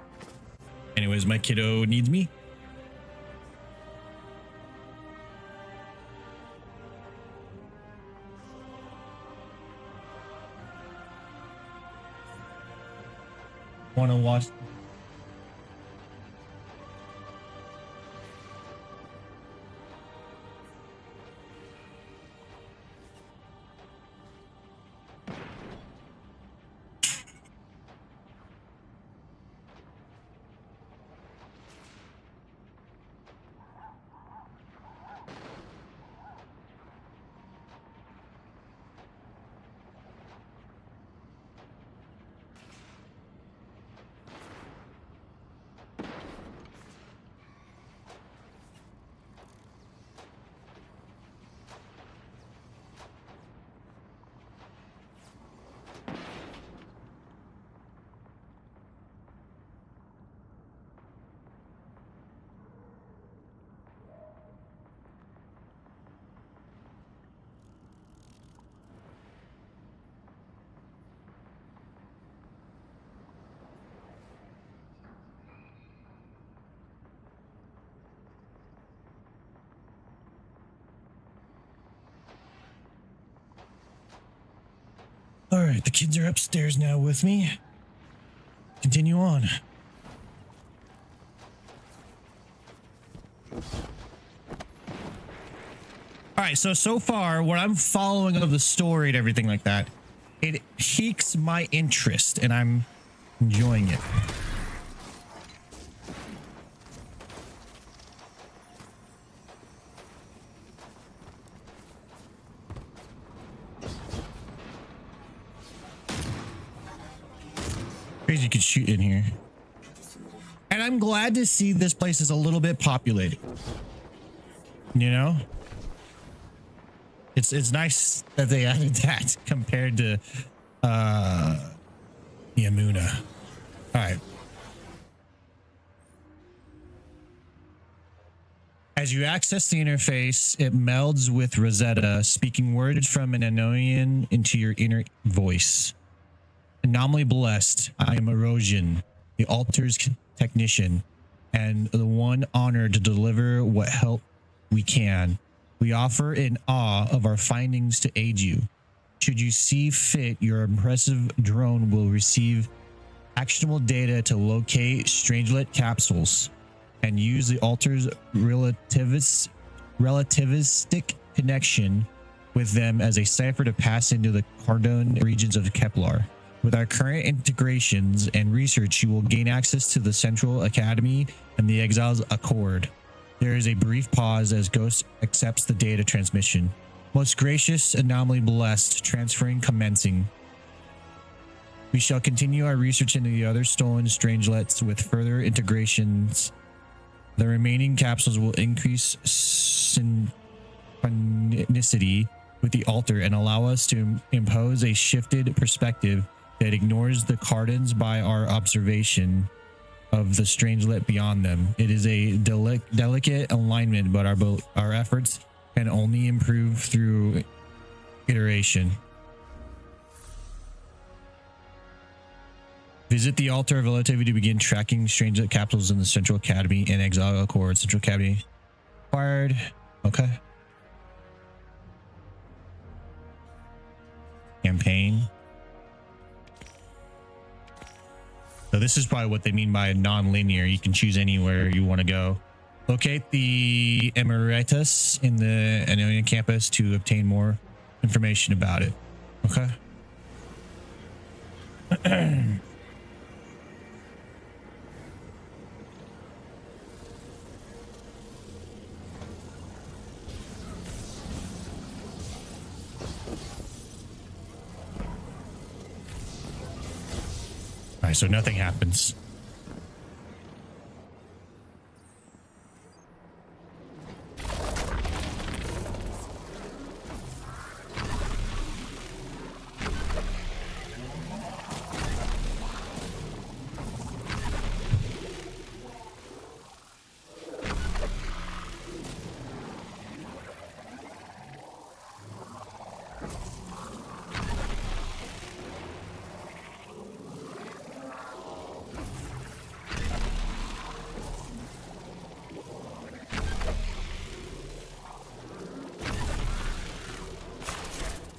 Anyways, my kiddo needs me. Want to watch? All right, the kids are upstairs now with me. Continue on. All right, so far, what I'm following of the story and everything like that, it piques my interest, and I'm enjoying it. Crazy you could shoot in here. And I'm glad to see this place is a little bit populated. You know? It's nice that they added that compared to Yamuna. All right. As you access the interface, it melds with Rosetta, speaking words from an Anoian into your inner voice. Anomaly blessed, I am Erosion, the altar's technician. and the one honored to deliver what help we can. We offer in awe of our findings to aid you. Should you see fit, your impressive drone will receive actionable data to locate Strangelet capsules and use the Alter's relativistic connection with them as a cipher to pass into the Cardone regions of Kepler. With our current integrations and research, you will gain access to the Central Academy and the Exiles Accord. There is a brief pause as Ghost accepts the data transmission. Most gracious, anomaly blessed, transferring commencing. We shall continue our research into the other stolen Strangelets with further integrations. The remaining capsules will increase synchronicity with the Altar and allow us to impose a shifted perspective that ignores the Cardons by our observation of the Strangelet beyond them. It is a delicate alignment, but our efforts can only improve through iteration. Visit the Altar of Relativity to begin tracking Strangelet capsules in the Central Academy and Exile Accord. Central Academy acquired. Okay. Campaign. So this is probably what they mean by non-linear. You can choose anywhere you want to go. Locate the Emeritus in the Anonian campus to obtain more information about it. Okay. All right, so nothing happens.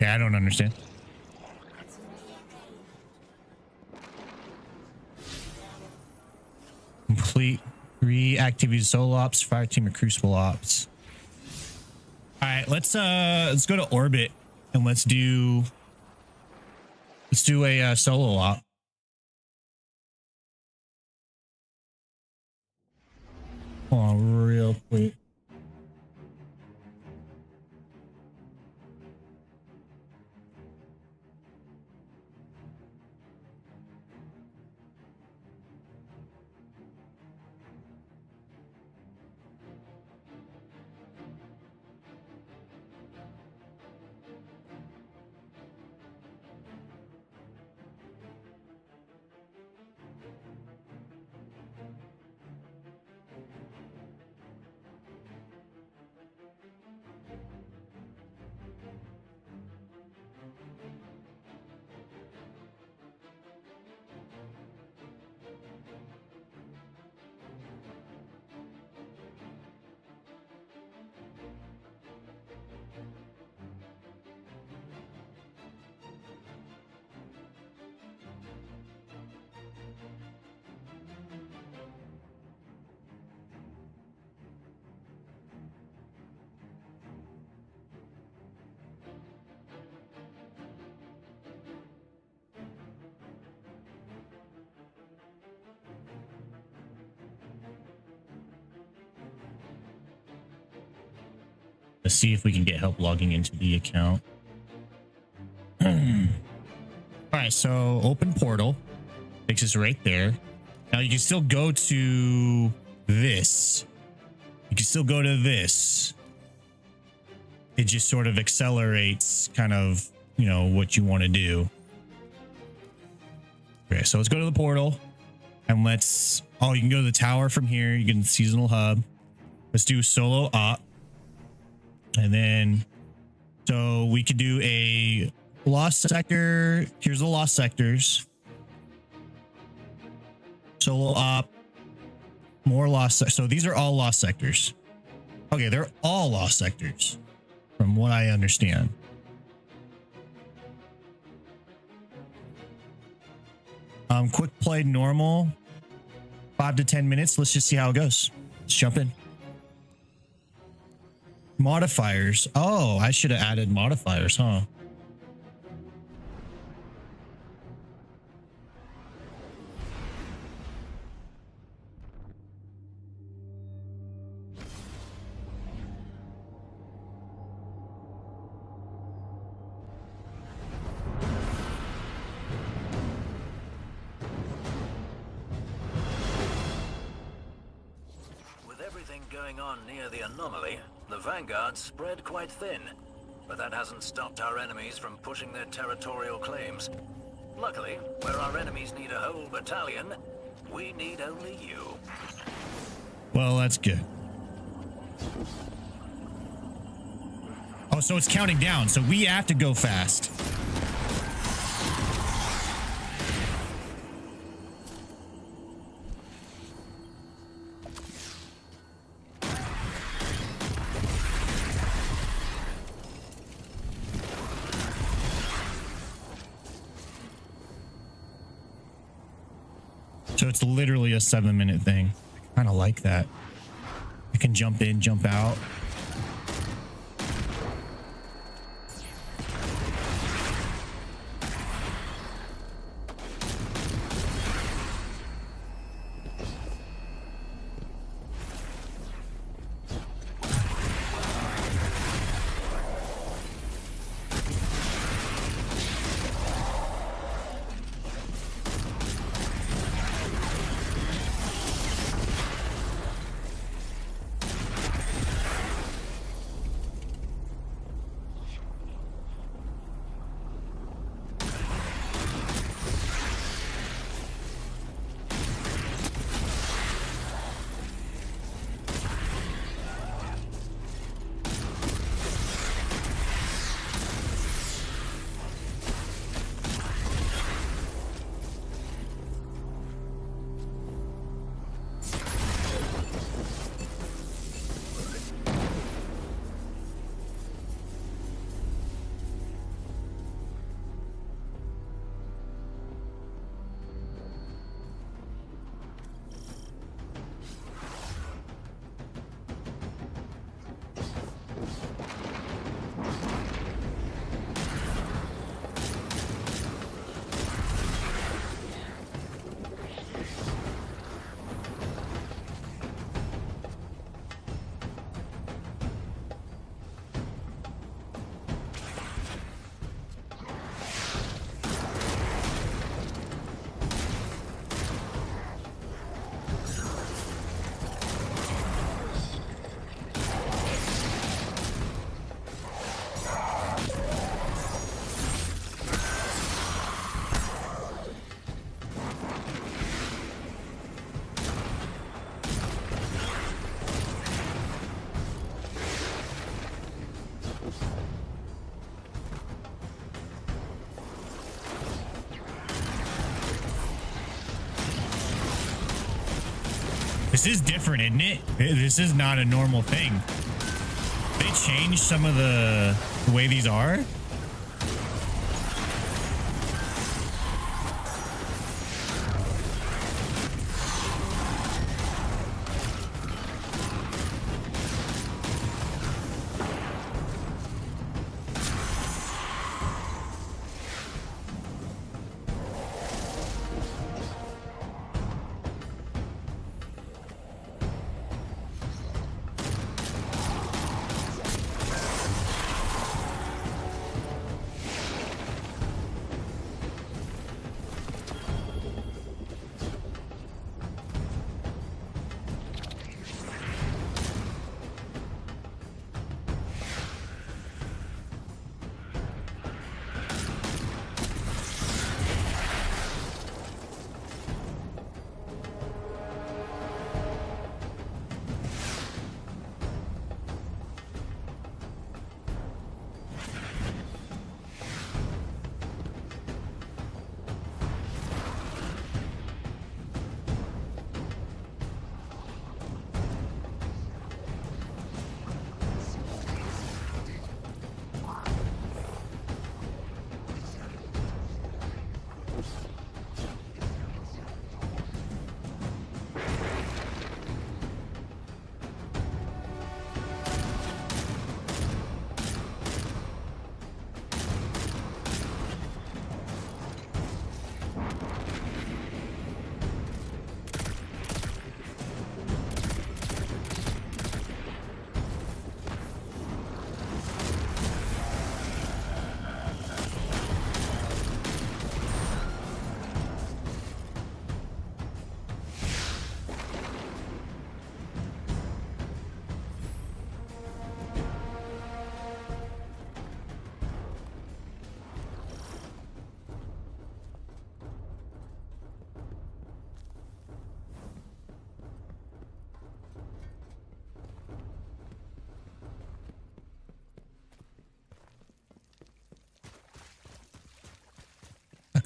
Yeah, I don't understand. Complete reactivate solo ops, fire team, or crucible ops. All right, let's go to orbit and let's do a solo op. Hold on real quick. Let's see if we can get help logging into the account. All right, so open portal takes us right there. Now you can still go to this. You can still go to this. It just sort of accelerates kind of, you know, what you want to do. Okay, so let's go to the portal and let's, oh, you can go to the tower from here. You can seasonal hub. Let's do solo op. And then, so we could do a lost sector. Here's the lost sectors. Solo op. More lost. So these are all lost sectors. Okay, they're all lost sectors, from what I understand. Quick play normal. 5 to 10 minutes. Let's just see how it goes. Let's jump in. Modifiers. Oh, I should have added modifiers, huh? Going on near the anomaly, the vanguard spread quite thin, but that hasn't stopped our enemies from pushing their territorial claims. Luckily, where our enemies need a whole battalion, we need only you. Well, that's good. Oh, so it's counting down, so we have to go fast. So it's literally a 7-minute thing. I kind of like that. I can jump in, jump out. This is different, isn't it? This is not a normal thing. They changed some of the way these are.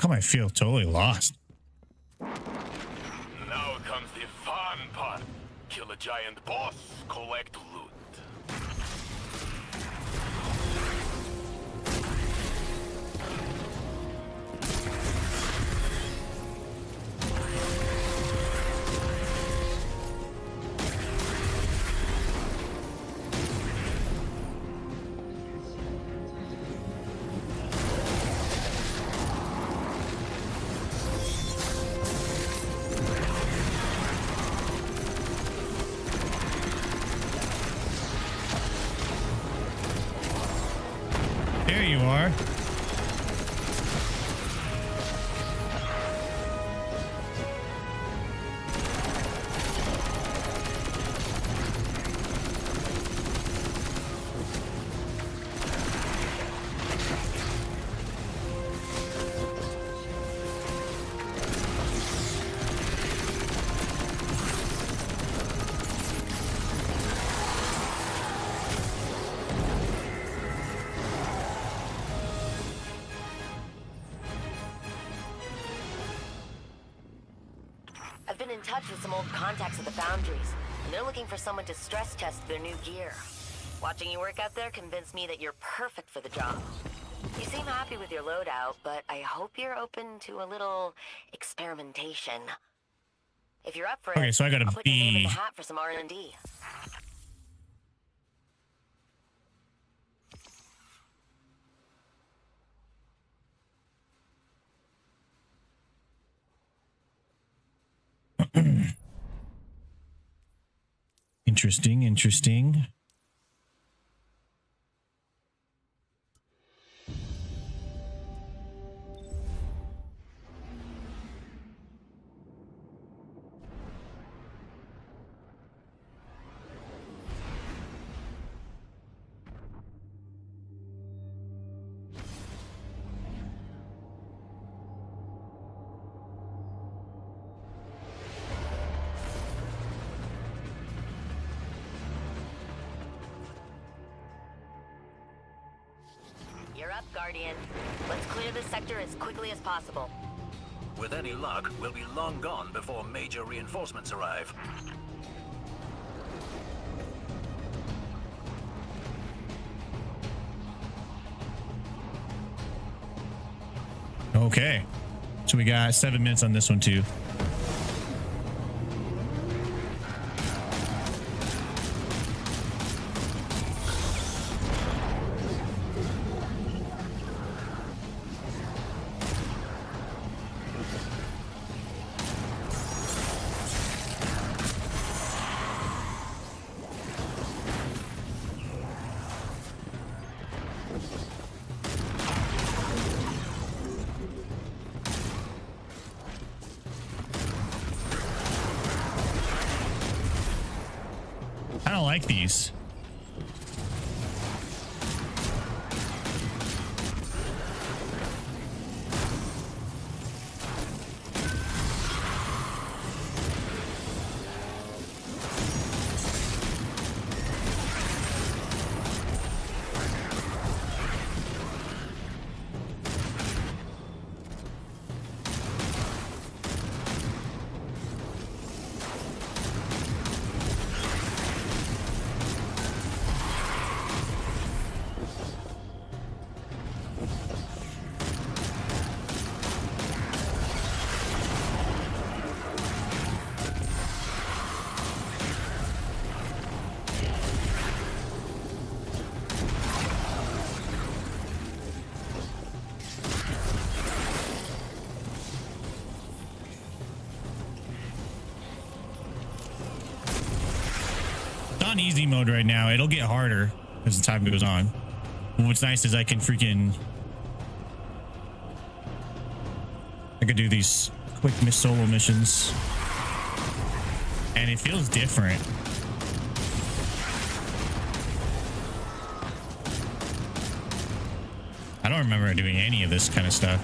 come I feel totally lost. Now comes the fun part. Kill a giant boss, collect loot. There you are. I've been in touch with some old contacts at the foundries, and they're looking for someone to stress test their new gear. Watching you work out there convinced me that you're perfect for the job. You seem happy with your loadout, but I hope you're open to a little experimentation. If you're up for it, Okay, so I gotta I'll put your name in be... the hat for some R&D. Interesting, interesting. You're up, Guardian. Let's clear this sector as quickly as possible. With any luck, we'll be long gone before major reinforcements arrive. Okay. So we got 7 minutes on this one too. I don't like these. On easy mode right now. It'll get harder as the time goes on. What's nice is I can do these quick solo missions, and it feels different. I don't remember doing any of this kind of stuff.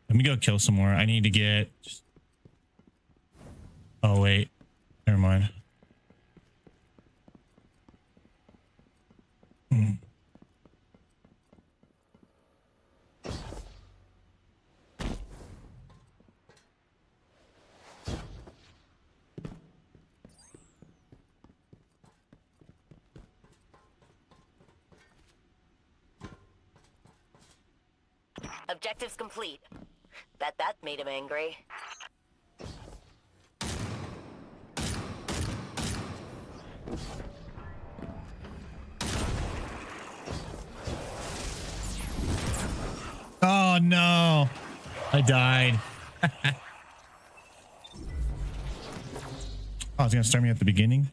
Let me go kill some more. I need to get... Oh, wait. Never mind. Objectives complete. Bet that made him angry. Oh, no. I died. Oh, it's going to start me at the beginning.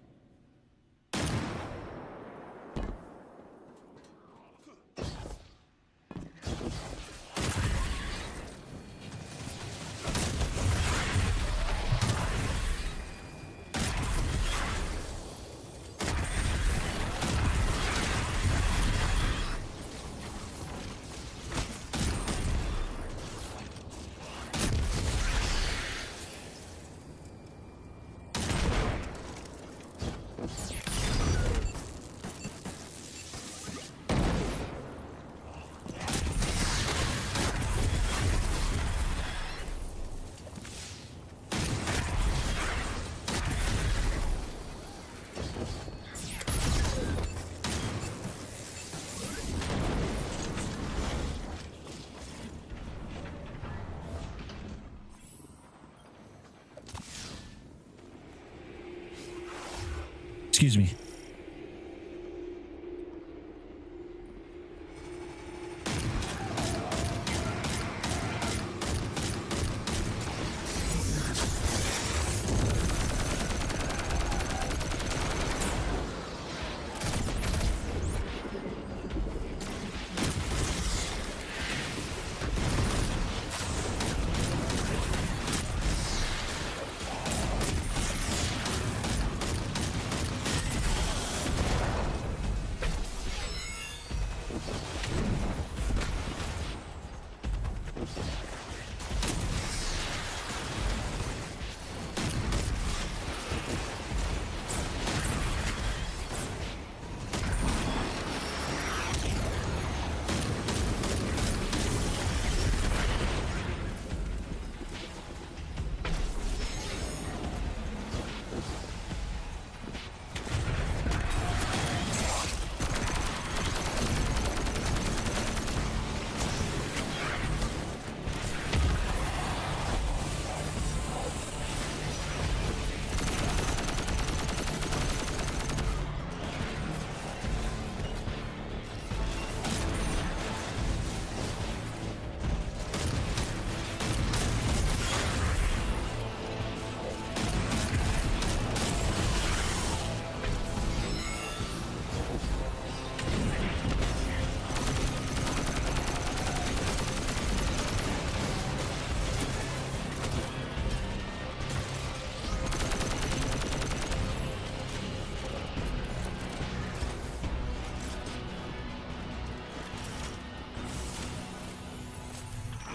Excuse me.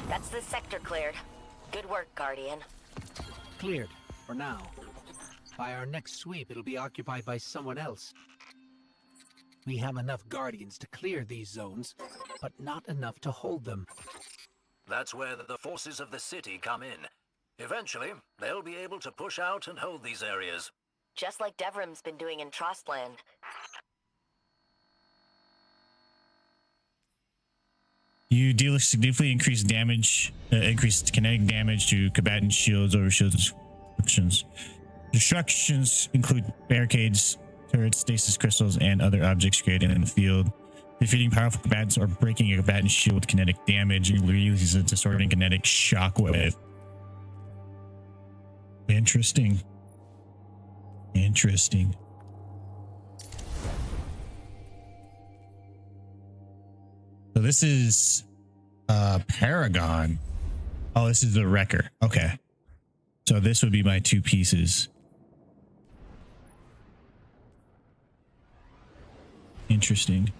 That's the sector cleared. Good work, Guardian. Cleared, for now. By our next sweep, it'll be occupied by someone else. We have enough Guardians to clear these zones, but not enough to hold them. That's where the forces of the city come in. Eventually, they'll be able to push out and hold these areas. Just like Devrim's been doing in Trostland. You deal significantly increased damage, increased kinetic damage to combatant shields, overshields, destructions. Destructions include barricades, turrets, stasis crystals, and other objects created in the field. Defeating powerful combatants or breaking a combatant shield with kinetic damage releases a distorting kinetic shockwave. Interesting. Interesting. So this is Paragon. Oh, this is the wrecker. Okay. So this would be my 2 pieces. Interesting.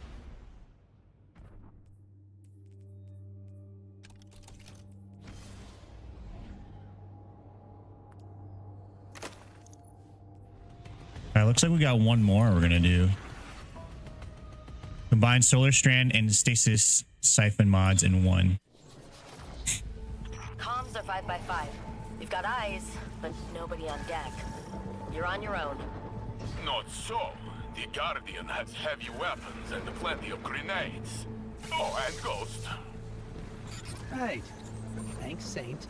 All right, looks like we got one more we're gonna do. Combine solar strand and stasis siphon mods in one. Comms are 5x5. You've got eyes, but nobody on deck. You're on your own. Not so. The Guardian has heavy weapons and plenty of grenades. Oh, and Ghost. Right. Thanks, Saint.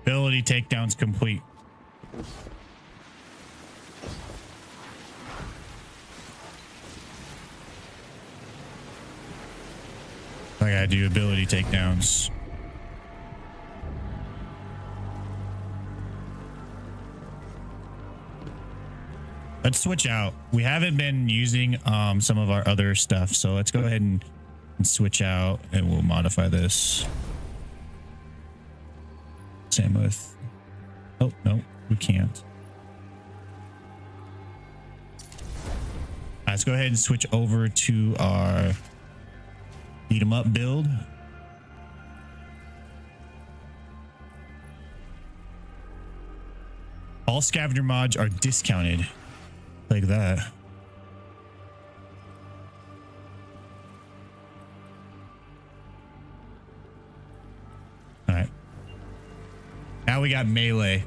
Ability takedowns complete. I gotta do ability takedowns. Let's switch out. We haven't been using some of our other stuff, so let's go ahead and switch out, and we'll modify this. Same with... Oh, no, we can't. Let's go ahead and switch over to our beat 'em up build. All scavenger mods are discounted. Like that. All right. Now we got melee.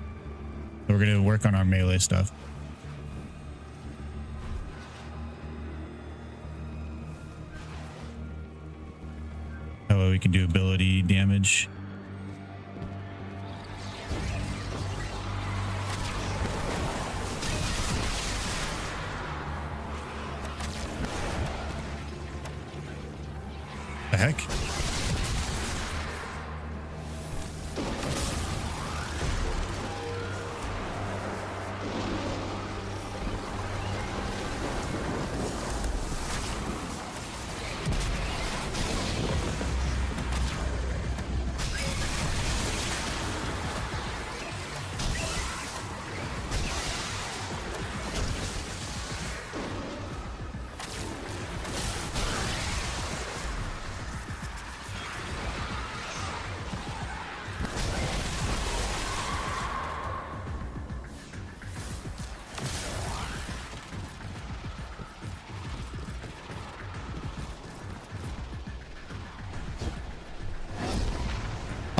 So we're gonna work on our melee stuff. That way we can do ability damage. The heck?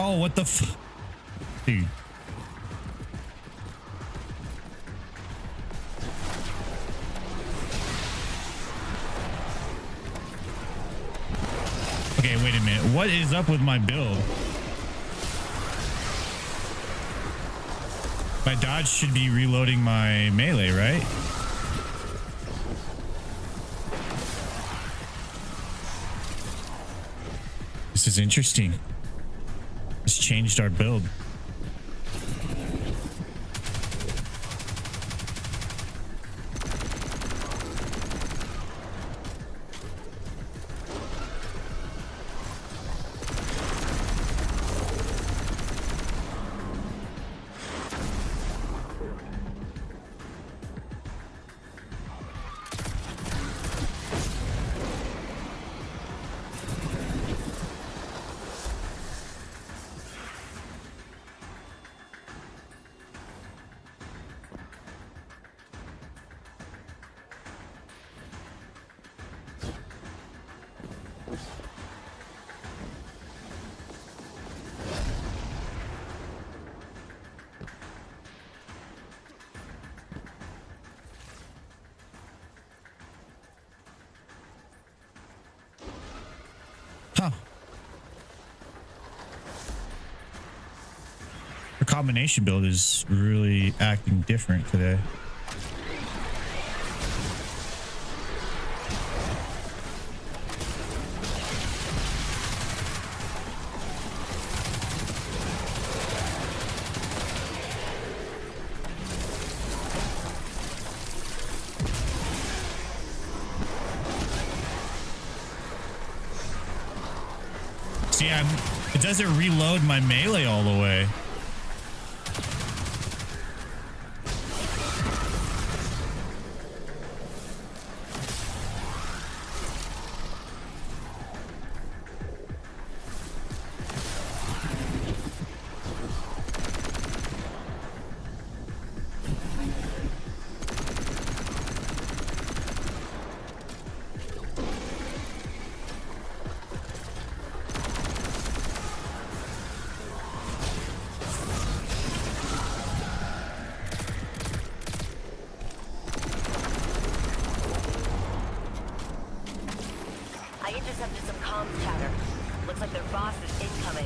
Oh, what the f... Dude. Okay, wait a minute. What is up with my build? My dodge should be reloading my melee, right? This is interesting. It's changed our build. Huh. The combination build is really acting different today. See, it doesn't reload my melee all the way. I intercepted some comms chatter. Looks like their boss is incoming.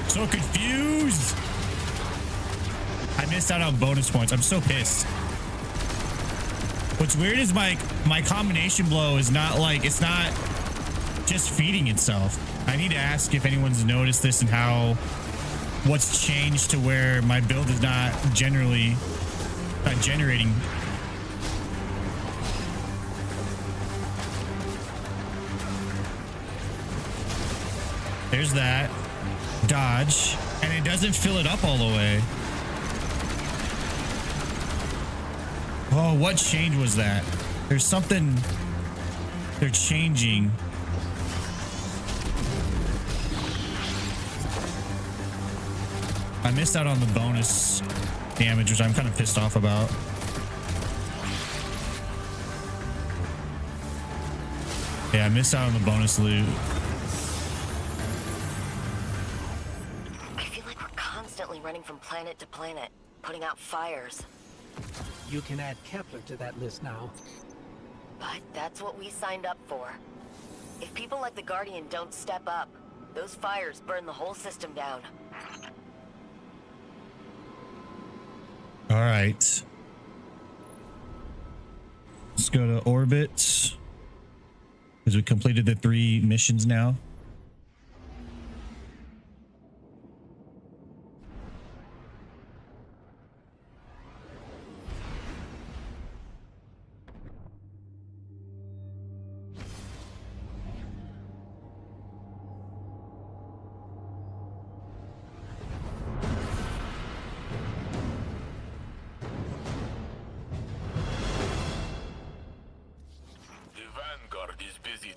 So confused. I missed out on bonus points. I'm so pissed. What's weird is my combination blow is not like, it's not just feeding itself. I need to ask if anyone's noticed this and how what's changed to where my build is not generally generating. There's that. Dodge. And it doesn't fill it up all the way. Oh, what change was that? There's something they're changing. I missed out on the bonus damage, which I'm kind of pissed off about. Yeah, I missed out on the bonus loot. I feel like we're constantly running from planet to planet, putting out fires. You can add Kepler to that list now. But that's what we signed up for. If people like the Guardian don't step up, those fires burn the whole system down. All right. Let's go to orbit. Because we completed the 3 missions now.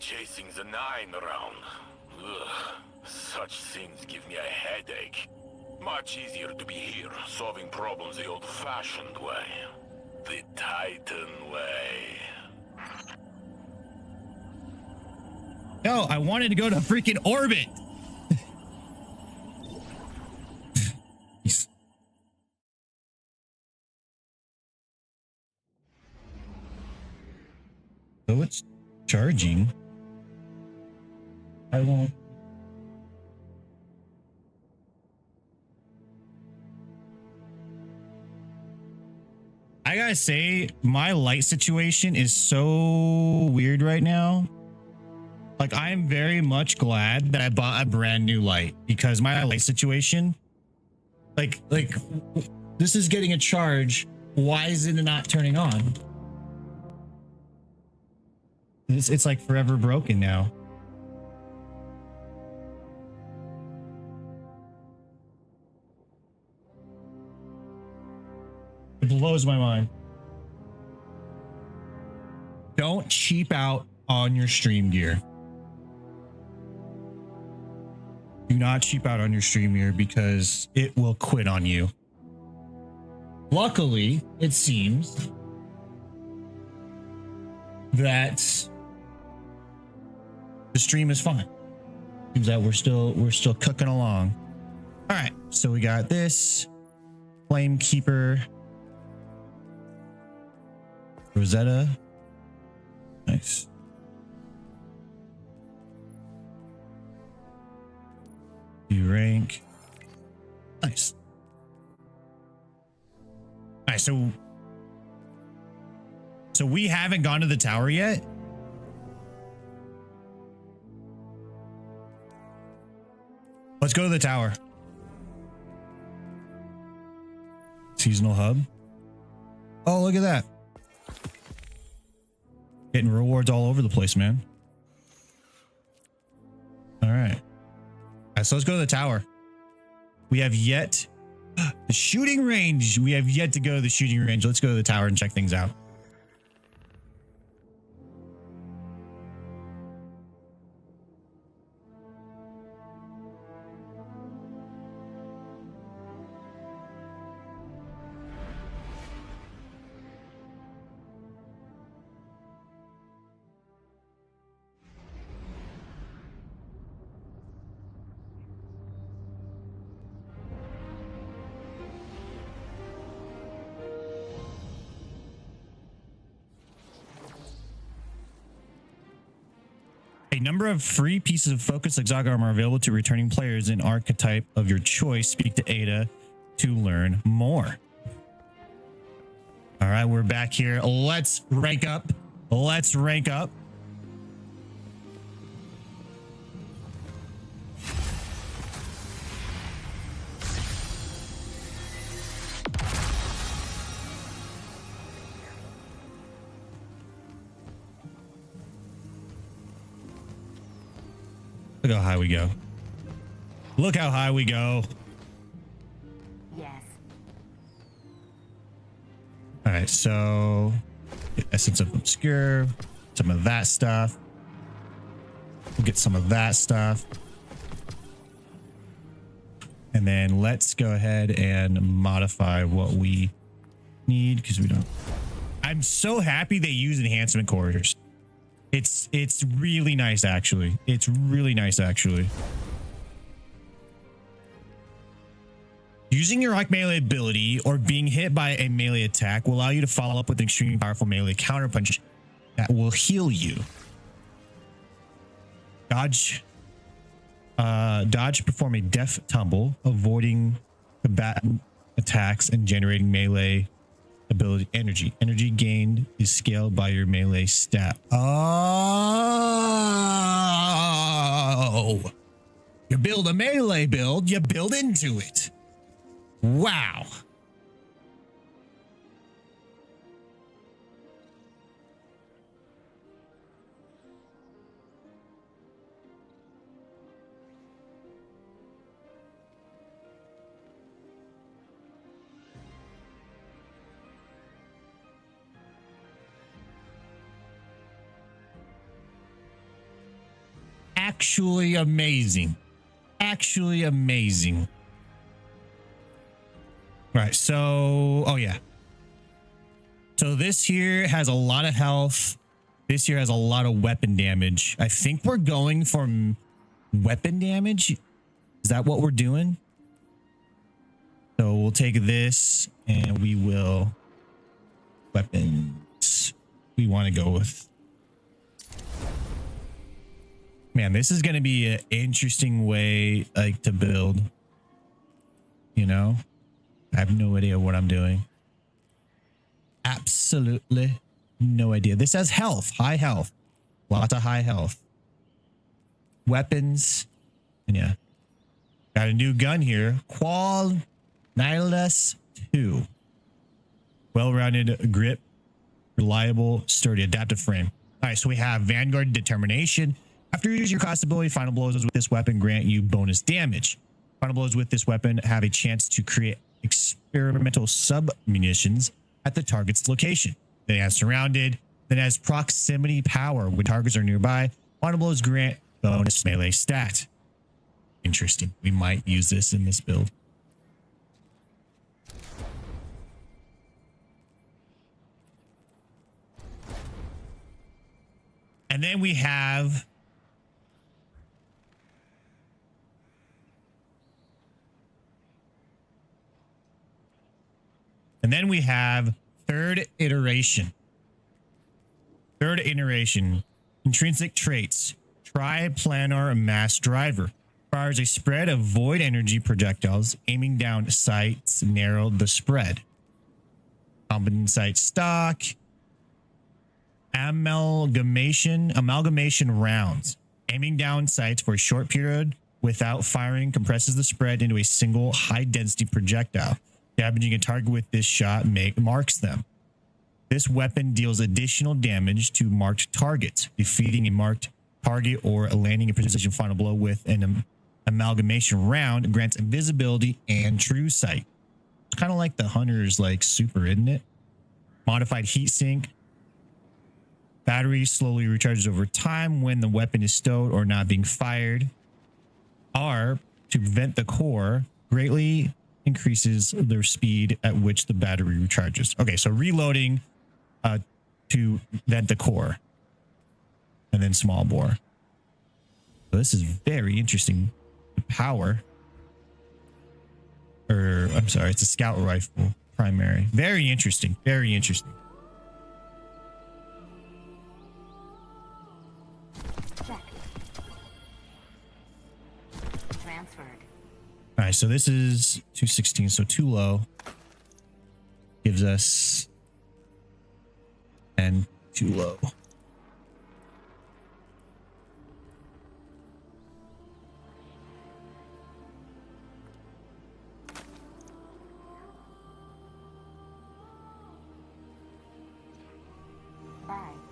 chasing the Nine around. Ugh, such things give me a headache. Much easier to be here, solving problems the old-fashioned way. The Titan way. No, I wanted to go to freaking orbit. So it's charging. I won't. I gotta say, my light situation is so weird right now. Like, I am very much glad that I bought a brand new light because my light situation, like this is getting a charge. Why is it not turning on? It's like forever broken now. It blows my mind. Don't cheap out on your stream gear. Do not cheap out on your stream gear because it will quit on you. Luckily, it seems that the stream is fine. Seems that we're still cooking along. All right, so we got this Flame Keeper, Rosetta. Nice. Rank. Nice. All right, so we haven't gone to the tower yet. Let's go to the tower. Seasonal hub. Oh, look at that. Getting rewards all over the place, man. All right. So let's go to the tower. We have yet the shooting range. We have yet to go to the shooting range. Let's go to the tower and check things out. A number of free pieces of focus exotic armor are available to returning players in archetype of your choice. Speak to Ada to learn more. All right, we're back here. Let's rank up. Let's rank up. Look how high we go. Look how high we go. Yes. All right, so Essence of Obscure, some of that stuff. We'll get some of that stuff. And then let's go ahead and modify what we need because we don't. I'm so happy they use enhancement corridors. It's really nice, actually. It's really nice, actually. Using your like melee ability or being hit by a melee attack will allow you to follow up with an extremely powerful melee counterpunch that will heal you. Dodge, perform a death tumble, avoiding combatant attacks and generating melee ability energy. Energy gained is scaled by your melee stat. Oh, you build a melee build, you build into it. Wow. actually amazing. Actually amazing. Right, so, oh yeah. So this here has a lot of health. This here has a lot of weapon damage. I think we're going for weapon damage. Is that what we're doing? So we'll take this and we will weapons. We want to go with. Man, this is going to be an interesting way like to build. You know, I have no idea what I'm doing. Absolutely no idea. This has health, high health, lots of high health. Weapons, and yeah, got a new gun here. Qual Nihilus 2. Well-rounded grip, reliable, sturdy, adaptive frame. All right, so we have Vanguard Determination. After you use your cost ability, final blows with this weapon grant you bonus damage. Final blows with this weapon have a chance to create experimental sub-munitions at the target's location. Then it has surrounded, then it has proximity power when targets are nearby. Final blows grant bonus melee stat. Interesting. We might use this in this build. And then we have third iteration. Third iteration. Intrinsic traits. Triplanar mass driver. Fires a spread of void energy projectiles. Aiming down sights narrow the spread. Competent sight stock. Amalgamation rounds. Aiming down sights for a short period without firing compresses the spread into a single high density projectile. Damaging a target with this shot marks them. This weapon deals additional damage to marked targets. Defeating a marked target or landing a precision final blow with an amalgamation round grants invisibility and true sight. It's kind of like the Hunter's like super, isn't it? Modified heat sink. Battery slowly recharges over time when the weapon is stowed or not being fired. R, to prevent the core, greatly increases their speed at which the battery recharges. Okay, so reloading to vent the core. And then small bore. So this is very interesting. The power. Or, I'm sorry, it's a scout rifle primary. Very interesting. Very interesting. All right, so this is 216, so too low. Gives us and too low.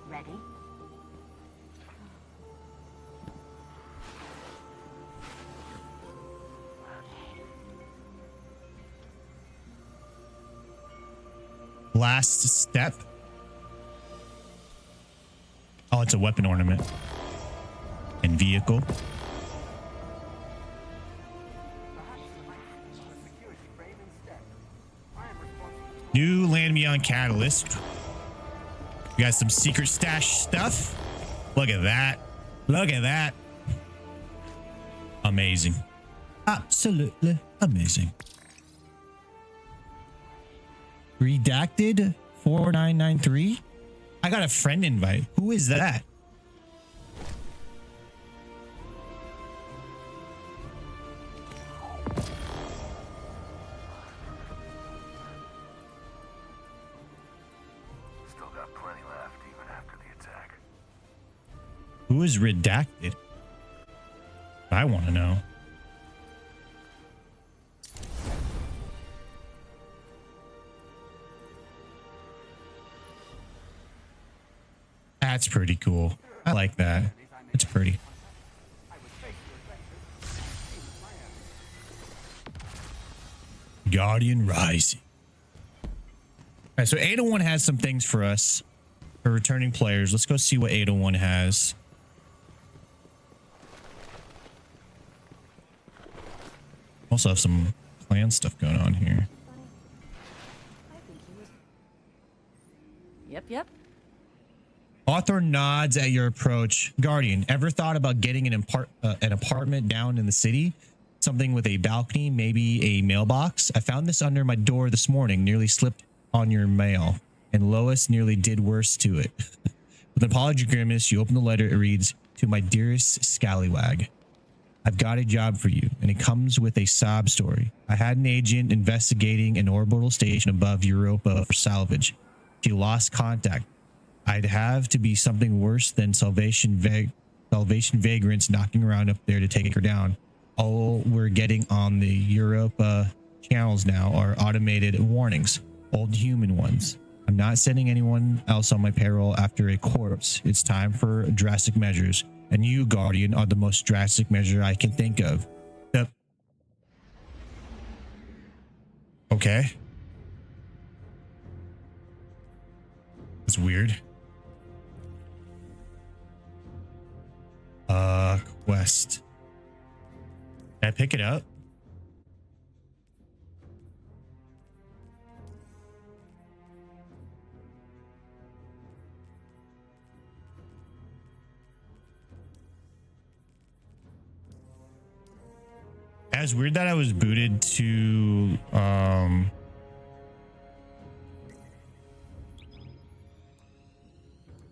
Ready? Last step. Oh, it's a weapon ornament. And vehicle. New Land Beyond Catalyst. We got some secret stash stuff. Look at that. Look at that. Amazing. Absolutely amazing. Redacted 4993. I got a friend invite. Who is that? Still got plenty left even after the attack. Who is redacted? I want to know. That's pretty cool. I like that. It's pretty. Guardian Rising. All right, so 801 has some things for us for returning players. Let's go see what 801 has. Also have some clan stuff going on here. Yep. Author nods at your approach. Guardian, ever thought about getting an apartment down in the city? Something with a balcony, maybe a mailbox? I found this under my door this morning, nearly slipped on your mail, and Lois nearly did worse to it. With an apology grimace, you open the letter. It reads, "To my dearest scallywag, I've got a job for you, and it comes with a sob story. I had an agent investigating an orbital station above Europa for salvage. She lost contact. I'd have to be something worse than Salvation vagrants knocking around up there to take her down. All we're getting on the Europa channels now are automated warnings, old human ones. I'm not sending anyone else on my payroll after a corpse. It's time for drastic measures. And you, Guardian, are the most drastic measure I can think of." Yep. Okay. That's weird. Quest. Can I pick it up? It's weird that I was booted to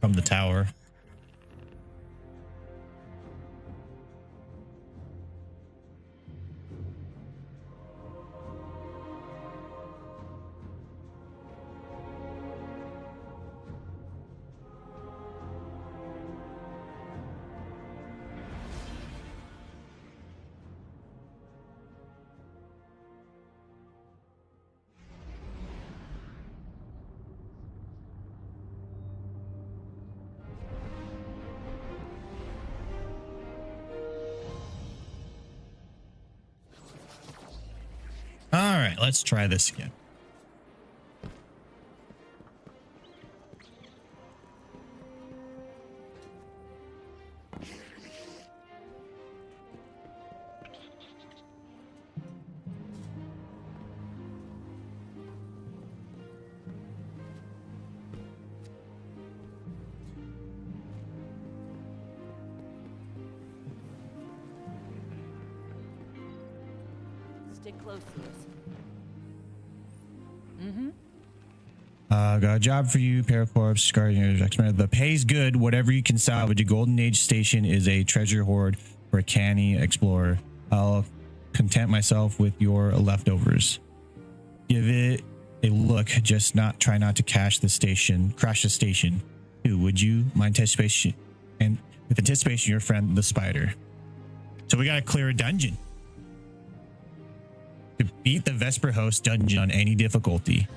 from the tower. All right, let's try this again. Stick close to us. Got a job for you, Paracorps, Guardian, X-Men. The pay's good. Whatever you can salvage. A Golden Age station is a treasure hoard for a canny explorer. I'll content myself with your leftovers. Give it a look. Just try not to crash the station. Too, would you? My anticipation, and with anticipation, your friend the spider. So we gotta clear a dungeon. To beat the Vesper host dungeon on any difficulty.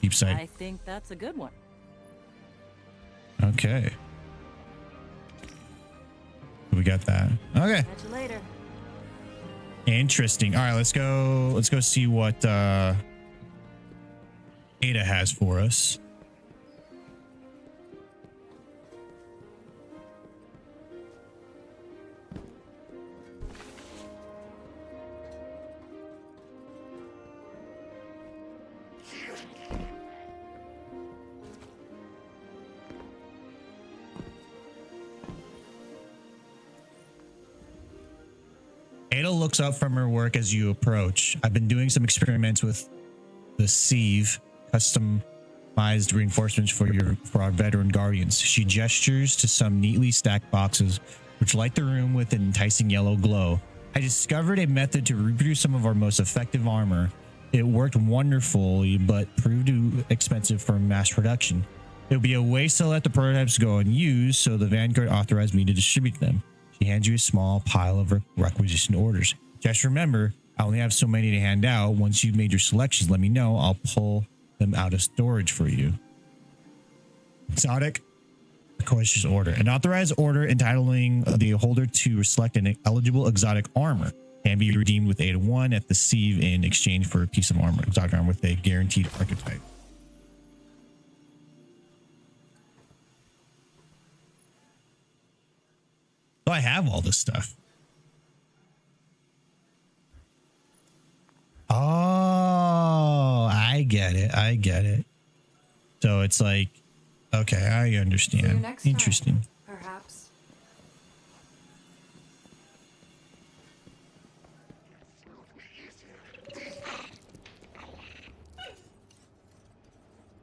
Deep sight. I think that's a good one. Okay. We got that. Okay. Catch you later. Interesting. All right, let's go see what Ada has for us. Ada looks up from her work as you approach. I've been doing some experiments with the sieve, customized reinforcements for our veteran guardians. She gestures to some neatly stacked boxes, which light the room with an enticing yellow glow. I discovered a method to reproduce some of our most effective armor. It worked wonderfully, but proved too expensive for mass production. It would be a waste to let the prototypes go unused, so the Vanguard authorized me to distribute them. He hands you a small pile of requisition orders. Just remember, I only have so many to hand out. Once you've made your selections, let me know. I'll pull them out of storage for you. Exotic requisition order. An authorized order entitling the holder to select an eligible exotic armor can be redeemed with Ada 1 at the sieve in exchange for a piece of armor. Exotic armor with a guaranteed archetype. So I have all this stuff. Oh, I get it. I get it. So it's like, okay, I understand. Interesting. Perhaps.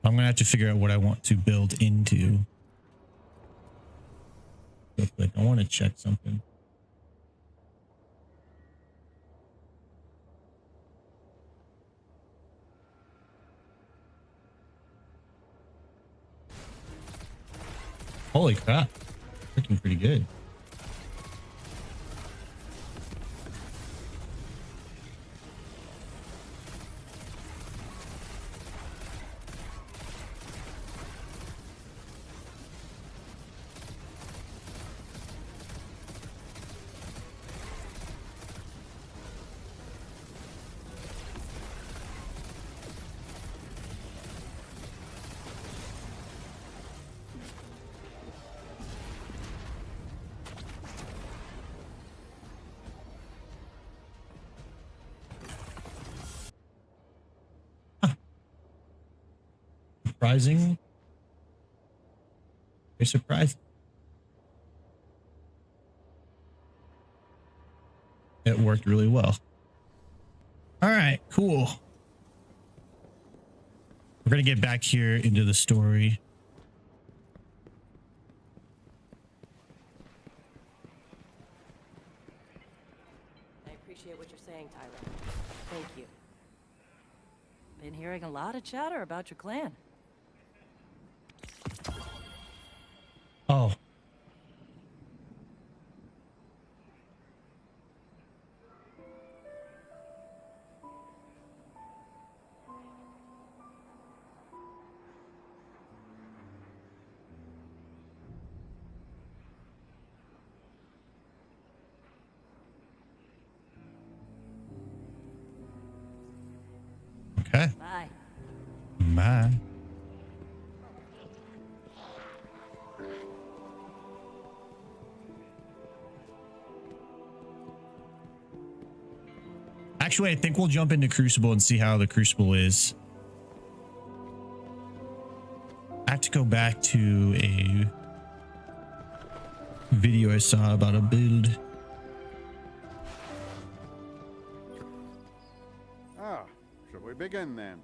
I'm gonna have to figure out what I want to build into. Real quick, I want to check something. Holy crap. Looking pretty good. Surprising. Very surprised. It worked really well. All right, cool. We're gonna get back here into the story. I appreciate what you're saying, Tyler. Thank you. Been hearing a lot of chatter about your clan. Oh. Okay. Bye. Bye. Actually, I think we'll jump into Crucible and see how the Crucible is. I have to go back to a video I saw about a build. Ah, shall we begin then?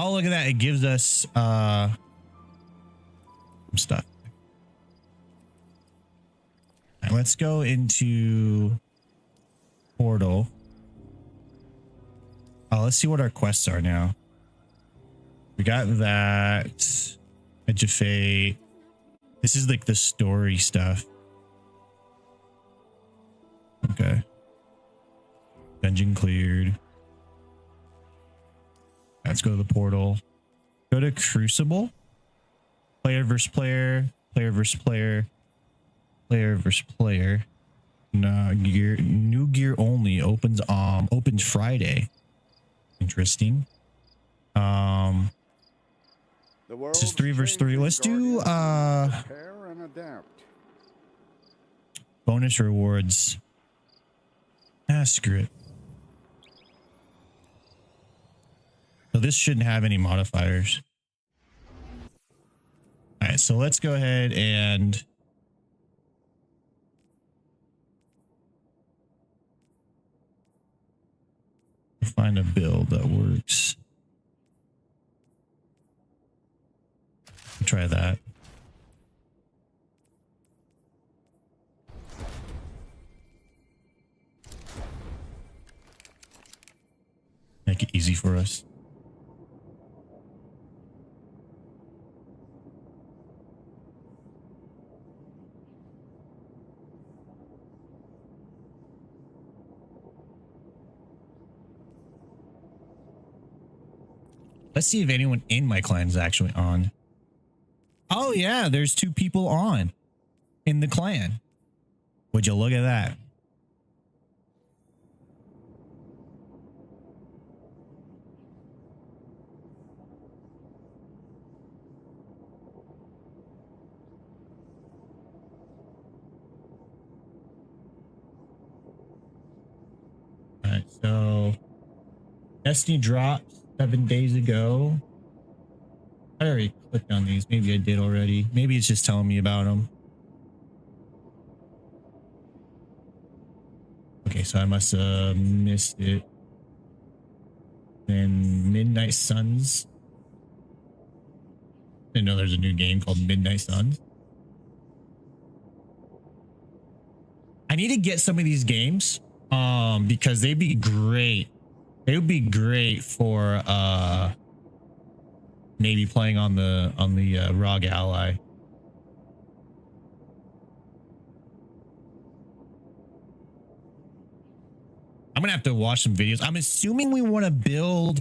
Oh, look at that. It gives us some stuff. All right, let's go into Portal. Oh, let's see what our quests are now. We got that. Edge of Fate. This is like the story stuff. Okay. Dungeon cleared. Let's go to the portal. Go to Crucible. Player versus player. Player versus player. Player versus player. No, gear. New gear only. Opens Friday. Interesting. This is 3 versus 3. Let's do bonus rewards. Ah, screw it. So this shouldn't have any modifiers. All right, so let's go ahead and find a build that works. Try that. Make it easy for us. Let's see if anyone in my clan is actually on. Oh yeah, there's 2 people on in the clan. Would you look at that? So Destiny dropped 7 days ago. I already clicked on these. Maybe I did already. Maybe it's just telling me about them. Okay, so I must have missed it. Then Midnight Suns. Didn't know there's a new game called Midnight Suns. I need to get some of these games because they'd be great. They would be great for maybe playing on the ROG Ally. I'm gonna have to watch some videos. I'm assuming we want to build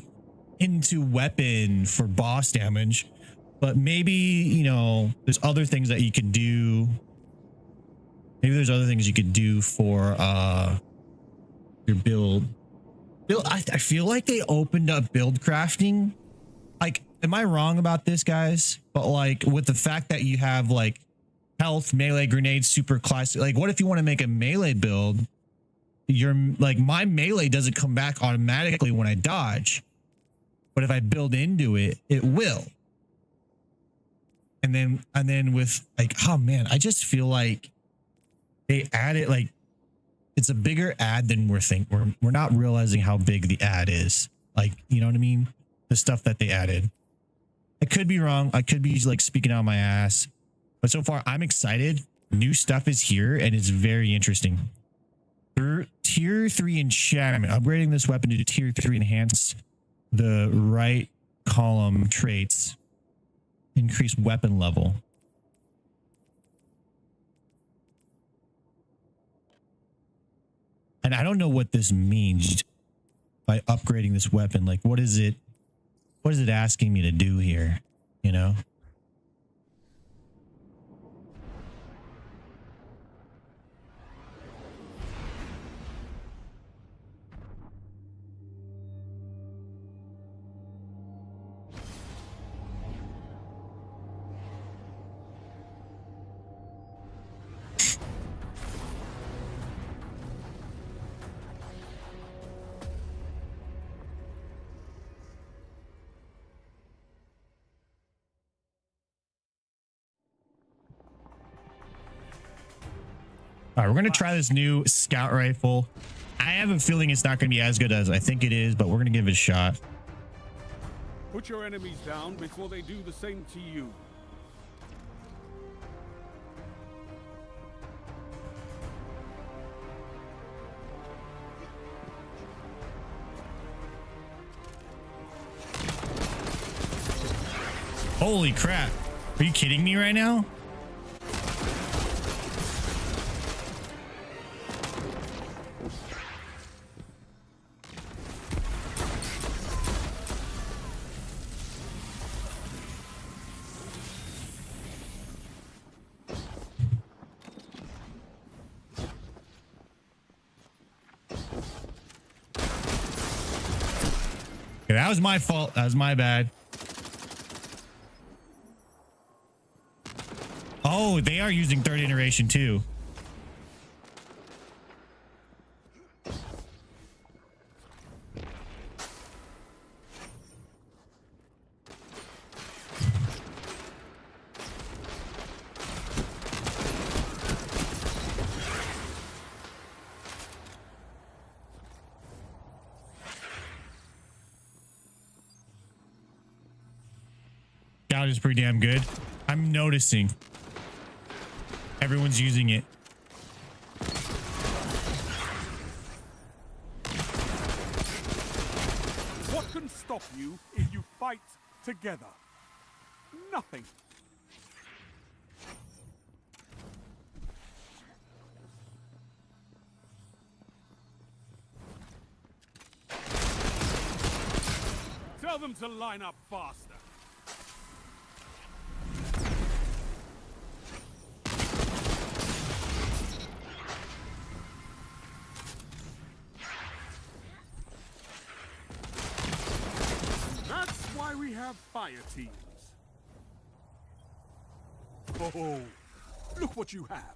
into weapon for boss damage, but maybe, you know, there's other things that you could do. Maybe there's other things you could do for your build. I feel like they opened up build crafting. Like, am I wrong about this, guys? But like, with the fact that you have like health, melee, grenades, super classic, like what if you want to make a melee build? You're like, my melee doesn't come back automatically when I dodge, but if I build into it, it will. And then with like, oh man, I just feel like they added, like, it's a bigger ad than we're not realizing how big the ad is. Like, you know what I mean? The stuff that they added. I could be wrong. I could be like speaking out my ass, but so far I'm excited. New stuff is here and it's very interesting. Tier 3 enchantment. Upgrading this weapon to tier 3 enhance the right column traits. Increase weapon level. And I don't know what this means by upgrading this weapon. Like, what is it asking me to do here? You know? All right, we're going to try this new scout rifle. I have a feeling it's not going to be as good as I think it is, but we're going to give it a shot. Put your enemies down before they do the same to you. Holy crap. Are you kidding me right now? Okay, that was my fault. That was my bad. Oh, they are using third iteration too. Scout is pretty damn good. I'm noticing everyone's using it. What can stop you if you fight together? Nothing. Tell them to line up faster. That's why we have fire teams. Oh, look what you have.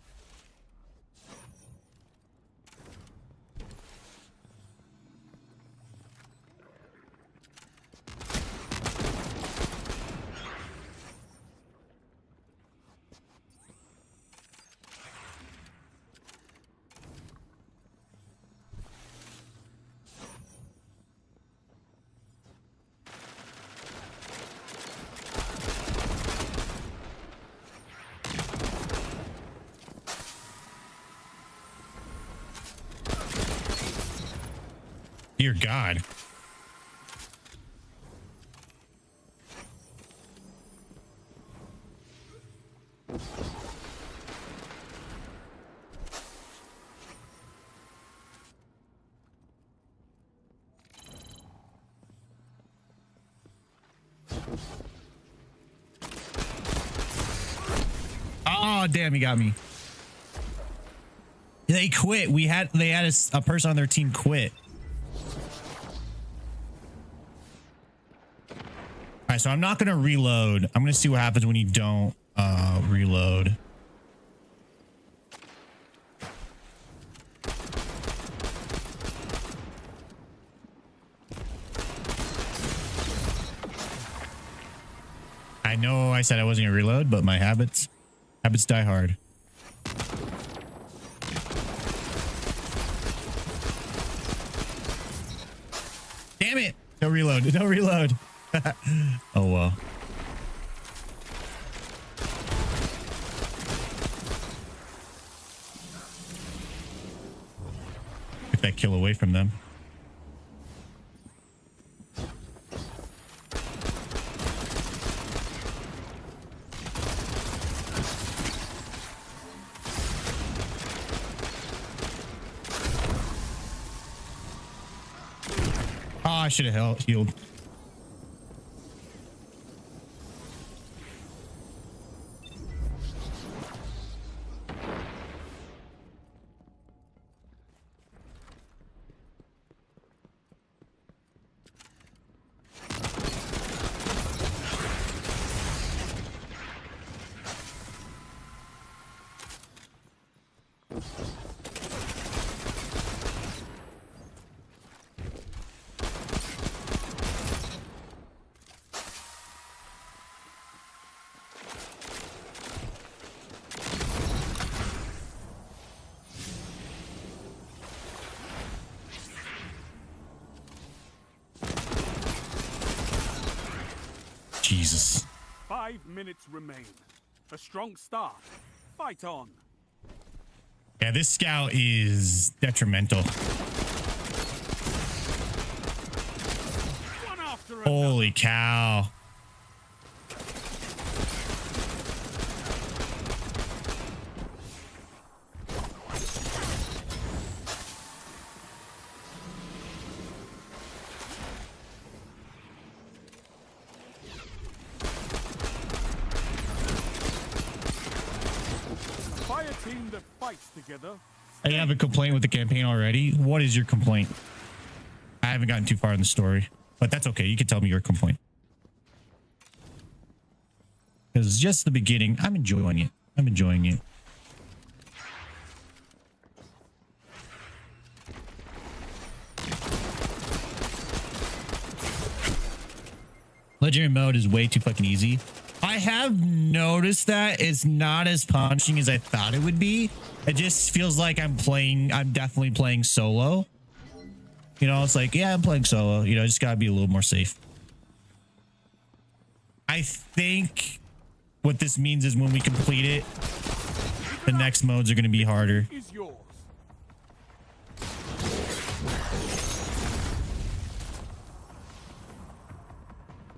Dear God. Oh, damn, he got me. They quit. They had a person on their team quit. All right, so I'm not going to reload. I'm going to see what happens when you don't reload. I know I said I wasn't going to reload, but my habits die hard. Damn it. Don't reload. Don't reload. Oh, well. Took that kill away from them. Oh, I should have healed. Jesus. 5 minutes remain. A strong start. Fight on. Yeah, this scout is detrimental. One after Holy cow. Team that fights together. I have a complaint with the campaign already. What is your complaint? I haven't gotten too far in the story, but that's okay. You can tell me your complaint. Because it's just the beginning. I'm enjoying it. I'm enjoying it. Legendary mode is way too fucking easy. I have noticed that it's not as punishing as I thought it would be. It just feels like I'm definitely playing solo. You know, it's like, yeah, I'm playing solo. You know, I just gotta be a little more safe. I think what this means is when we complete it, the next modes are gonna be harder.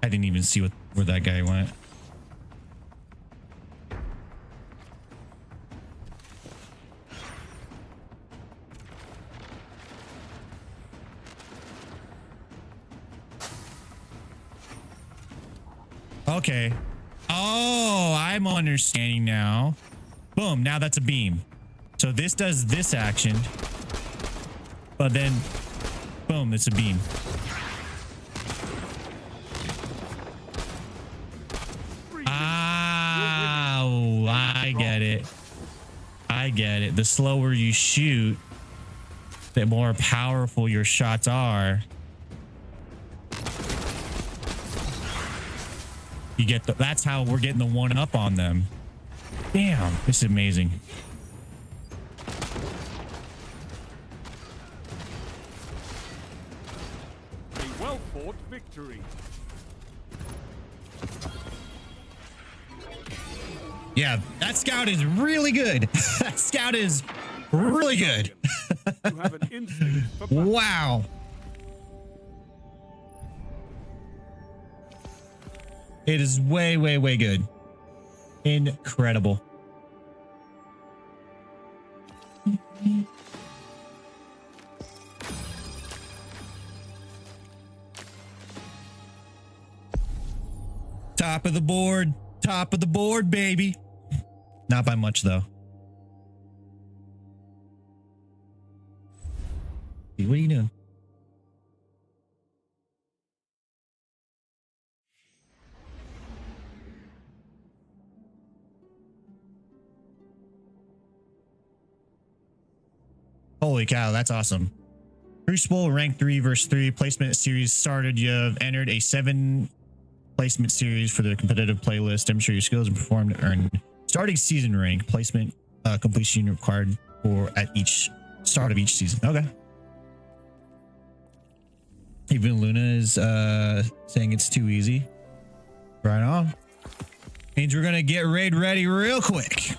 I didn't even see where that guy went. Okay. Oh, I'm understanding now. Boom. Now that's a beam. So this does this action. But then, boom, it's a beam. Oh, I get it. I get it. The slower you shoot, the more powerful your shots are. You get that's how we're getting the one up on them. Damn, this is amazing. A well-fought victory. Yeah, that scout is really good. That scout is really good. You have an instinct for battle. Wow. It is way, way, way good. Incredible. Top of the board. Top of the board, baby. Not by much, though. What are you doing? Holy cow, that's awesome. Crucible, rank 3 versus 3 placement series started. You have entered a 7 placement series for the competitive playlist. Demonstrate your skills and perform to earn starting season rank. Placement completion required for at each start of each season. Okay. Even Luna is saying it's too easy. Right on. Means we're gonna get raid ready real quick.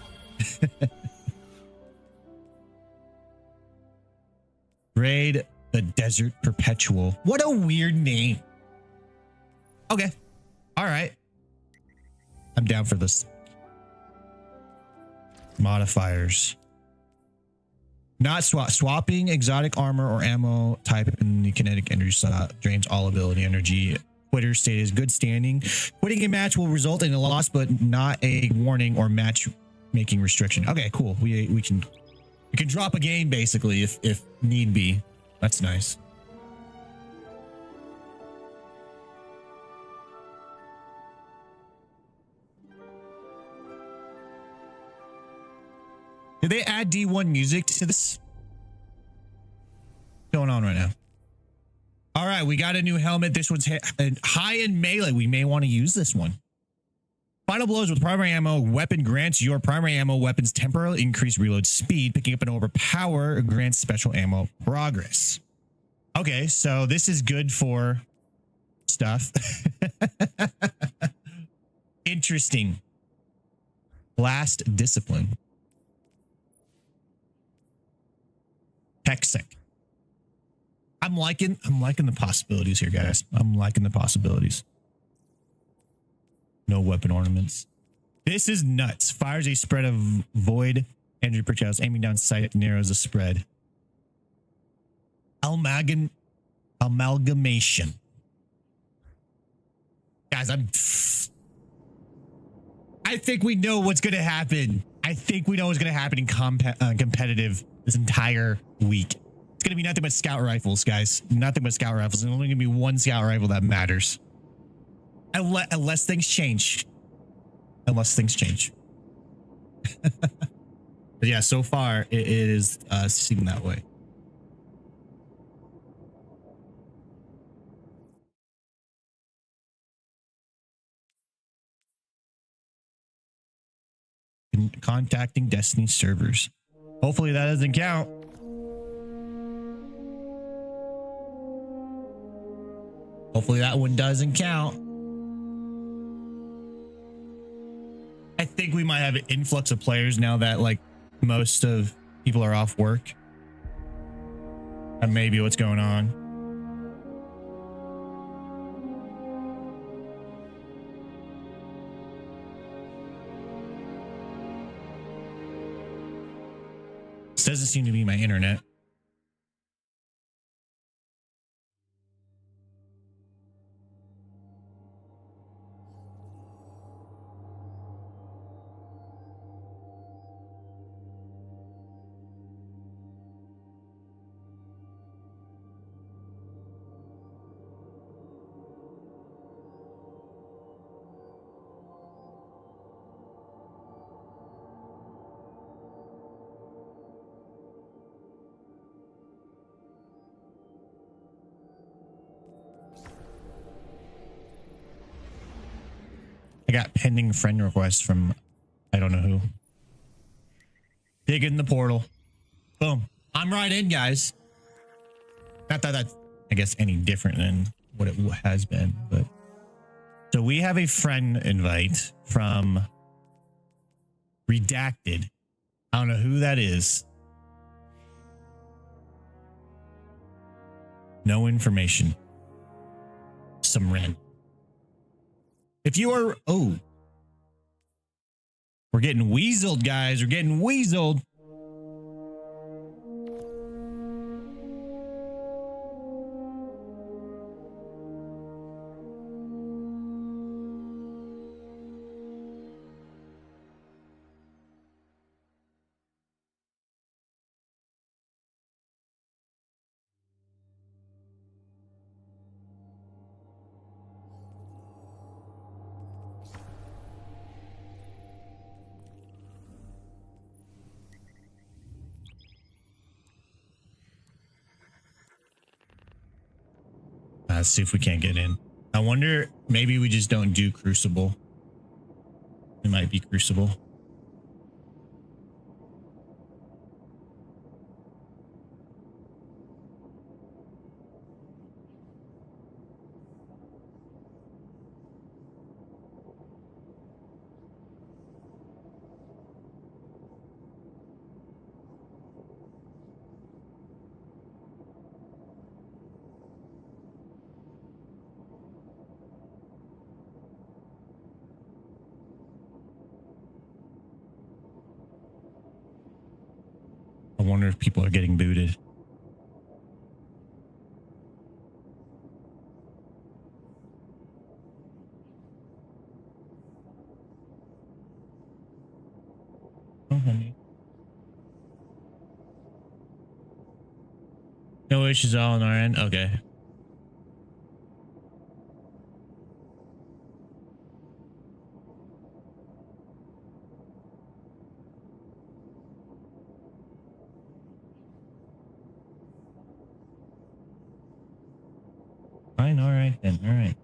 Raid the Desert Perpetual. What a weird name. Okay. All right. I'm down for this. Modifiers. Not swapping exotic armor or ammo type in the kinetic energy slot drains all ability energy. Quitter state is good standing. Quitting a match will result in a loss, but not a warning or match making restriction. Okay, cool. We can drop a game basically if need be. That's nice. Did they add D1 music to this? What's going on right now? All right, we got a new helmet. This one's high in melee. We may want to use this one. Final blows with primary ammo weapon grants your primary ammo weapons temporarily increased reload speed. Picking up an overpower grants special ammo progress. Okay, so this is good for stuff. Interesting. Blast discipline. Hexsec. I'm liking the possibilities here, guys. I'm liking the possibilities. No weapon ornaments. This is nuts. Fires a spread of void energy projectiles. Aiming down sight narrows the spread. Amalgamation. Guys, I think we know what's going to happen. I think we know what's going to happen in competitive this entire week. It's going to be nothing but scout rifles, guys. Nothing but scout rifles. There's only going to be one scout rifle that matters. Unless things change. Unless things change. But yeah, so far it is seeming that way. Contacting Destiny servers. Hopefully that doesn't count. Hopefully that one doesn't count. I think we might have an influx of players now that like most of people are off work. That may be what's going on. This doesn't seem to be my internet. I got pending friend requests from I don't know who. Dig in the portal. Boom. I'm right in, guys. Not that that's, I guess, any different than what it has been, but so we have a friend invite from Redacted. I don't know who that is. No information. Some rent. If you are, oh, we're getting weaseled, guys. We're getting weaseled. Let's see if we can't get in. I wonder, maybe we just don't do Crucible. It might be Crucible. I wonder if people are getting booted. Oh, honey. No issues all on our end. Okay. Fine. All right then. All right.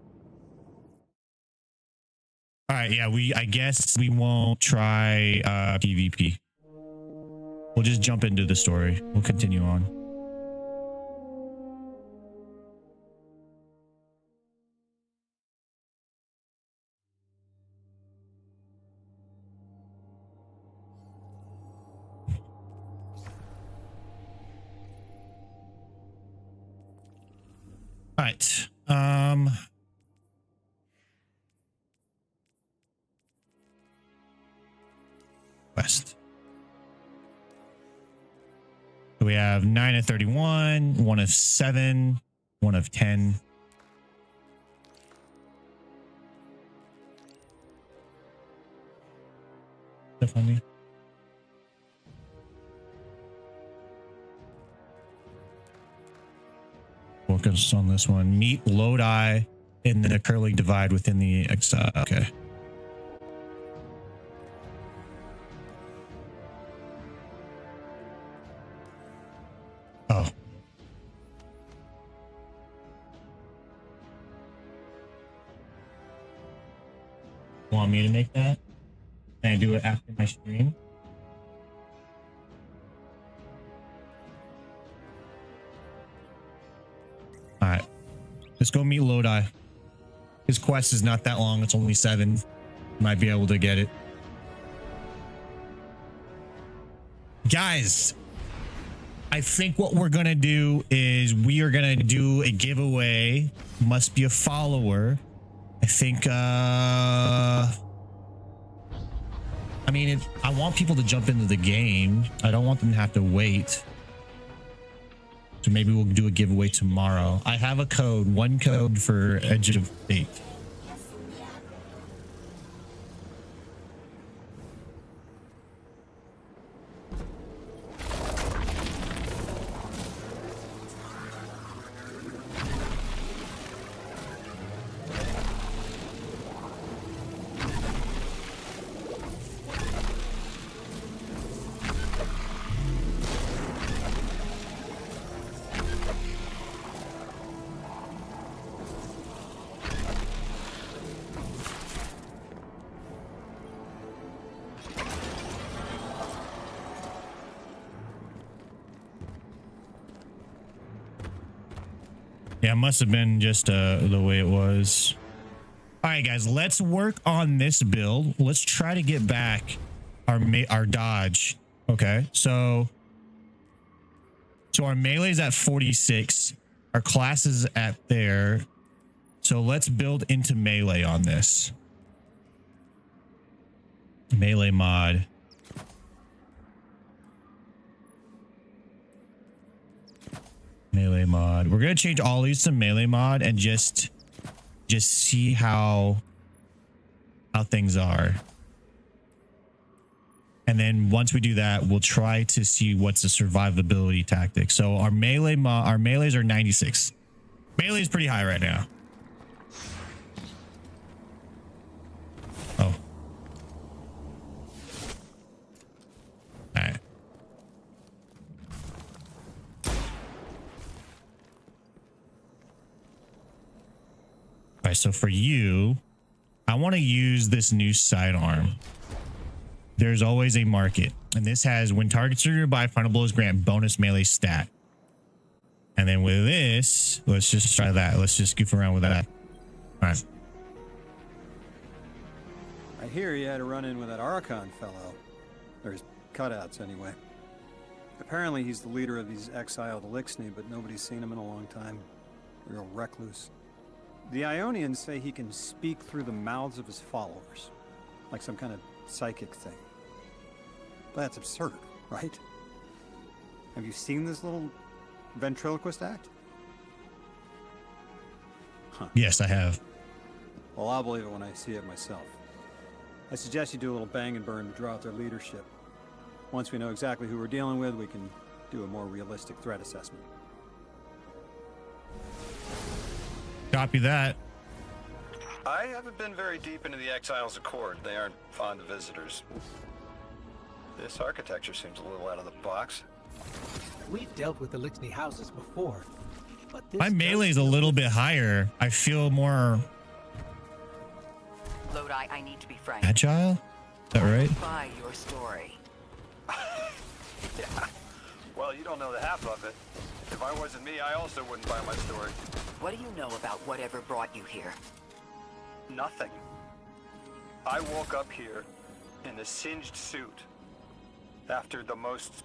All right. Yeah. I guess we won't try PvP. We'll just jump into the story. We'll continue on. All right. West. So we have 9 of 31, 1 of 7, 1 of 10. Definitely. Focus on this one. Meet Lodi in the curling divide within the exile. Okay. Oh. Want me to make that? Can I do it after my stream? All right. Let's go meet Lodi. His quest is not that long. It's only 7. Might be able to get it. Guys, I think what we're going to do is we are going to do a giveaway. Must be a follower. I think, I mean, I want people to jump into the game. I don't want them to have to wait. So maybe we'll do a giveaway tomorrow. I have a code, 1 code for Edge of Fate. Yeah, it must have been just the way it was. All right, guys, let's work on this build. Let's try to get back our dodge. Okay, so our melee is at 46. Our class is at there. So let's build into melee on this. Melee mod. Melee mod. We're gonna change all these to melee mod and just see how things are. And then once we do that, we'll try to see what's the survivability tactic. So our melees are 96. Melee is pretty high right now. Oh. All right. All right, so for you, I want to use this new sidearm. There's always a market. And this has, when targets are nearby, final blows grant bonus melee stat. And then with this, let's just try that. Let's just goof around with that. All right. I hear you had a run-in with that Archon fellow. Or his cutouts, anyway. Apparently he's the leader of these exiled Elixni, but nobody's seen him in a long time. Real recluse. The Ionians say he can speak through the mouths of his followers. Like some kind of psychic thing. But that's absurd, right? Have you seen this little ventriloquist act? Huh. Yes, I have. Well, I'll believe it when I see it myself. I suggest you do a little bang and burn to draw out their leadership. Once we know exactly who we're dealing with, we can do a more realistic threat assessment. Copy that. I haven't been very deep into the Exiles' Accord. They aren't fond of visitors. This architecture seems a little out of the box. We've dealt with Elixni houses before, but this My melee is a little bit higher. I feel more Lodi, I need to be frank. agile. Is that right? Buy your story. Yeah. Well, you don't know the half of it. If I wasn't me, I also wouldn't buy my story. What do you know about whatever brought you here? Nothing. I woke up here in a singed suit after the most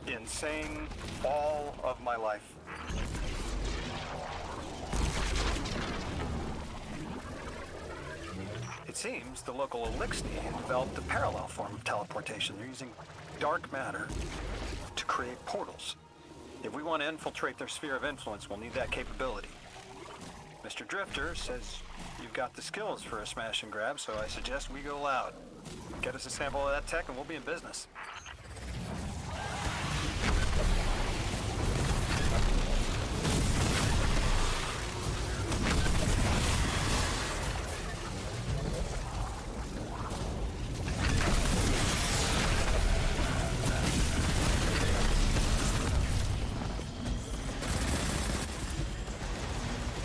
insane fall of my life. It seems the local Elixni have developed a parallel form of teleportation. They're using dark matter to create portals. If we want to infiltrate their sphere of influence, we'll need that capability. Mr. Drifter says you've got the skills for a smash and grab, so I suggest we go loud. Get us a sample of that tech and we'll be in business.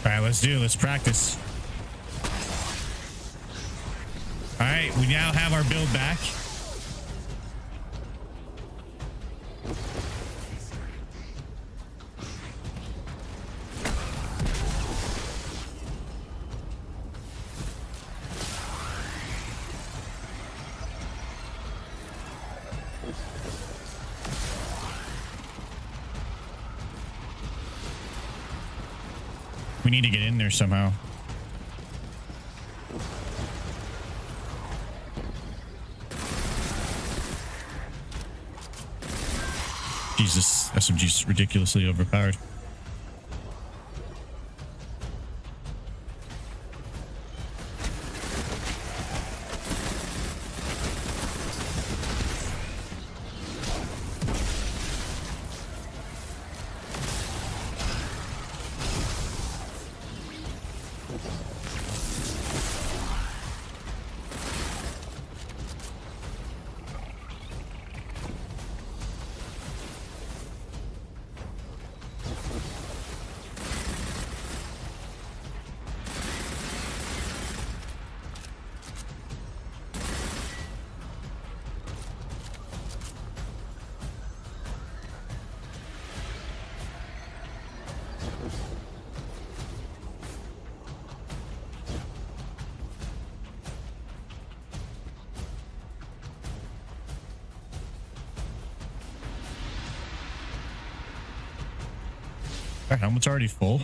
All right, let's practice. All right, we now have our build back. We need to get in there somehow. Jesus, SMG's ridiculously overpowered. Our helmet's already full.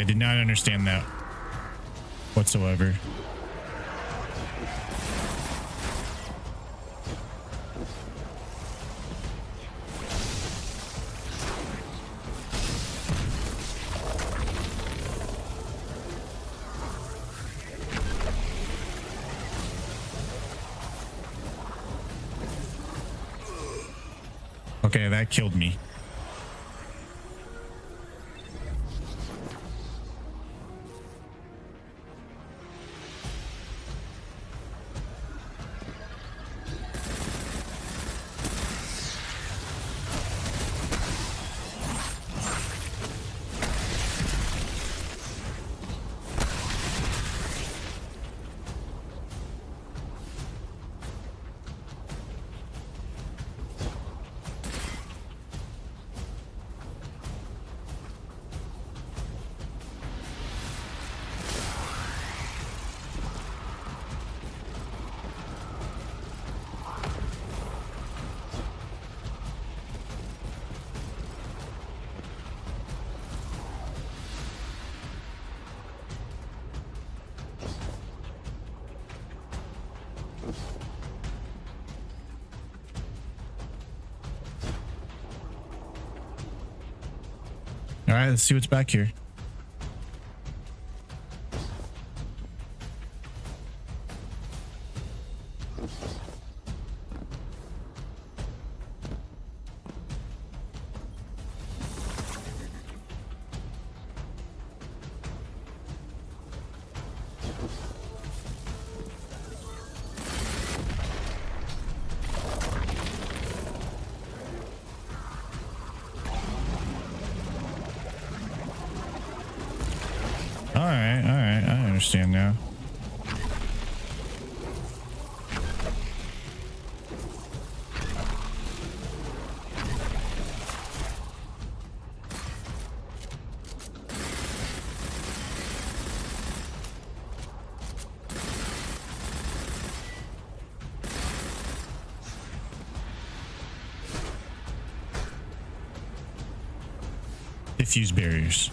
I did not understand that whatsoever. Okay, that killed me. All right, let's see what's back here. All right, I understand now. Diffuse barriers.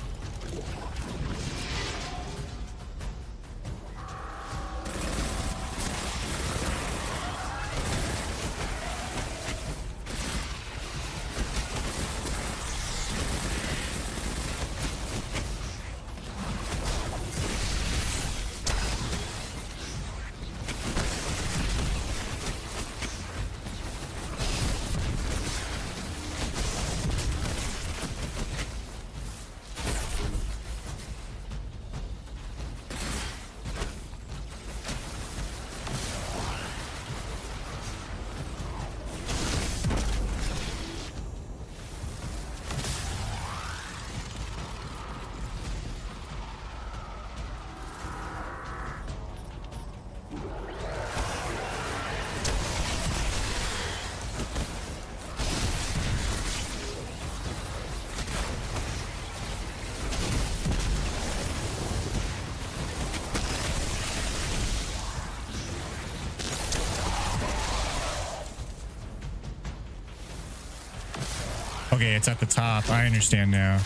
Okay, it's at the top. I understand now.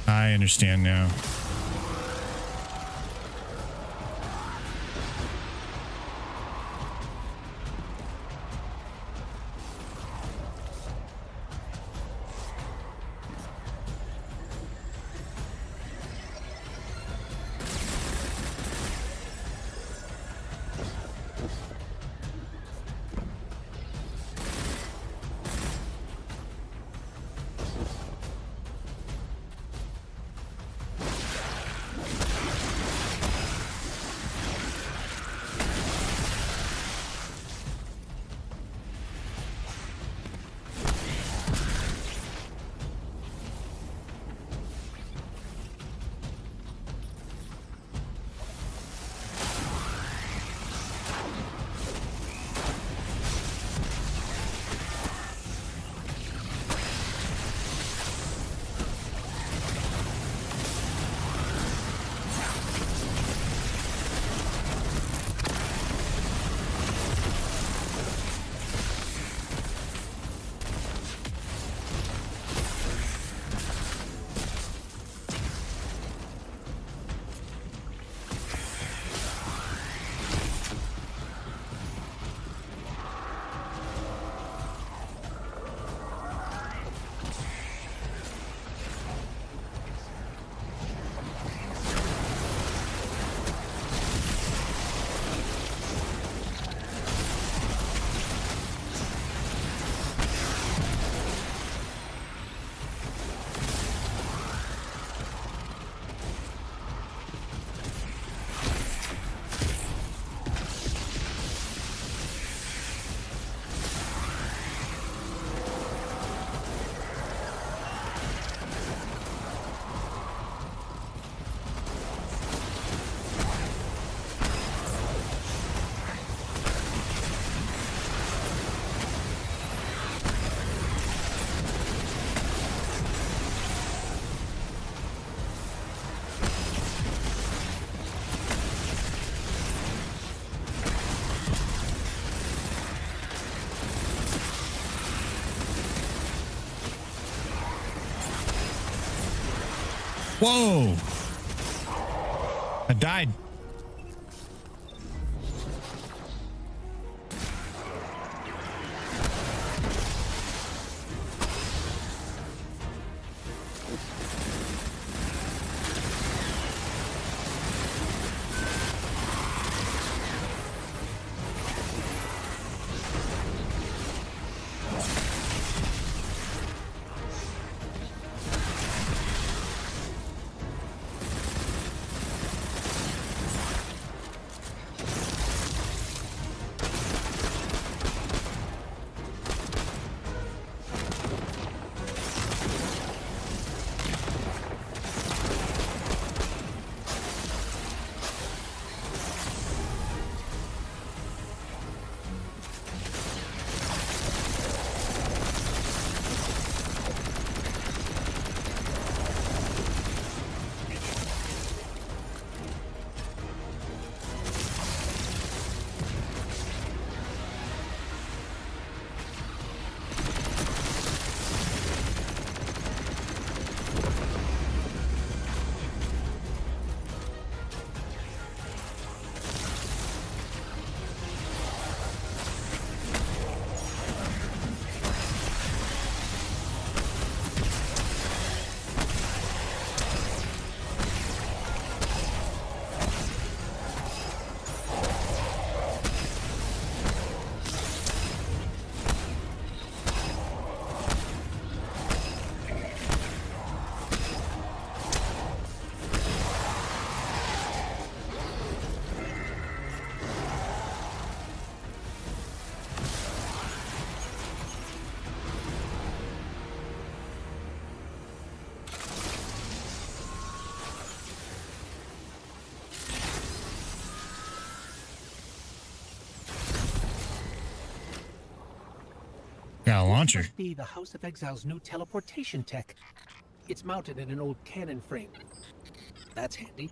I understand now. Whoa! I died. Got a launcher. This must be the House of Exile's new teleportation tech. It's mounted in an old cannon frame. That's handy.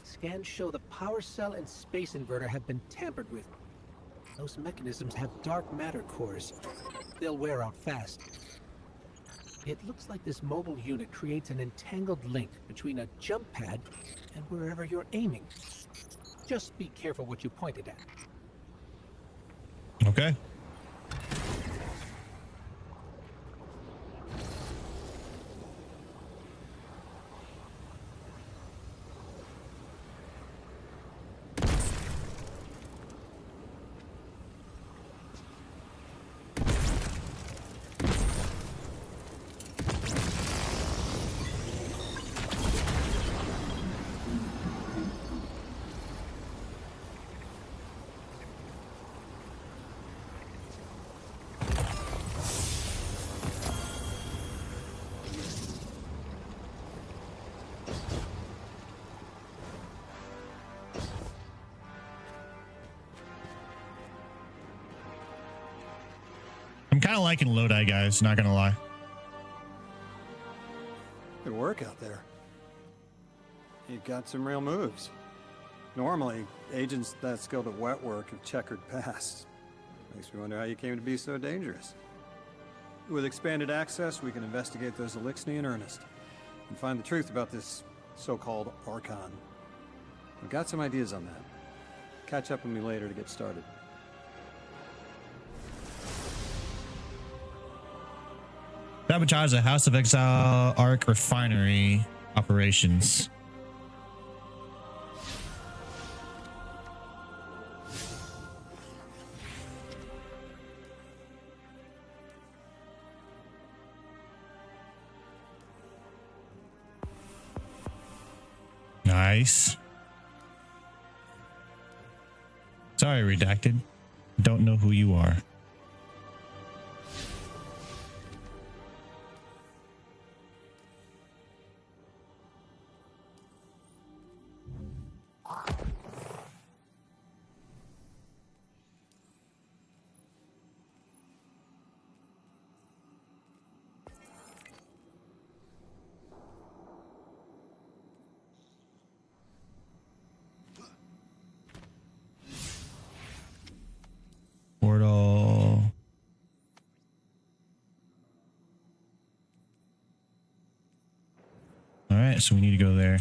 Scans show the power cell and space inverter have been tampered with. Those mechanisms have dark matter cores. They'll wear out fast. It looks like this mobile unit creates an entangled link between a jump pad and wherever you're aiming. Just be careful what you pointed at. Okay. I'm kind of liking Lodi, guys, not gonna lie. Good work out there. You've got some real moves. Normally, agents that skilled at wet work have checkered past. Makes me wonder how you came to be so dangerous. With expanded access, we can investigate those Elixni in earnest and find the truth about this so-called Archon. I've got some ideas on that. Catch up with me later to get started. Sabotage the House of Exile Arc refinery operations. Nice. Sorry, Redacted. Don't know who you are. Portal. went, so we need to go there.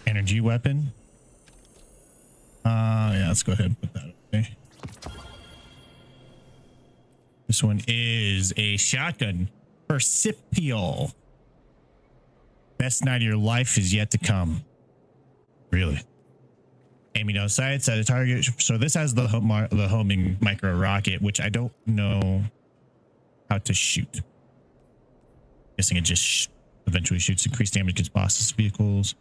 Energy weapon. Yeah, let's go ahead and put that away. This one is a shotgun. Percipial. Best night of your life is yet to come. Really? Aiming down sights at a target. So this has the homing micro rocket, which I don't know how to shoot. Guessing it just eventually shoots increased damage against bosses, vehicles.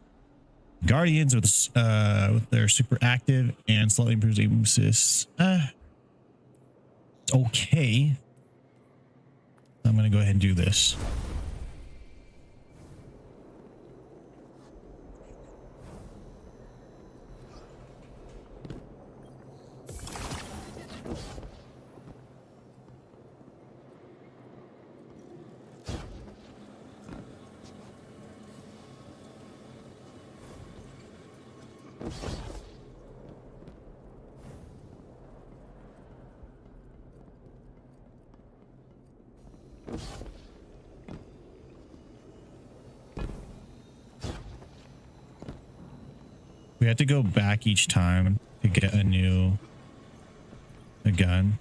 Guardians with their super active and slightly improves aim assist. Okay. I'm gonna go ahead and do this. We have to go back each time to get a gun.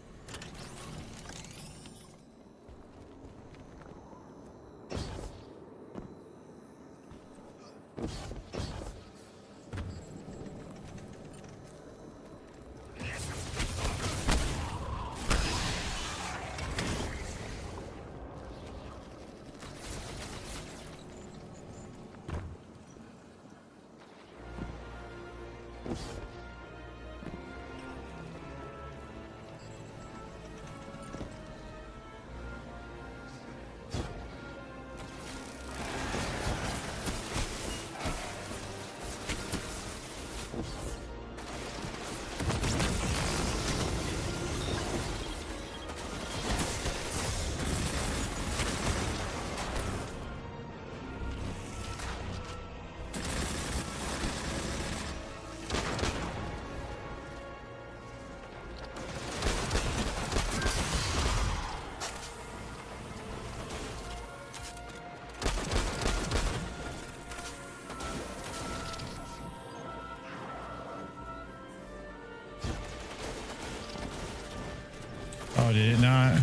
Oh, did it not?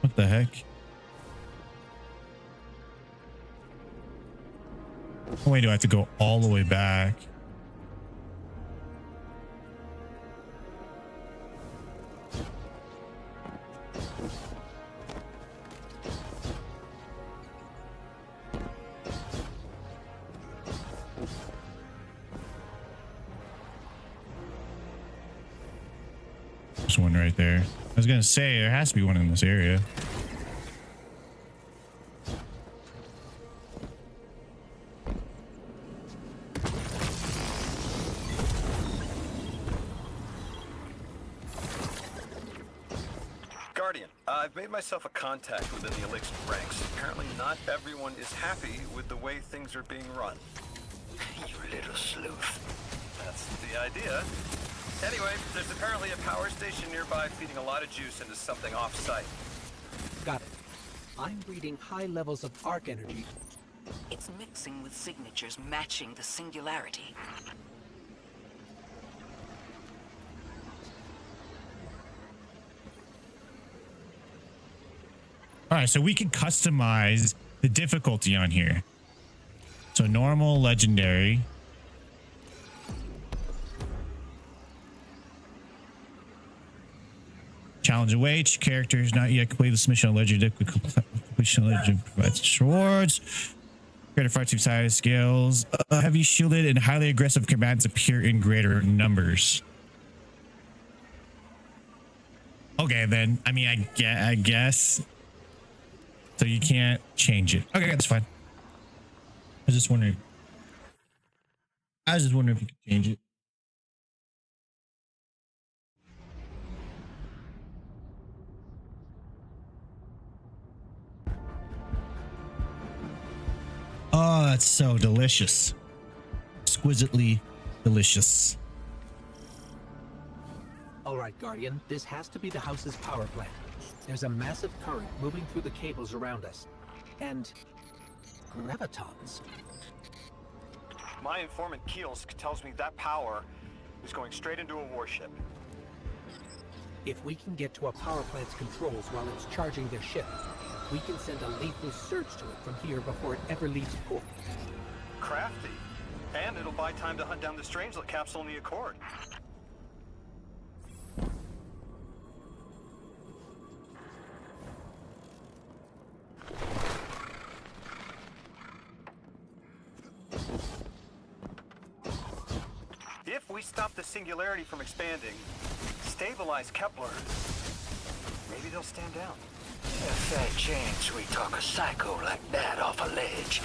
What the heck? Oh, wait, do I have to go all the way back? There's one right there. I was gonna say there has to be one in this area. Guardian, I've made myself a contact within the Elixir ranks. Apparently not everyone is happy with the way things are being run. You little sleuth. That's the idea. Anyway, there's apparently a power station nearby feeding a lot of juice into something off-site. Got it. I'm reading high levels of arc energy. It's mixing with signatures matching the singularity. All right, so we can customize the difficulty on here. So normal, legendary. Challenge awaits. Characters not yet completed this mission on legendary. Completion legend provides rewards. Greater fire team size scales. Heavy shielded and highly aggressive commands appear in greater numbers. Okay, then. I mean, I guess. So you can't change it. Okay, that's fine. I was just wondering if you could change it. Oh, that's so delicious. Exquisitely delicious. All right, Guardian, this has to be the house's power plant. There's a massive current moving through the cables around us. And gravitons. My informant Keels tells me that power is going straight into a warship. If we can get to a power plant's controls while it's charging their ship, we can send a lethal surge to it from here before it ever leaves port. Crafty. And it'll buy time to hunt down the Strangelet capsule in the Accord. If we stop the singularity from expanding, stabilize Kepler, maybe they'll stand down. If that chance we talk a psycho like that off a ledge,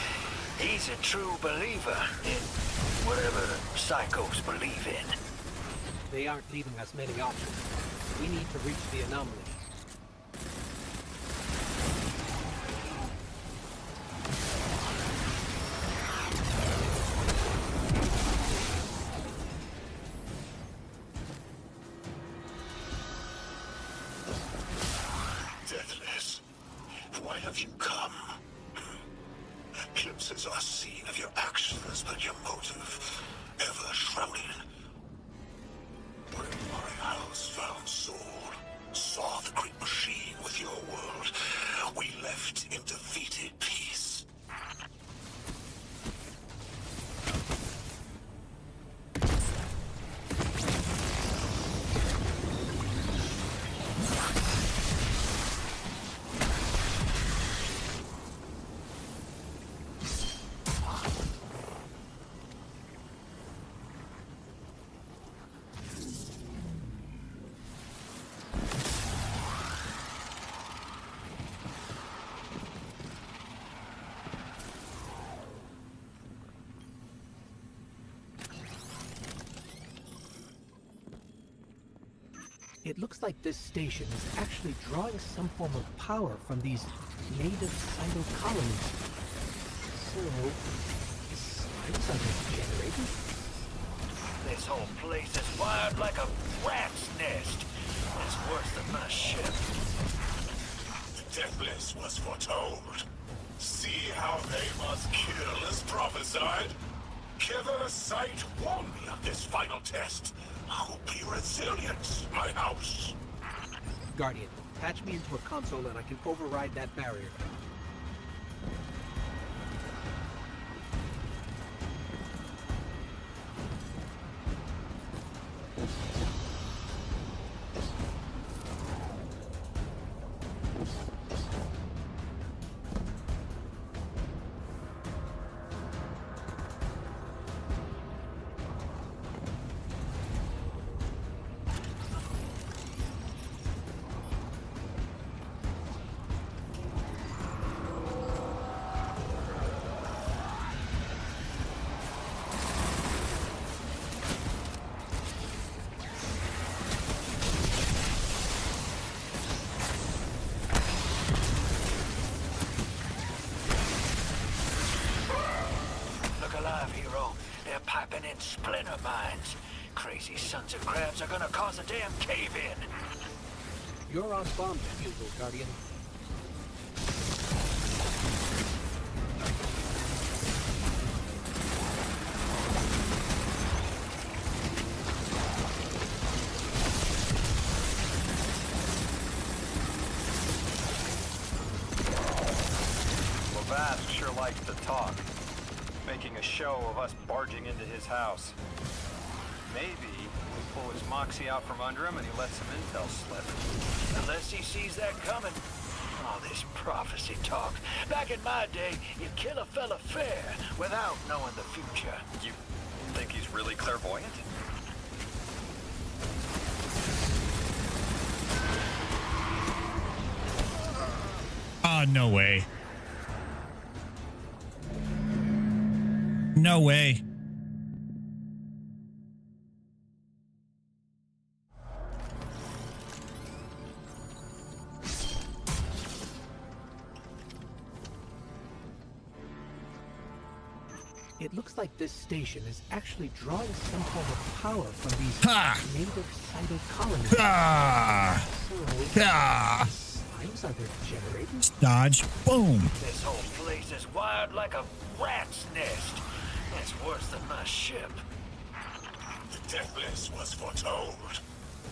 he's a true believer in whatever psychos believe in. They aren't leaving us many options. We need to reach the anomaly. Deathless, why have you come? Glimpses are seen of your actions, but your motive ever shrouded. When my house found Soul, saw the great machine with your world, we left in defeated peace. It looks like this station is actually drawing some form of power from these native cyto colonies. So, is Cyto's generated? This whole place is wired like a rat's nest. It's worse than my ship. The Deathless was foretold. See how they prophesied. Kiver Sight warned me of this final test. I'll be resilient, my house. Guardian, patch me into a console and I can override that barrier. Piping in splinter mines. Crazy sons of crabs are gonna cause a damn cave-in. You're on bomb defusal, Guardian. Lavask sure likes to talk, making a show of us barging into his house. Maybe we pull his moxie out from under him and he lets some intel slip. Unless he sees that coming. All this prophecy talk. Back in my day, you'd kill a fella fair without knowing the future. You think he's really clairvoyant? Oh, no way. No way. It looks like this station is actually drawing some form of power from these native cyber colonies. Signs are their generators? Dodge. Boom. This whole place is wired like a rat's nest. It's worse than my ship. The deathless was foretold.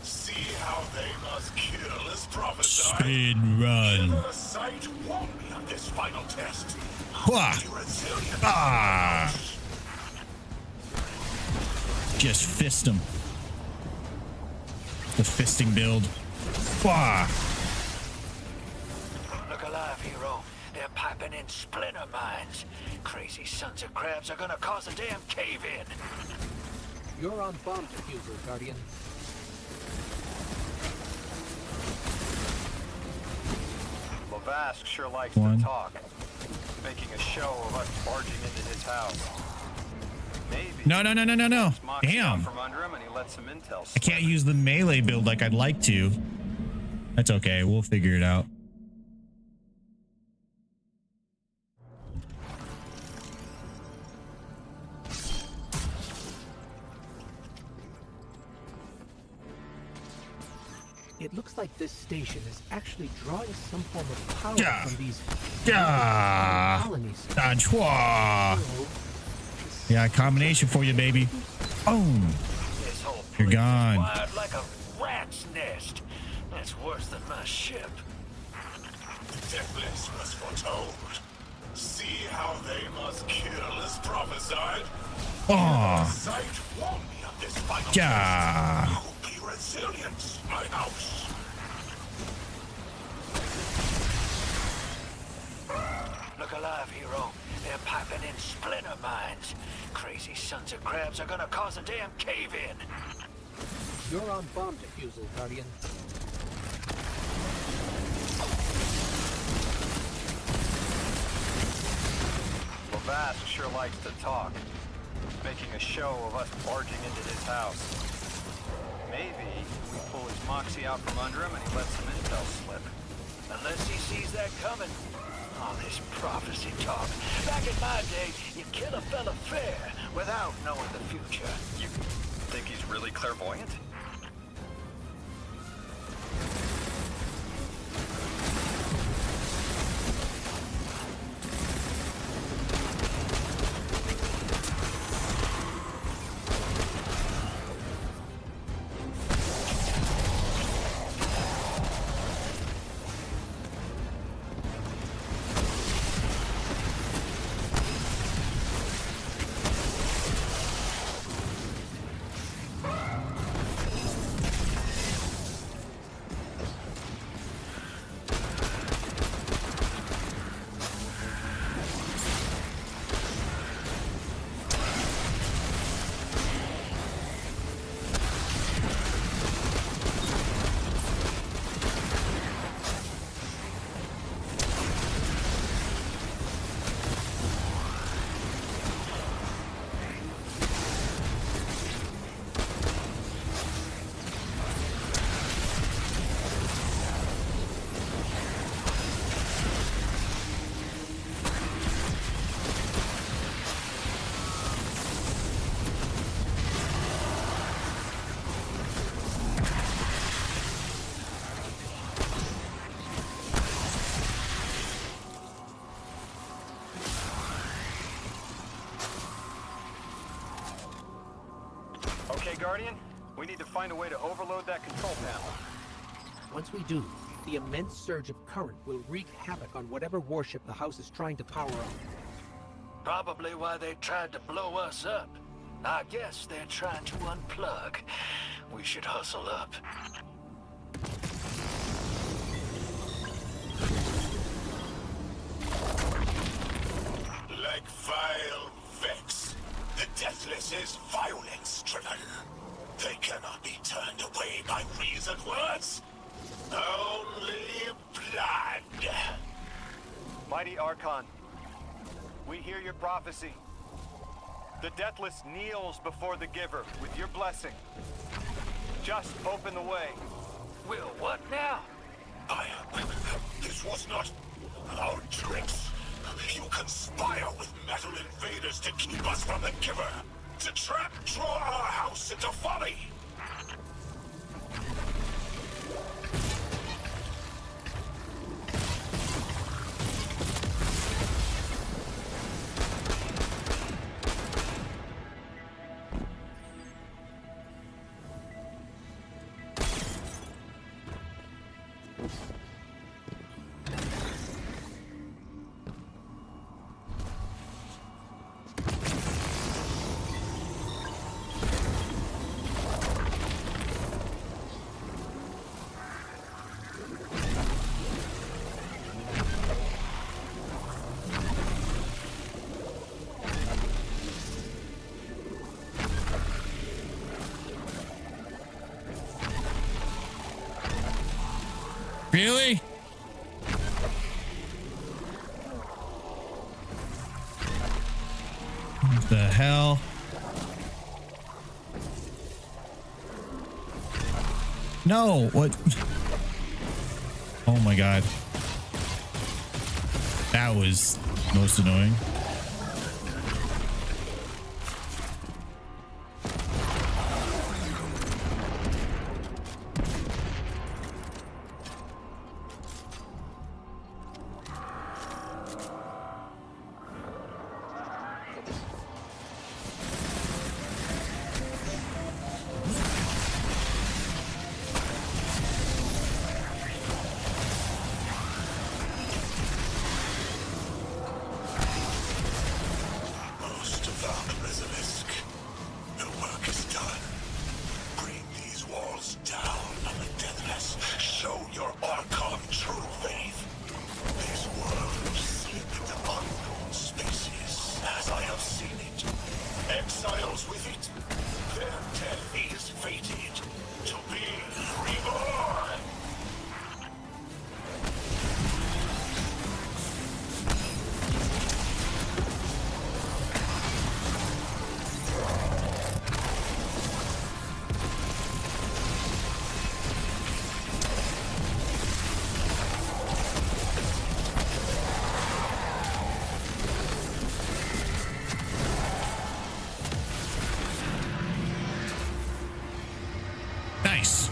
See how they must kill as prophesied. Speed run. Kiver Sight warned me of this final test. Wah. Ah. Just fist him. The fisting build. Wah. Look alive, hero. They're piping in splinter mines. Crazy sons of crabs are gonna cause a damn cave-in. You're on bomb defusal, Guardian. Lavask sure likes to talk, making a show of us barging into his house. Maybe. No. Damn. From under him and he lets some intel I can't use the melee build like I'd like to. That's okay. We'll figure it out. It looks like this station is actually drawing some form of power from these colonies. Yeah, combination for you, baby. Boom. You're gone. Wired like a rat's nest. That's worse than my ship. The deathless was foretold. See how they must kill as prophesied. Oh. Sight warned me of this final Yeah. test. I'll be resilient, my house. Look alive, hero. They're piping in splinter mines. Crazy sons of crabs are gonna cause a damn cave-in. You're on bomb defusal, Guardian. Lavask sure likes to talk, making a show of us barging into his house. Maybe we pull his moxie out from under him and he lets some intel slip. Unless he sees that coming. All this prophecy talk. Back in my day, you'd kill a fella fair without knowing the future. You think he's really clairvoyant? Guardian, we need to find a way to overload that control panel. Once we do, the immense surge of current will wreak havoc on whatever warship the house is trying to power up. Probably why they tried to blow us up. I guess they're trying to unplug. We should hustle up. Like vile Vex, the Deathless is violence-driven. They cannot be turned away by reasoned words. Only blood. Mighty Archon, we hear your prophecy. The Deathless kneels before the Giver with your blessing. Just open the way. Will what now? This was not our tricks. You conspire with metal invaders to keep us from the Giver. To draw our house into folly. Really? What the hell? No, what? Oh my god. That was most annoying. Nice.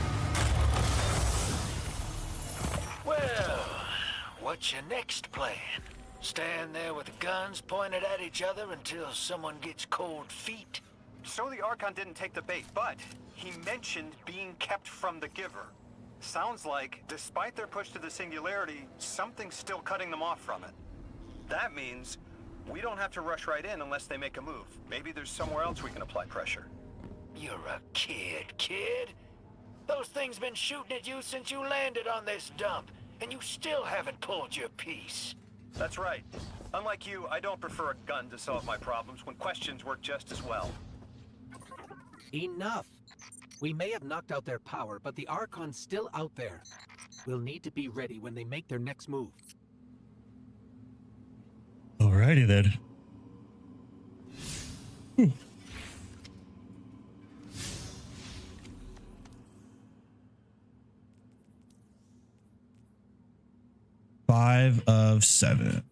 Well, what's your next plan? Stand there with guns pointed at each other until someone gets cold feet? So the Archon didn't take the bait, but he mentioned being kept from the Giver. Sounds like, despite their push to the Singularity, something's still cutting them off from it. That means we don't have to rush right in unless they make a move. Maybe there's somewhere else we can apply pressure. You're a kid. Those things been shooting at you since you landed on this dump, and you still haven't pulled your piece. That's right. Unlike you, I don't prefer a gun to solve my problems when questions work just as well. Enough. We may have knocked out their power, but the Archon's still out there. We'll need to be ready when they make their next move. Alrighty then. Hmm. 5 of 7.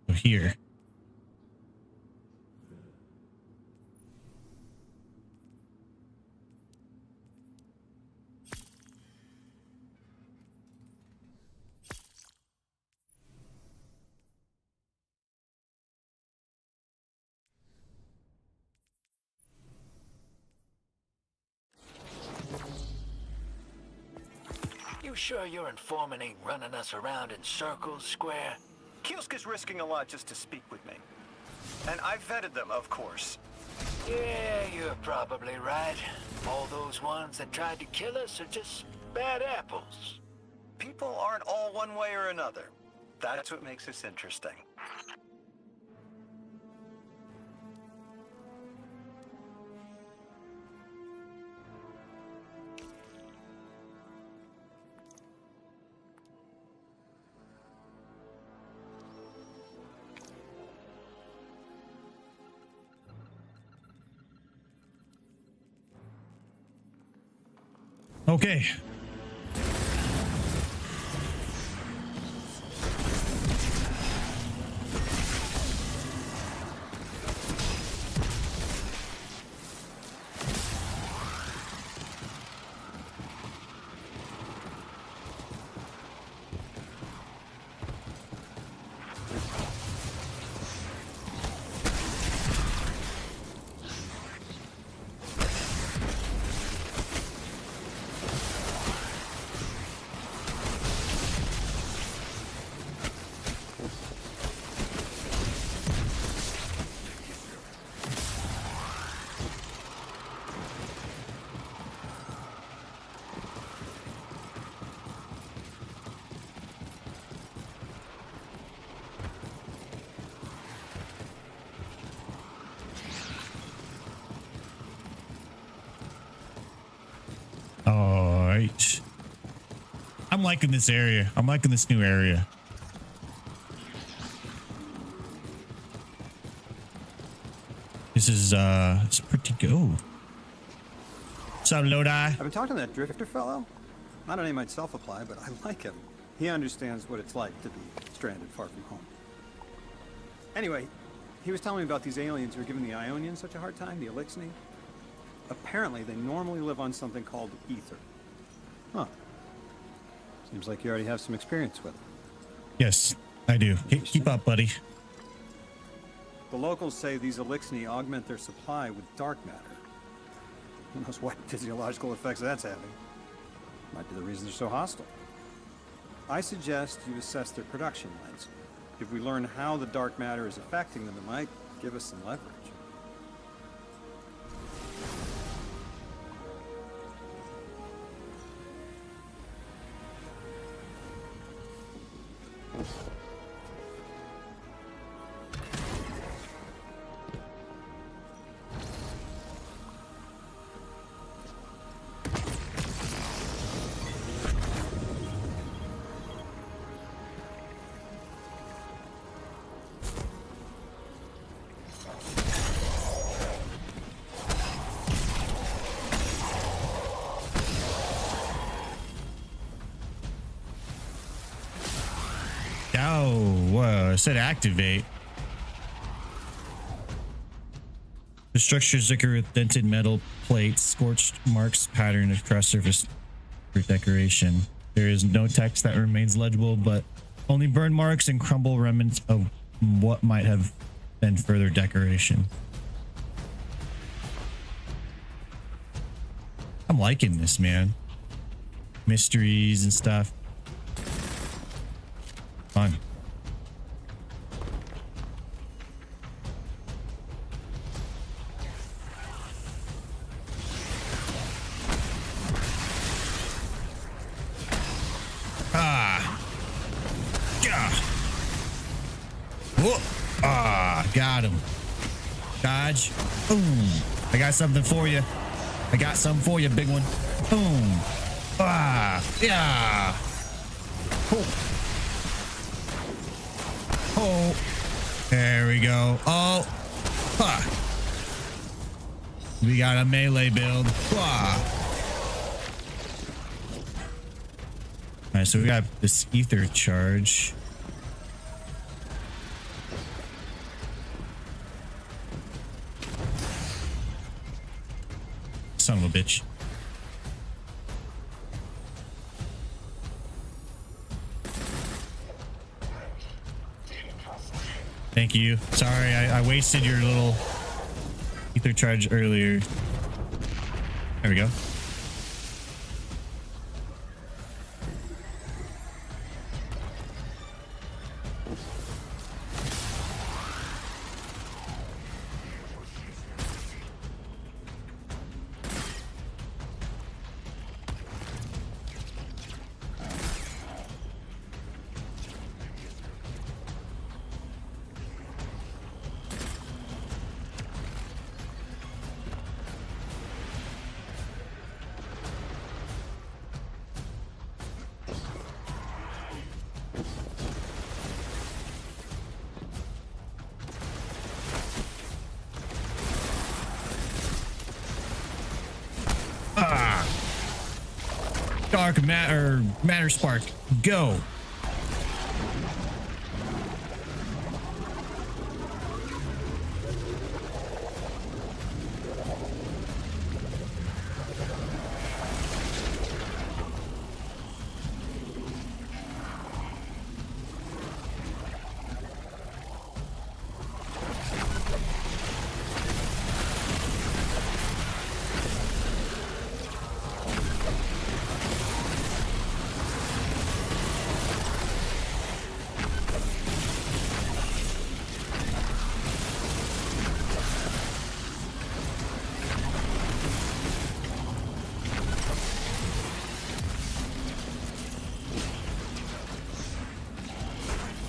So here. sure your informant ain't running us around in circles, Square? Kiosk is risking a lot just to speak with me. And I vetted them, of course. Yeah, you're probably right. All those ones that tried to kill us are just bad apples. People aren't all one way or another. That's what makes this interesting. Okay. All right. I'm liking this area. I'm liking this new area. This is it's pretty good. Oh. What's up, Lodi? I've been talking to that drifter fellow. Not a name I'd self-apply, but I like him. He understands what it's like to be stranded far from home. Anyway, he was telling me about these aliens who are giving the Ionians such a hard time, the Elixni. Apparently, they normally live on something called ether. Huh. Seems like you already have some experience with it. Yes, I do. Keep up, buddy. The locals say these Elixni augment their supply with dark matter. Who knows what physiological effects that's having. Might be the reason they're so hostile. I suggest you assess their production lines. If we learn how the dark matter is affecting them, it might give us some leverage. I said activate. The structure is thicker with dented metal plates, scorched marks pattern across surface for decoration. There is no text that remains legible, but only burn marks and crumble remnants of what might have been further decoration. I'm liking this, man. Mysteries and stuff. Fun. Got him. Dodge. Boom. I got something for you. I got something for you, big one. Boom. Yeah. Oh. Oh. There we go. Oh. We got a melee build. All right, so we got this ether charge. Son of a bitch. Thank you. Sorry, I wasted your little ether charge earlier. There we go. Dark matter spark, go.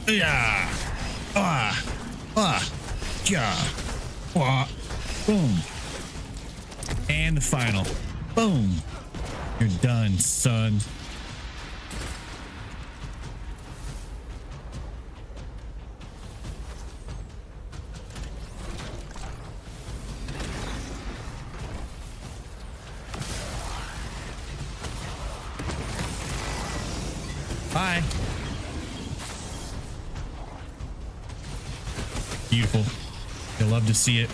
Yeah. Yeah. Boom. And the final. Boom. You're done, son. Bye. Beautiful. You'll love to see it.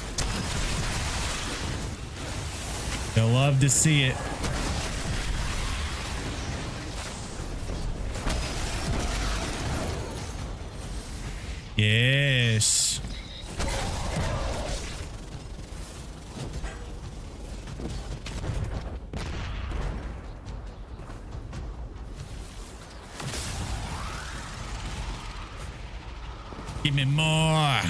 You'll love to see it. Yes. Give me more.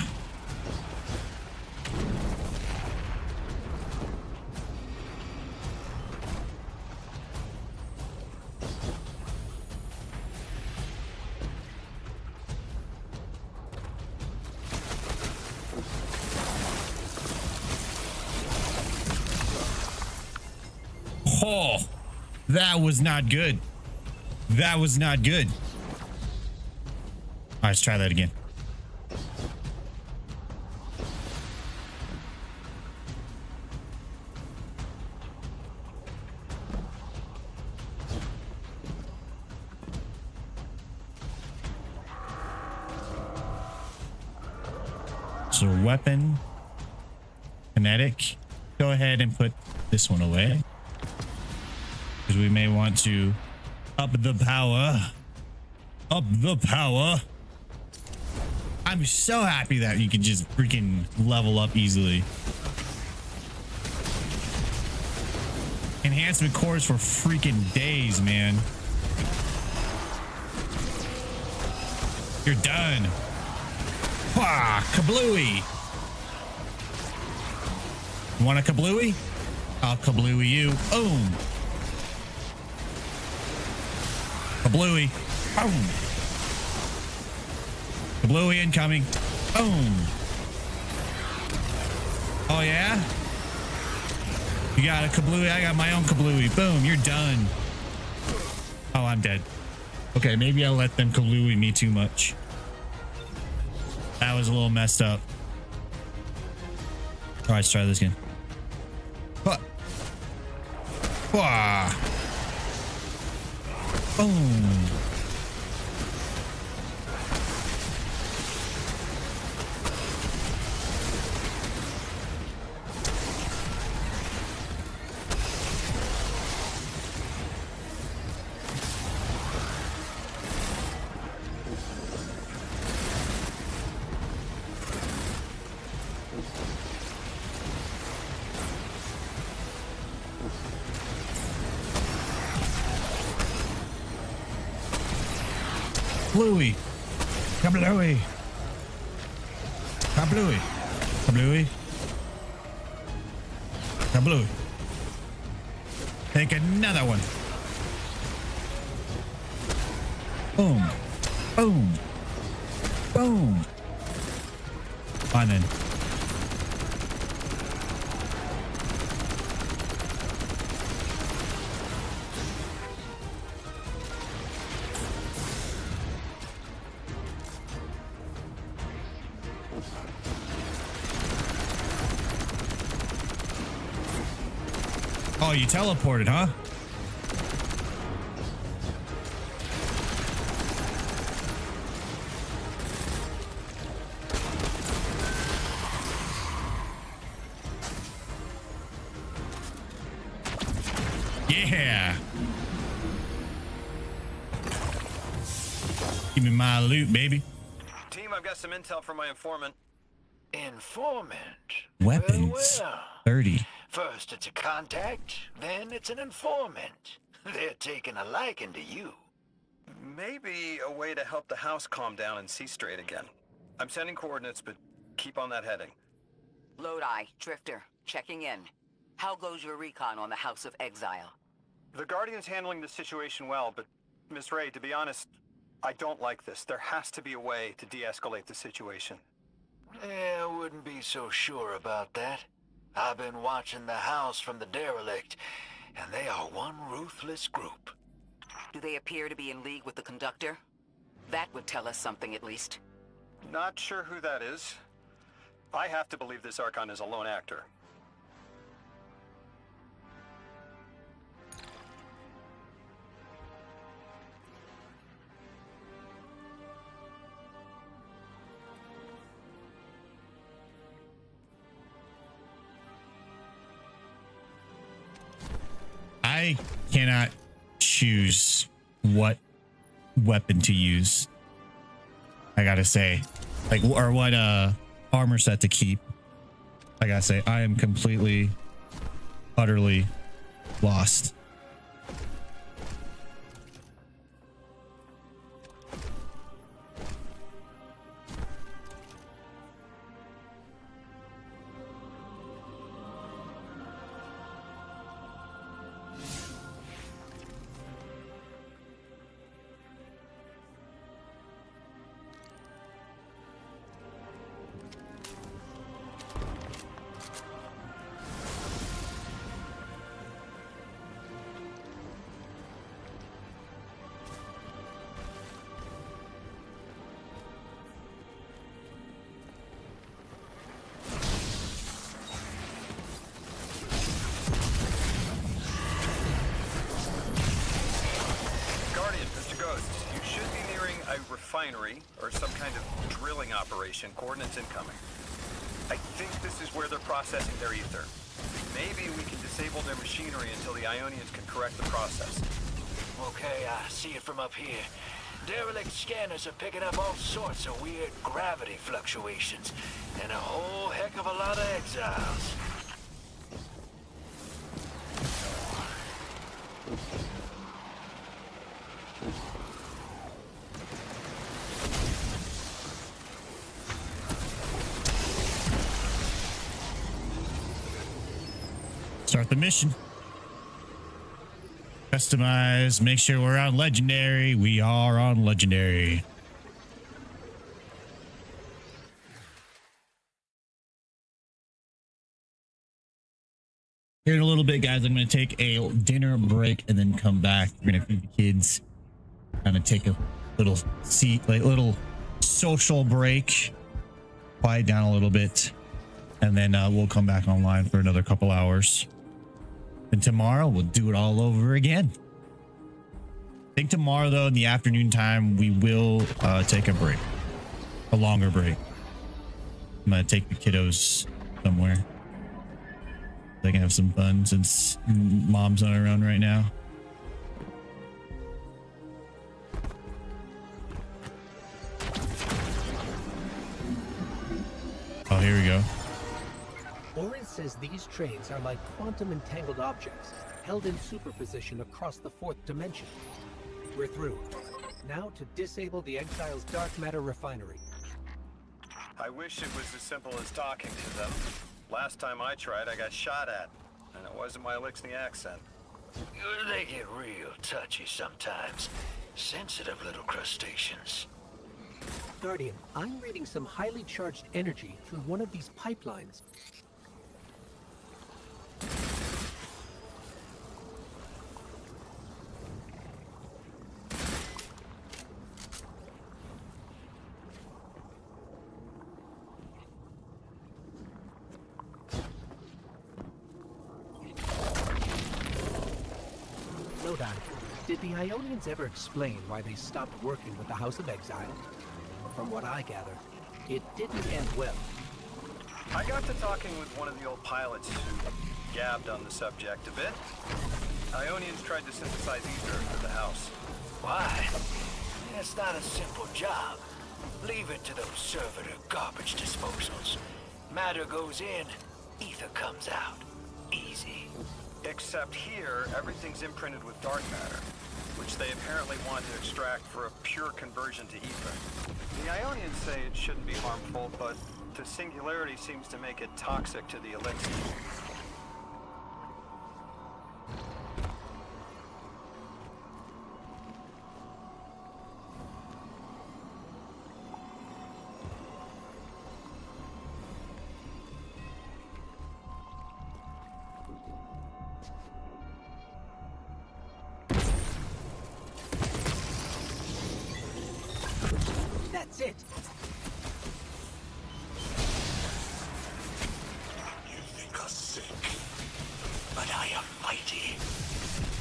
Oh, that was not good. That was not good. All right, let's try that again. So weapon, kinetic. Go ahead and put this one away, because we may want to up the power. Up the power. I'm so happy that you can just freaking level up easily. Enhancement cores for freaking days, man. You're done. Wah, kablooey. Want a kablooey? I'll kablooey you. Boom. Kablooey. Boom. Kablooey incoming. Boom. Oh, yeah? You got a kablooey? I got my own kablooey. Boom. You're done. Oh, I'm dead. Okay, maybe I'll let them kablooey me too much. That was a little messed up. All right, let's try this again. Wah. Boom. Kablooey. Kablooey. Kablooey. Kablooey. Kablooey. Take another one. Boom. Boom. Boom. Fine then. Oh, you teleported, huh? Yeah. Give me my loot, baby. Team, I've got some intel from my informant. Informant? Weapons. Well, 30. first it's a contact, then it's an informant. They're taking a liking to you. Maybe a way to help the house calm down and see straight again. I'm sending coordinates, but keep on that heading. Lodi, Drifter, checking in. How goes your recon on the House of Exile? The Guardian's handling the situation well, but Miss Ray, to be honest, I don't like this. There has to be a way to de-escalate the situation. I wouldn't be so sure about that. I've been watching the house from the derelict, and they are one ruthless group. Do they appear to be in league with the Conductor? That would tell us something at least. Not sure who that is. I have to believe this Archon is a lone actor. I cannot choose what weapon to use. I gotta say, like, or what armor set to keep. I gotta say, I am completely, utterly lost. Refinery or some kind of drilling operation. Coordinates incoming. I think this is where they're processing their ether. Maybe we can disable their machinery until the Ionians can correct the process. Okay, I see it from up here. Derelict scanners are picking up all sorts of weird gravity fluctuations and a whole heck of a lot of exiles. Start the mission. Customize. Make sure we're on legendary. We are on legendary. Here in a little bit, guys, I'm going to take a dinner break and then come back. We're going to feed the kids. Kind of take a little seat, like little social break. Quiet down a little bit. And then we'll come back online for another couple hours. And tomorrow we'll do it all over again. I think tomorrow, though, in the afternoon time, we will take a break. A longer break. I'm going to take the kiddos somewhere. They can have some fun since mom's not around right now. Oh, here we go. Orin says these trains are like quantum entangled objects, held in superposition across the fourth dimension. We're through. Now to disable the Exile's dark matter refinery. I wish it was as simple as talking to them. Last time I tried, I got shot at, and it wasn't my Elixir accent. They get real touchy sometimes. Sensitive little crustaceans. Guardian, I'm reading some highly charged energy through one of these pipelines. Lodi, did the Ionians ever explain why they stopped working with the House of Exile? From what I gather, it didn't end well. I got to talking with one of the old pilots who gabbed on the subject a bit. Ionians tried to synthesize ether for the house. Why? It's not a simple job. Leave it to those servitor garbage disposals. Matter goes in, ether comes out. Easy. Except here, everything's imprinted with dark matter, which they apparently want to extract for a pure conversion to ether. The Ionians say it shouldn't be harmful, but the singularity seems to make it toxic to the elixir. That's it. You think us sick, but I am mighty.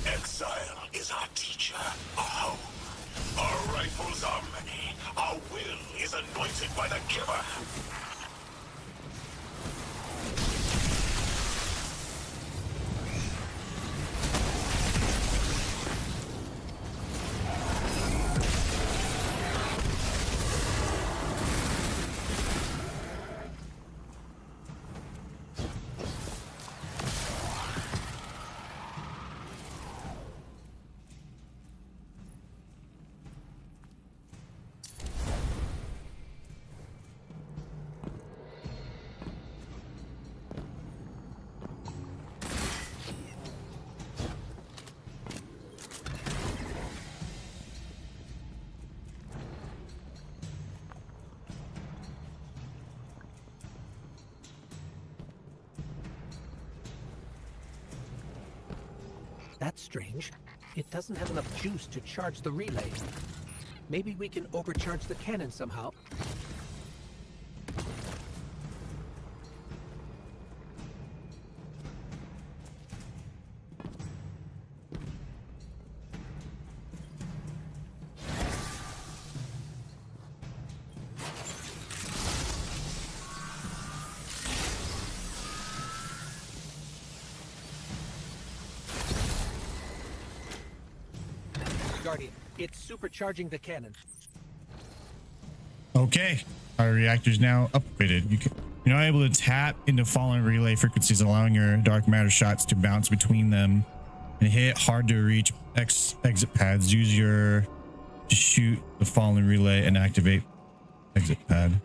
Exile is our teacher, our home. Our rifles are many. Our will is anointed by the giver. That's strange. It doesn't have enough juice to charge the relay. Maybe we can overcharge the cannon somehow. Guardian, it's supercharging the cannon. Okay, our reactor's now upgraded. You're now able to tap into fallen relay frequencies, allowing your dark matter shots to bounce between them and hit hard to reach exit pads. Use your to shoot the fallen relay and activate exit pad.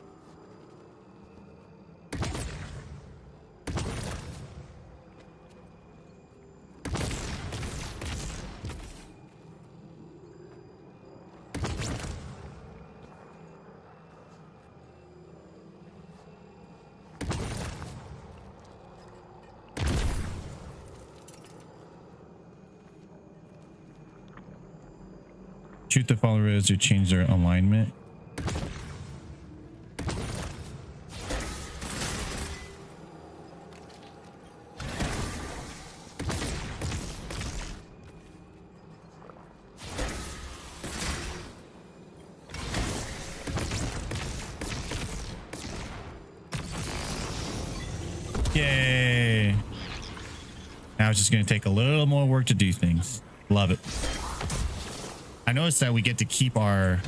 Shoot the followers to change their alignment. Yay. Now it's just going to take a little more work to do things. Love it. I noticed that we get to keep our...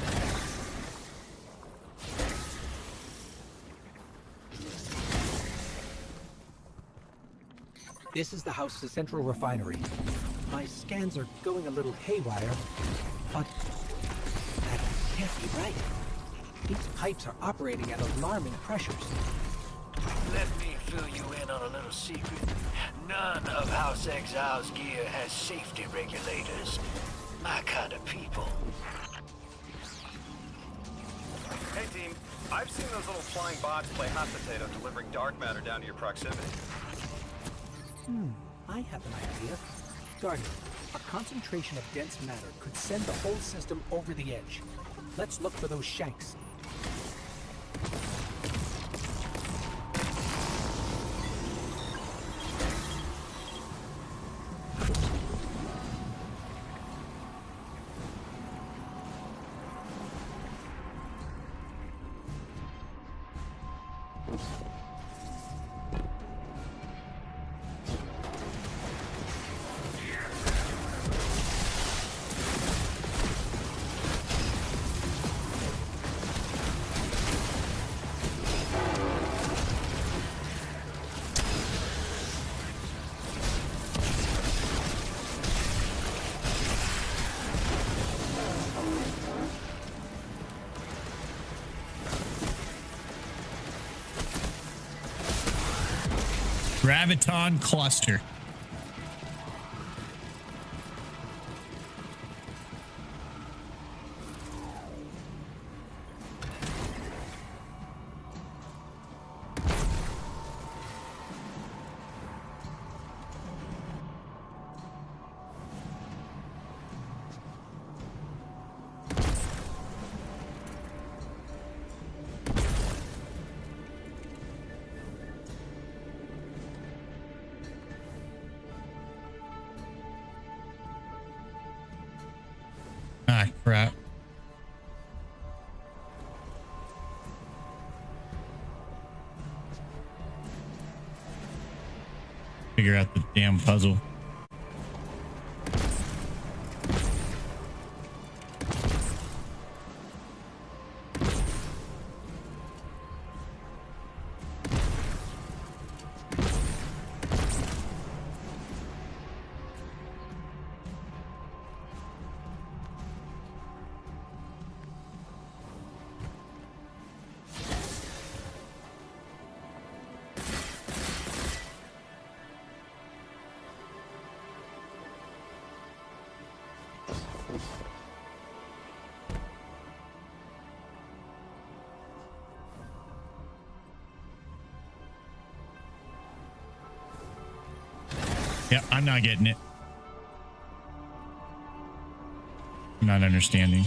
This is the house's central refinery. My scans are going a little haywire, but that can't be right. These pipes are operating at alarming pressures. Let me fill you in on a little secret. None of House Exile's gear has safety regulators. My kind of people. Hey team, I've seen those little flying bots play hot potato delivering dark matter down to your proximity. I have an idea. Guardian, a concentration of dense matter could send the whole system over the edge. Let's look for those shanks. Graviton cluster. Ah, crap. Figure out the damn puzzle. Yeah, I'm not getting it. I'm not understanding.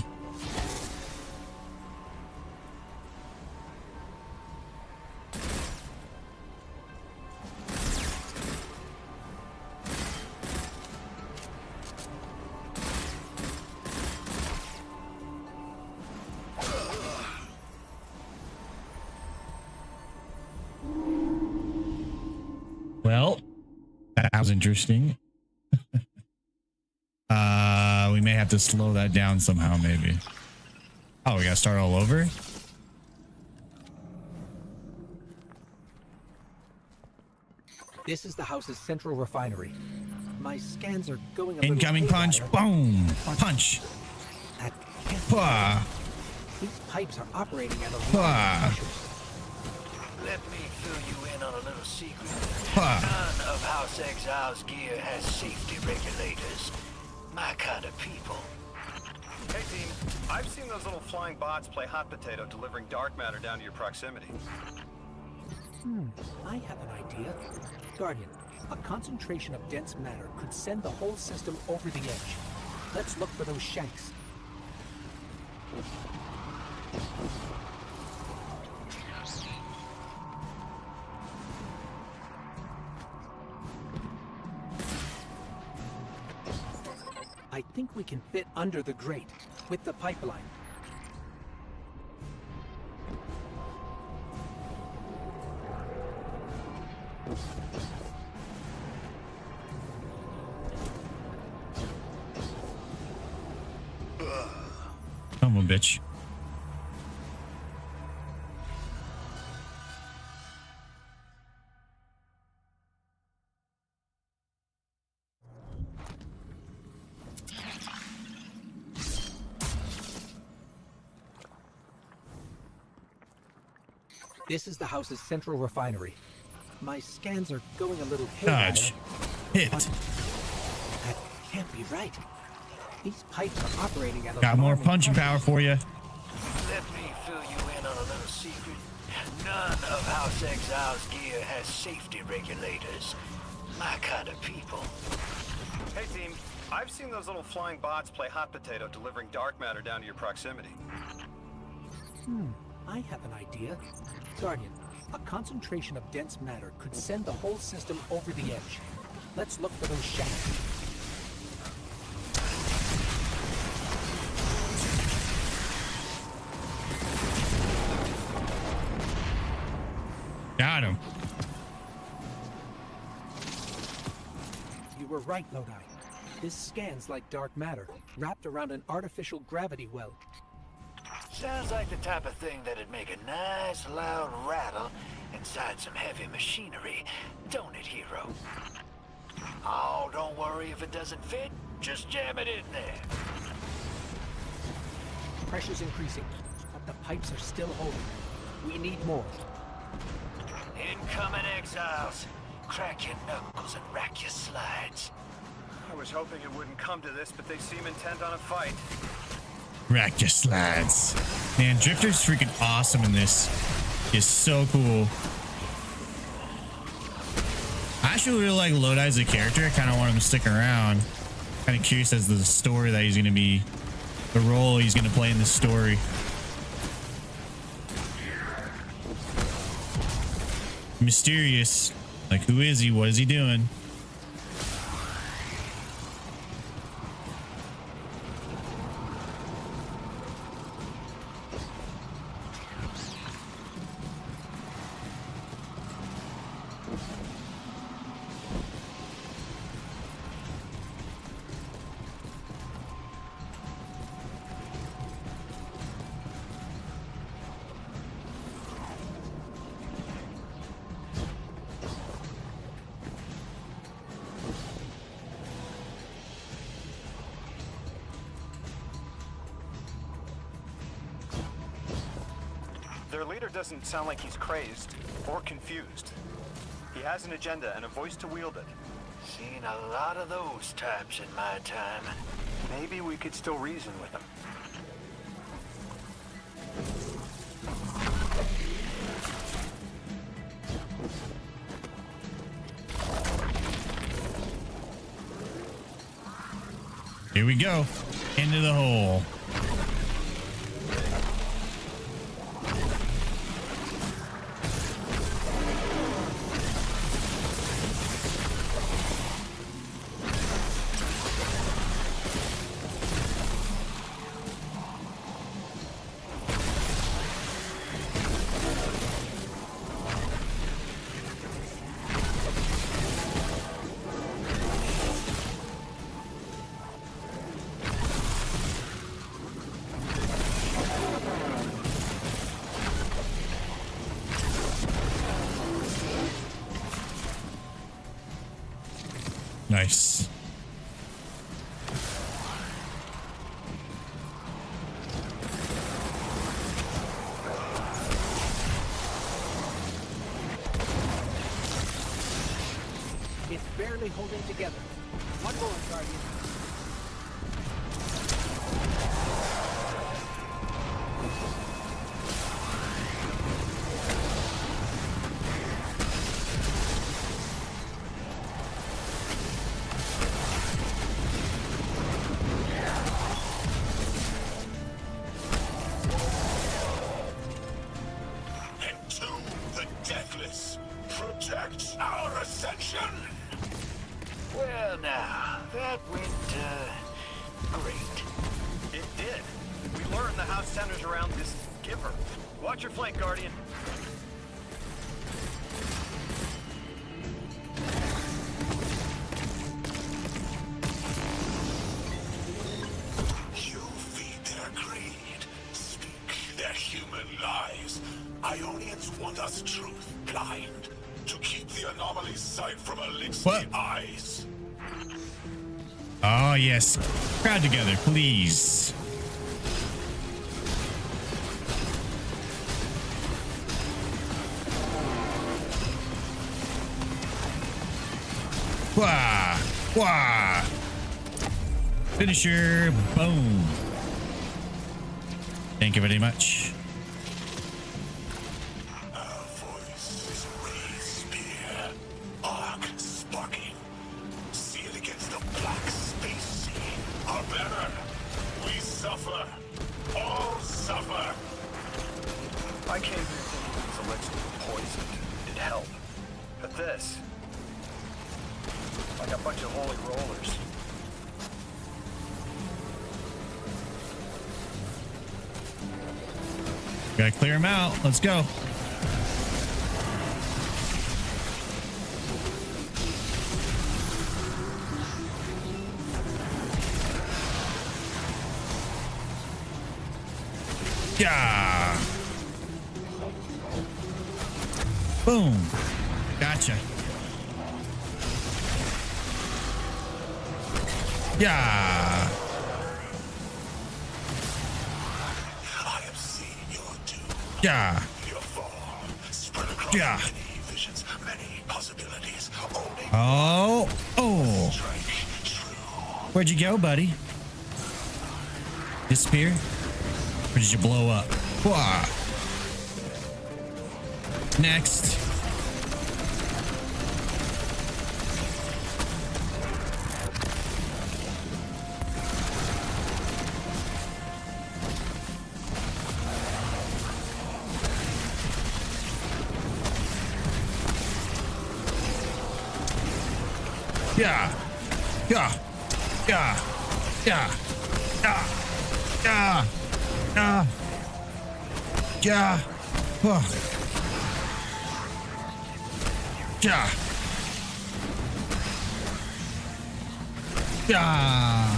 Well, that was interesting. We may have to slow that down somehow, maybe. Oh, we gotta start all over? This is the house's central refinery. My scans are going a little Incoming punch. haywire. Boom. Punch. That can't be Pah. right. These pipes are operating at a low Pah. pressure. Let me fill you in on a little secret. Huh. None of House Exile's gear has safety regulators. My kind of people. Hey team, I've seen those little flying bots play hot potato delivering dark matter down to your proximity. I have an idea. Guardian, a concentration of dense matter could send the whole system over the edge. Let's look for those shanks. I think we can fit under the grate with the pipeline. Come on, bitch. This is the house's central refinery. My scans are going a little haywire. Dodge. Hit. But that can't be right. These pipes are operating at a Got more alarming punching pressure. power for you. Let me fill you in on a little secret. None of House Exile's gear has safety regulators. My kind of people. Hey team, I've seen those little flying bots play hot potato delivering dark matter down to your proximity. I have an idea. Guardian, a concentration of dense matter could send the whole system over the edge. Let's look for those shanks. Got him. You were right, Lodi. This scans like dark matter, wrapped around an artificial gravity well. Sounds like the type of thing that'd make a nice loud rattle inside some heavy machinery, don't it, hero? Oh, don't worry if it doesn't fit. Just jam it in there. Pressure's increasing, but the pipes are still holding. We need more. Incoming exiles. crack your knuckles and rack your slides. I was hoping it wouldn't come to this, but they seem intent on a fight. Rack your slides. Man, Drifter's freaking awesome in this. He's so cool. I actually really like Lodi as a character. I kind of want him to stick around. Kind of curious as to the story that he's going to be, the role he's going to play in this story. Mysterious. Like, who is he? What is he doing? Their leader doesn't sound like he's crazed or confused. He has an agenda and a voice to wield it. Seen a lot of those types in my time. Maybe we could still reason with him. Here we go. Into the hole. Nice. It's barely holding together. One more, Guardian. Well, now, that went, great. It did. We learned the house centers around this giver. Watch your flank, Guardian. You feed their greed, speak their human lies. Ionians want us truth blind, to keep the anomaly's sight from Elixir's eyes. Oh, yes. Crowd together, please. Wah! Wah! Finisher. Boom. Thank you very much. I came here thinking this elixir was poisoned. It'd help. But this, like a bunch of holy rollers. Gotta clear him out. Let's go. Yeah. Boom. Gotcha. Yeah. I have seen your doom. Yeah. Your fall. Spread across Yeah. many visions, many possibilities. Oh. Oh. Where'd you go, buddy? Disappear? Or did you blow up? Wah. Next. Yeah. Yeah. Yeah. Yeah. Yeah. Yeah. Yeah. Yeah. Oh. Yeah. Yeah.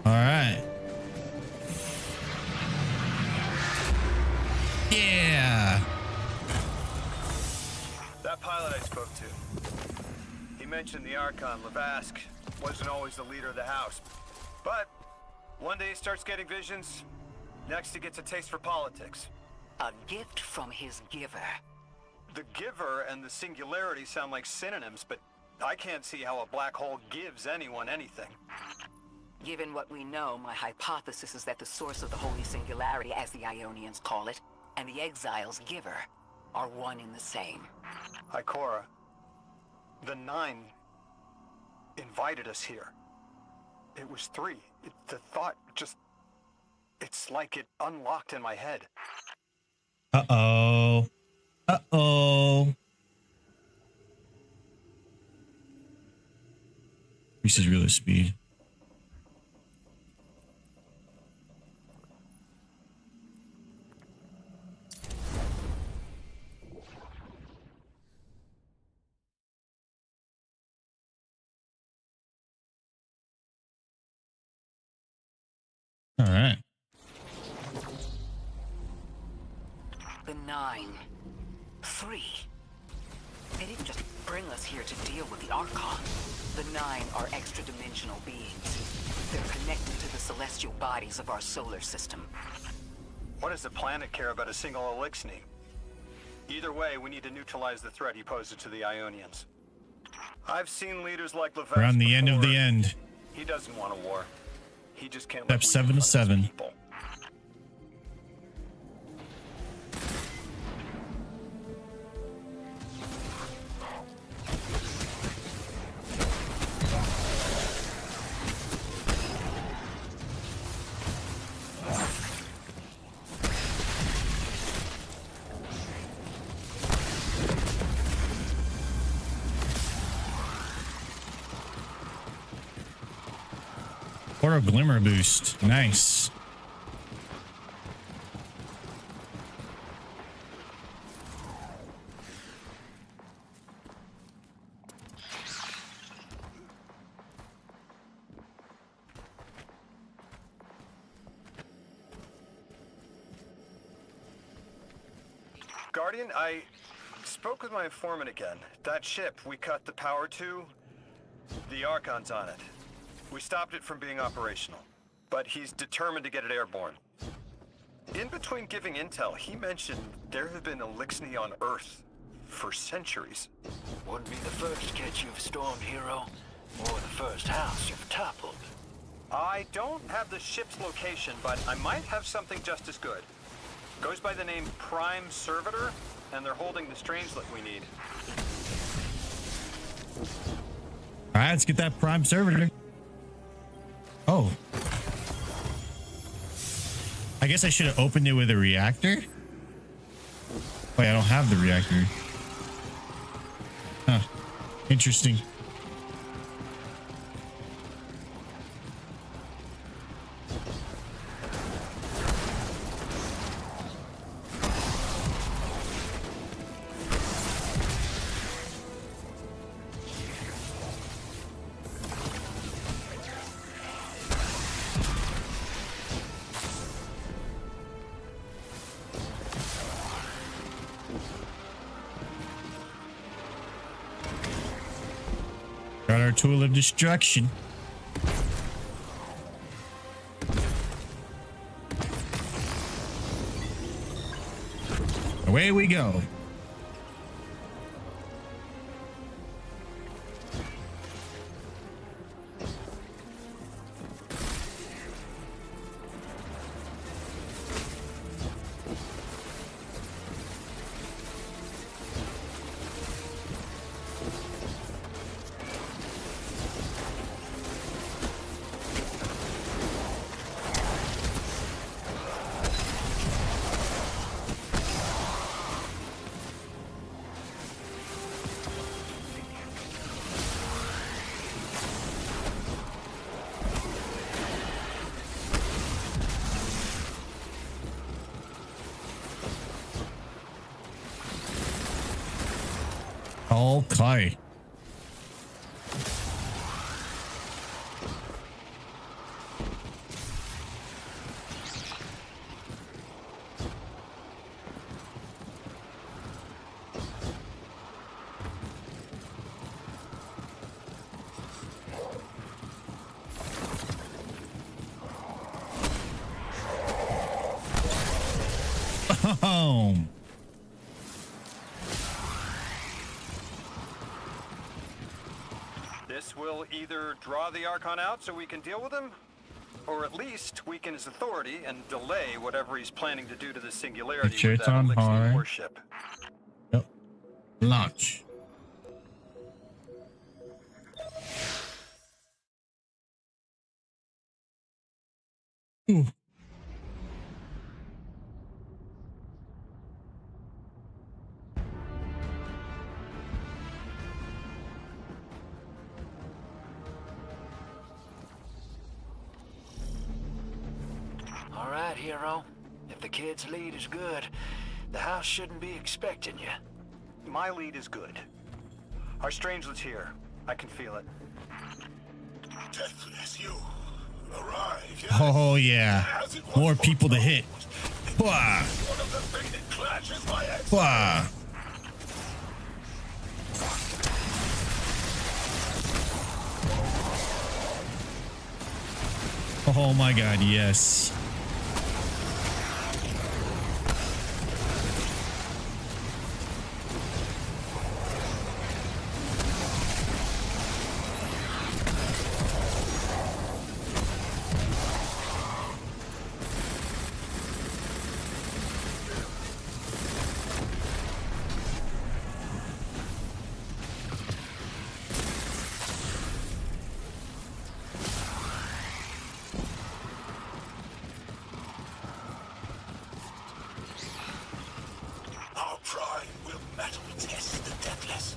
All right. Yeah. That pilot I spoke to, he mentioned the Archon, Lavask, wasn't always the leader of the house. But one day he starts getting visions, next he gets a taste for politics. A gift from his giver. The giver and the singularity sound like synonyms, but I can't see how a black hole gives anyone anything. Given what we know, my hypothesis is that the source of the Holy Singularity, as the Ionians call it, and the Exile's giver are one and the same. Ikora, the Nine invited us here. It was 3. The thought just... It's like it unlocked in my head. Uh-oh. Uh-oh. Increases real speed. All right. The 9. 3. They didn't just bring us here to deal with the Archon. The 9 are extra-dimensional beings. They're connected to the celestial bodies of our solar system. What does the planet care about a single Elixni? Either way, we need to neutralize the threat he poses to the Ionians. I've seen leaders like Lavask We're on the end of before. the end. He doesn't want a war. He just can't Step 7 to 7. people. Or a glimmer boost. Nice. Guardian, I spoke with my informant again. That ship we cut the power to, the Archon's on it. We stopped it from being operational, but he's determined to get it airborne. In between giving intel, he mentioned there have been Elixni on Earth for centuries. Wouldn't be the first jet you've stormed, hero, or the first house you've toppled. I don't have the ship's location, but I might have something just as good. Goes by the name Prime Servitor, and they're holding the Strangelet we need. All right, let's get that prime servitor. Oh. I guess I should have opened it with a reactor. Wait, I don't have the reactor. Huh. Interesting. Got our tool of destruction. Away we go. Okay. Home. This will either draw the Archon out so we can deal with him, or at least weaken his authority and delay whatever he's planning to do to the Singularity Make sure with it's that on Elixir hard. warship. Yep. Launch. Ooh. All right, hero. If the kid's lead is good, the house shouldn't be expecting you. My lead is good. Our strangelet's here. I can feel it. Deathless, you arrive. Oh yeah. More people to hit. Blah. One of the fated clashes my ex. Blah. Oh my god, yes. Our pride will metal test the deathless.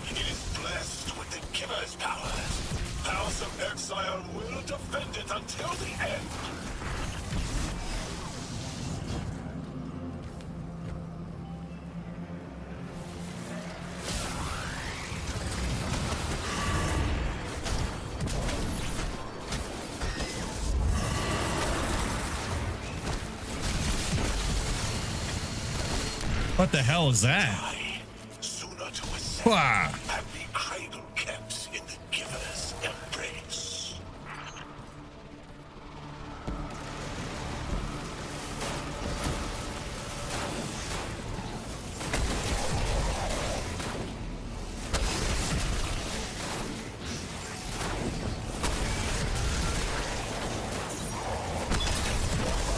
It is blessed with the giver's powers. House of Exile will defend it until the end. What the hell is that? Sooner to ascend Blah. and be cradle kept in the giver's embrace.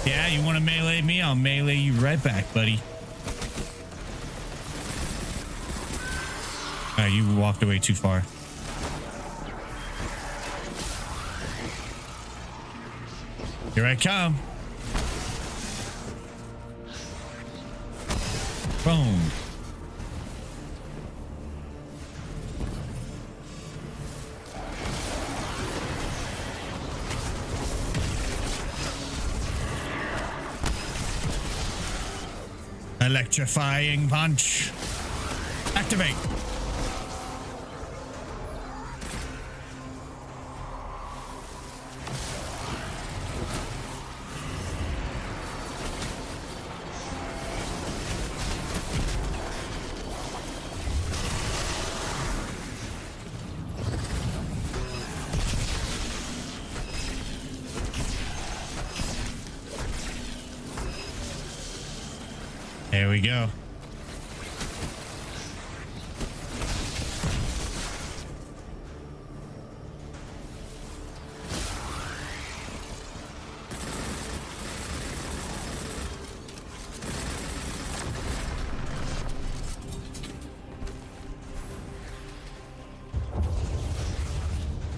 Yeah, you want to melee me? I'll melee you right back, buddy. You walked away too far. Here I come. Boom. Electrifying punch. Activate. There we go.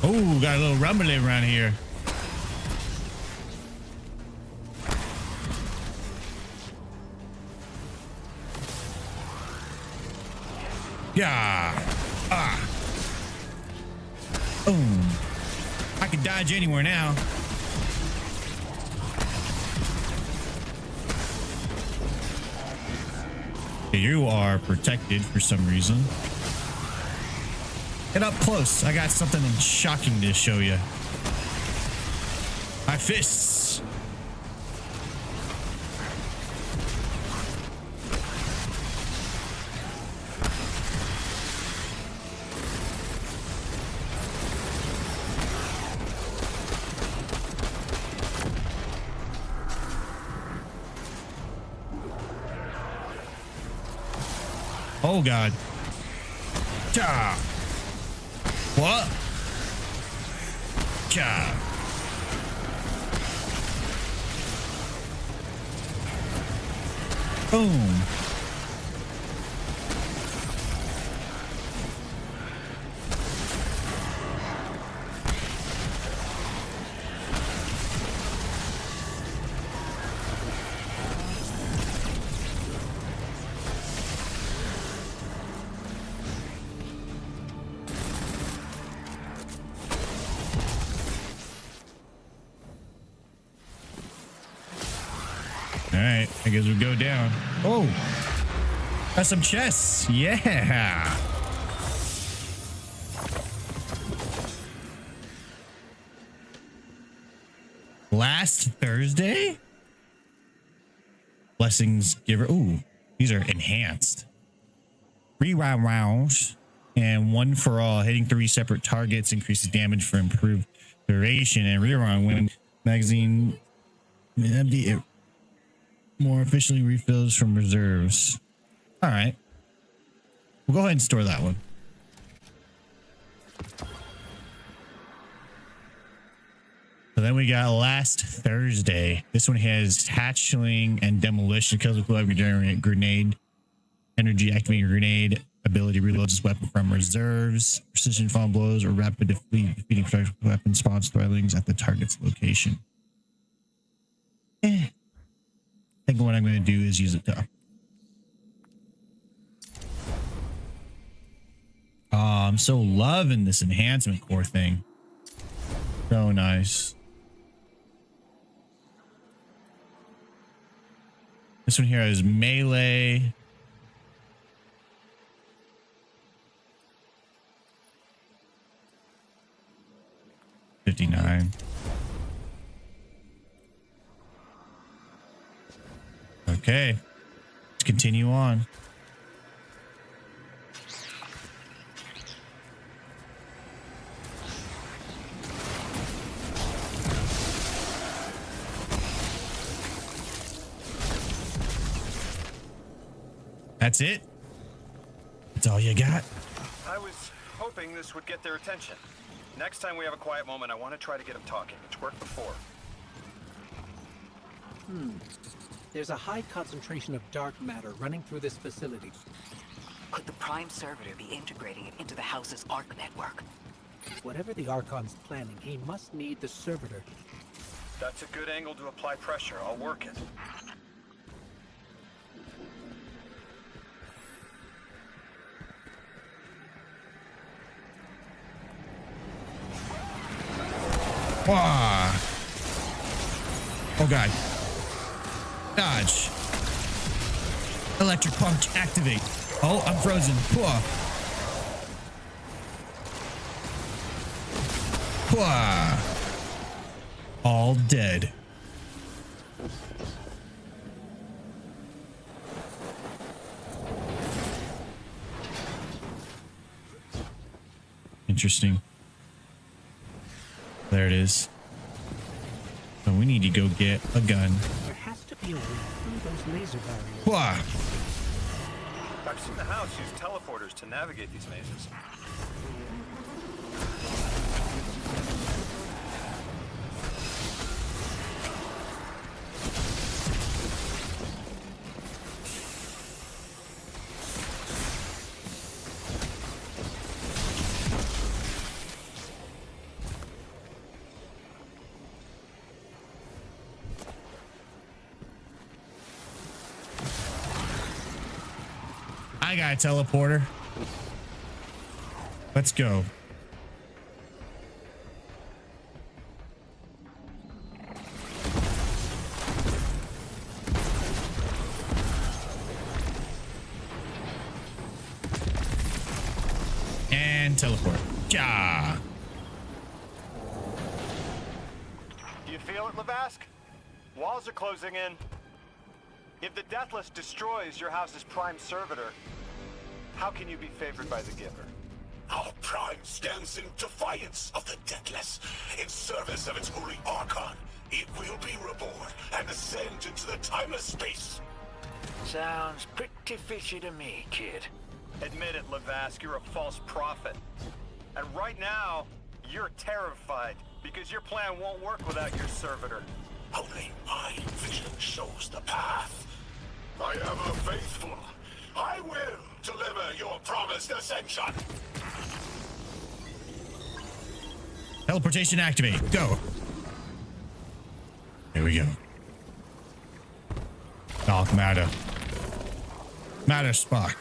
Oh, got a little rumbling around here. Yeah. Ah. Boom. I can dodge anywhere now. You are protected for some reason. Get up close. I got something shocking to show you. My fists. Oh God. Ja. What? Ja. Boom. All right, I guess we go down. Oh, got some chests. Yeah. Last Thursday? Blessings giver. Ooh, these are enhanced. 3 rounds and 1 for all. Hitting 3 separate targets increases damage for improved duration and rerun when magazine empty. It more efficiently refills from reserves. All right. We'll go ahead and store that one. So then we got last Thursday. This one has hatchling and demolition. Kills with regenerate grenade. Energy activating grenade. Ability reloads this weapon from reserves. Precision fall blows or rapid defeating projectile weapon spawns thrillings at the target's location. I think what I'm going to do is use it to. Oh, I'm so loving this enhancement core thing. So nice. This one here is melee. $59. Okay, let's continue on. That's it? That's all you got? I was hoping this would get their attention. Next time we have a quiet moment, I want to try to get them talking. It's worked before. There's a high concentration of dark matter running through this facility. Could the Prime Servitor be integrating it into the house's Arc network? Whatever the Archon's planning, he must need the Servitor. That's a good angle to apply pressure. I'll work it. Wah. Oh God. Dodge. Electric punch activate. Oh, I'm frozen. Wah. Wah. All dead. Interesting. There it is. So we need to go get a gun. There has to be a way through those laser barriers. Wah. I've seen the house use teleporters to navigate these mazes. I got a teleporter. Let's go. And teleport. Ja. Do you feel it, Lavask? Walls are closing in. If the Deathless destroys your house's prime servitor, how can you be favored by the Giver? Our Prime stands in defiance of the Deathless. In service of its holy Archon, it will be reborn and ascend into the timeless space. Sounds pretty fishy to me, kid. Admit it, Lavask, you're a false prophet. And right now, you're terrified because your plan won't work without your servitor. Only my vision shows the path. I am a faithful. I will deliver your promised ascension. Teleportation activate. Go. Here we go. Dark matter. Matter spark.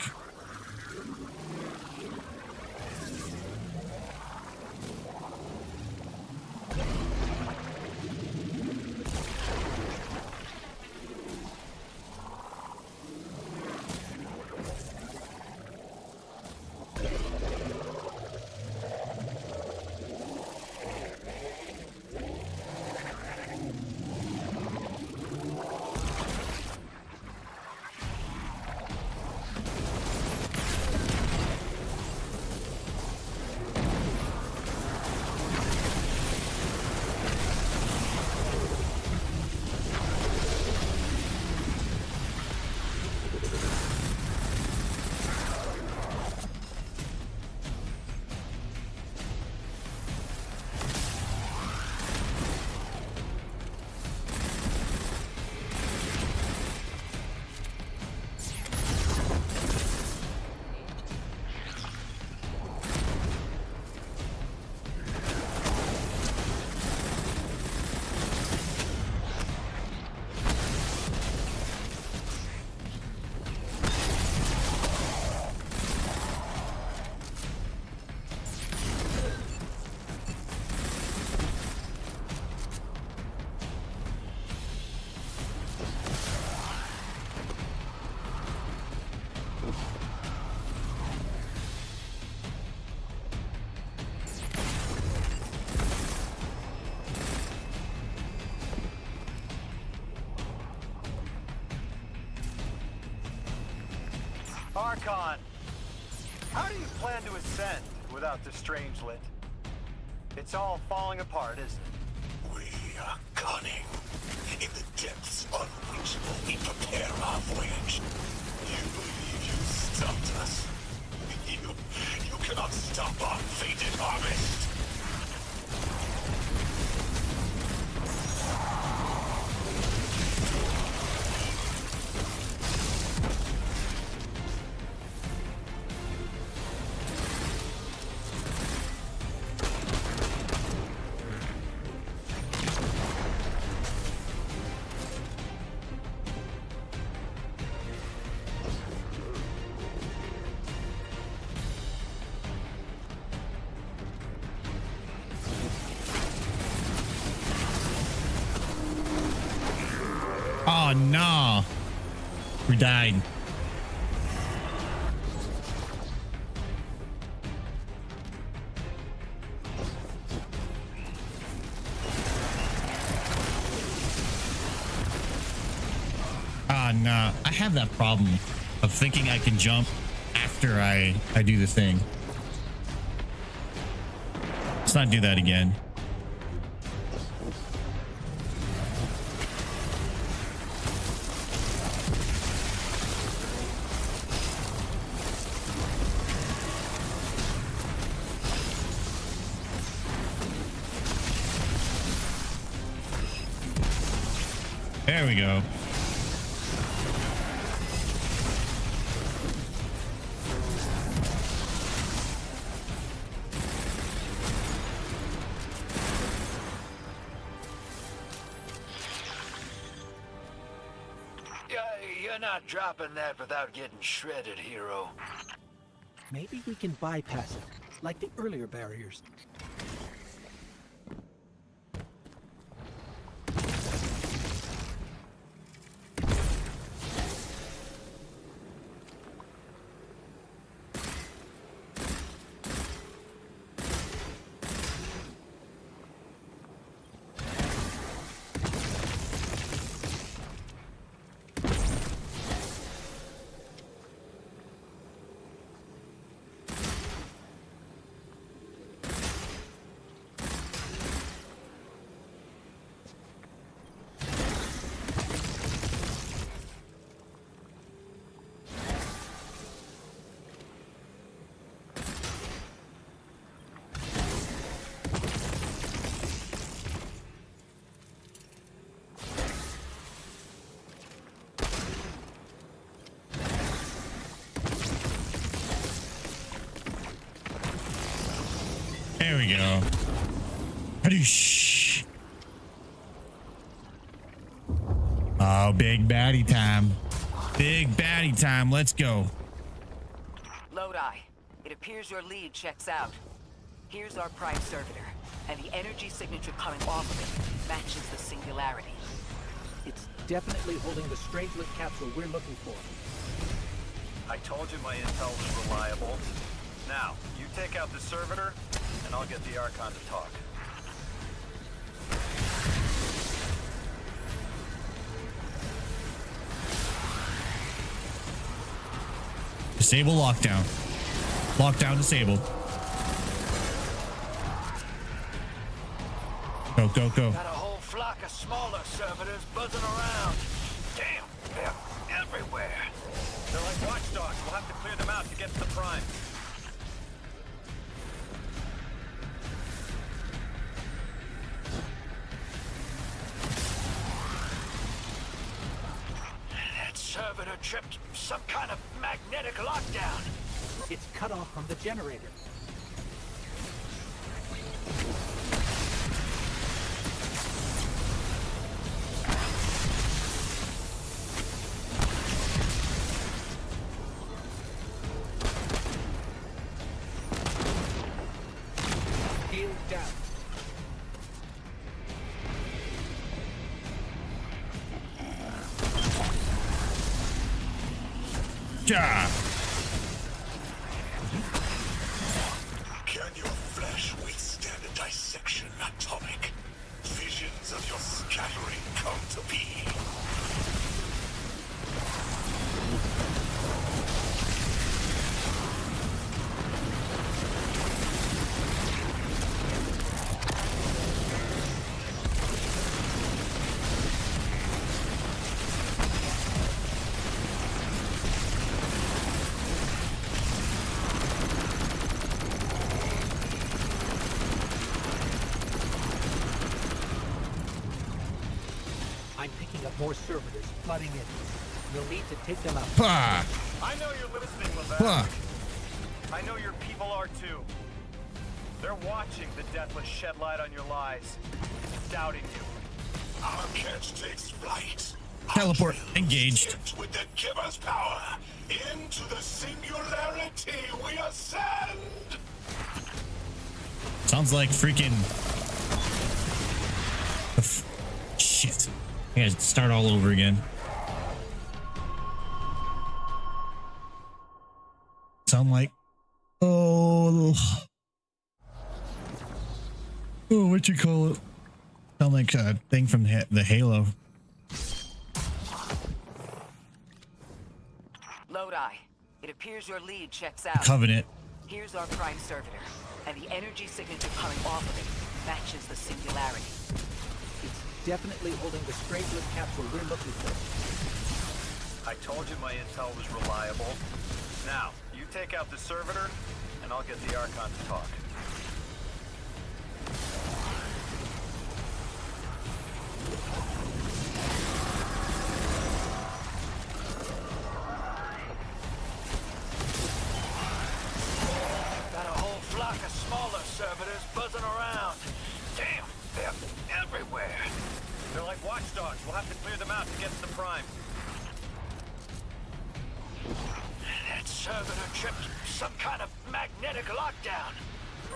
Archon, how do you plan to ascend without the Strangelet? It's all falling apart, isn't it? We are cunning. In the depths unreachable, we prepare our voyage. You believe you stumped us? You cannot stop our fated harvest. Oh no. We died. Ah, no. I have that problem of thinking I can jump after I do the thing. Let's not do that again. There we go. You're not dropping that without getting shredded, hero. Maybe we can bypass it, like the earlier barriers. There we go. Hadoosh. Oh, big baddie time. Big baddie time. Let's go. Lodi, it appears your lead checks out. Here's our prime servitor, and the energy signature coming off of it matches the singularity. It's definitely holding the Strangelet capsule we're looking for. I told you my intel was reliable. Now, you take out the servitor, and I'll get the Archon to talk. Disable lockdown. Lockdown disabled. Go, go, go. Got a whole flock of smaller servitors buzzing around. Damn, they're everywhere. They're like watchdogs. We'll have to clear them out to get to the Prime. That servitor tripped some kind of magnetic lockdown. It's cut off from the generator. Shield down. Ja. Can your flesh withstand a dissection atomic? Visions of your scattering come to be. I'm picking up more servitors flooding in. We'll need to take them out. Pah. I know you're listening, Pah. Levac. I know your people are too. They're watching the Deathless shed light on your lies, doubting you. Our catch takes flight. Teleport engaged. With the giver's power, into the singularity we ascend! Sounds like freaking... Shit. I gotta start all over again. Sound like... Oh, what you call it? Sound like a thing from the Halo. Lodi, it appears your lead checks out. Covenant. Here's our prime servitor, and the energy signature coming off of it matches the singularity. It's definitely holding the Strangelet capsule we're looking for. I told you my intel was reliable. Now, you take out the servitor, and I'll get the Archon to talk. Got a whole flock of smaller servitors buzzing around. Damn, they're everywhere. They're like watchdogs. We'll have to clear them out to get to the Prime. That servitor tripped some kind of magnetic lockdown.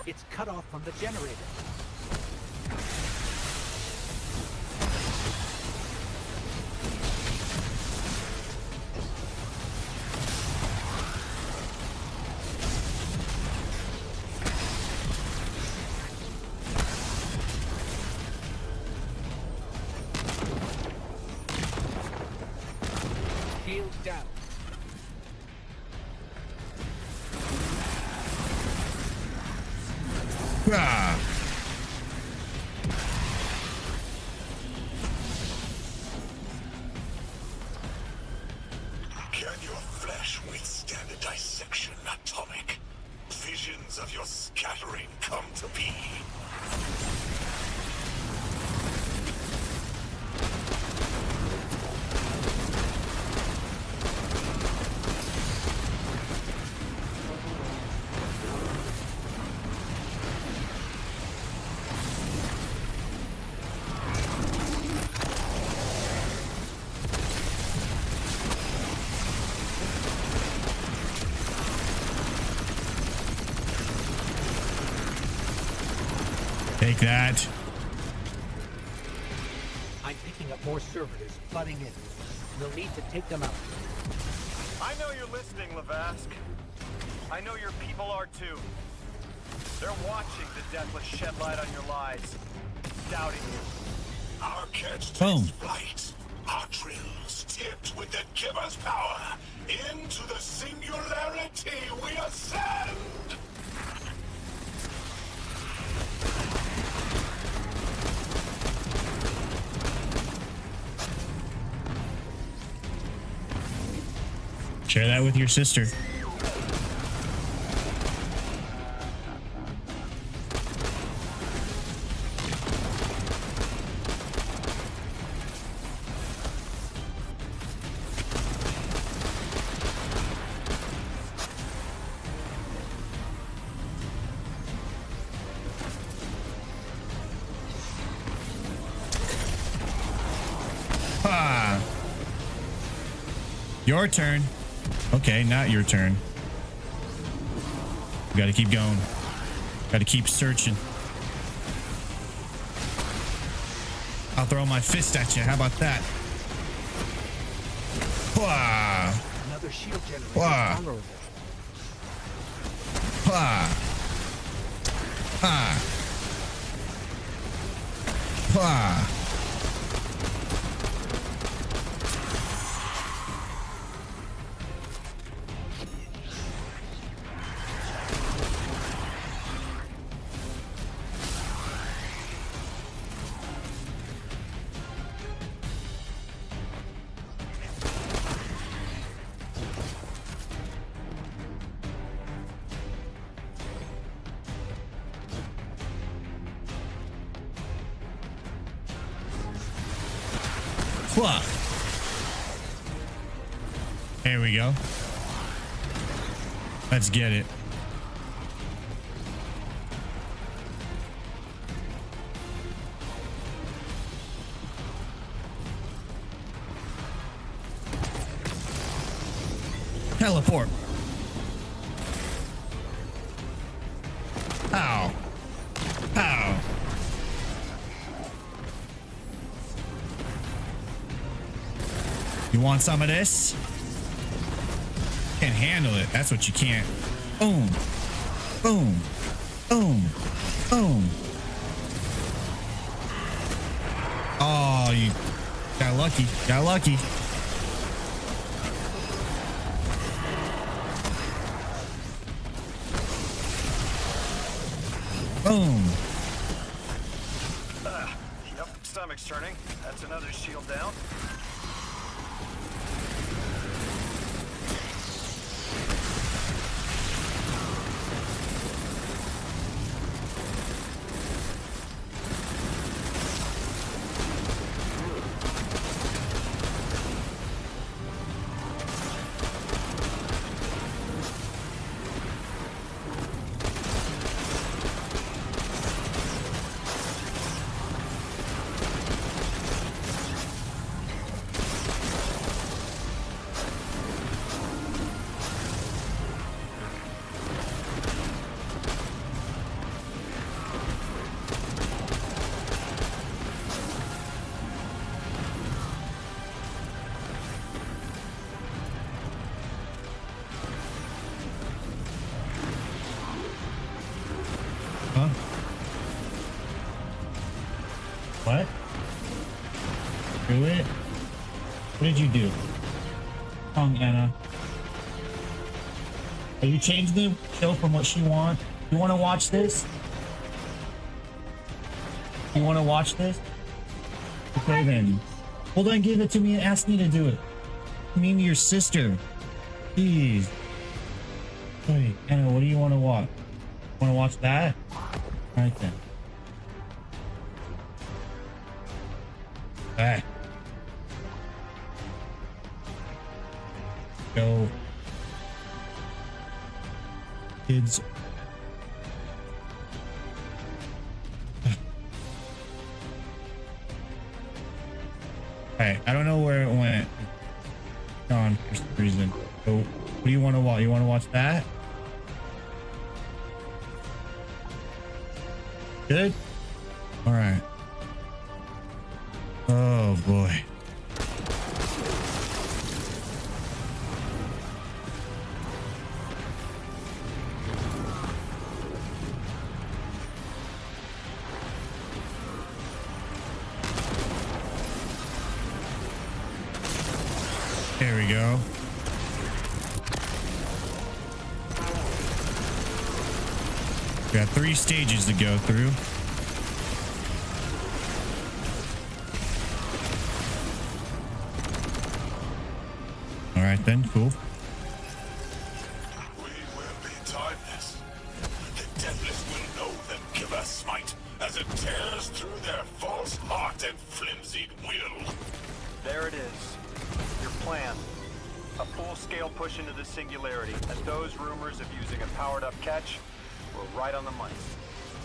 It's cut off from the generator. Shield down. Ah. Can your flesh withstand a dissection, Atomic? Visions of your scattering come to be. Take that. I'm picking up more servitors flooding in. We'll need to take them out. I know you're listening, Lavask. I know your people are too. They're watching the Deathless shed light on your lives, doubting you. Our catch Boom. takes flight. Our drills tipped with the giver's power. Into the singularity we ascend! Share that with your sister. Ah. Your turn. Okay, not your turn. We gotta keep going. Gotta keep searching. I'll throw my fist at you. How about that? Wah! Another shield generator. Wah! Vulnerable. Wah! Ah! Wah! Wah! There we go. Let's get it. Teleport. Ow. Ow. You want some of this? Can't handle it. That's what you can't. Boom. Boom. Boom. Boom. Oh, you got lucky. Got lucky. Boom. Yep, stomach's turning. That's another shield down. What did you do? Wrong, Anna. Are you changing the show from what she wants? You want to watch this? You want to watch this? Okay then. Well then give it to me and ask me to do it. Me and your sister. Jeez. Wait, Anna, what do you want to watch? Want to watch that? Alright then. Alright. Go. Kids. Alright, I don't know where it went. Gone for some reason. So, what do you want to watch? You want to watch that? Good? Alright. Oh boy. There we go. Got 3 stages to go through. All right then, cool. We will be timeless. The deathless will know them killer smite as it tears through their false heart and flimsied will. There it is. Your plan. A full-scale push into the singularity, and those rumors of using a powered-up catch were right on the money.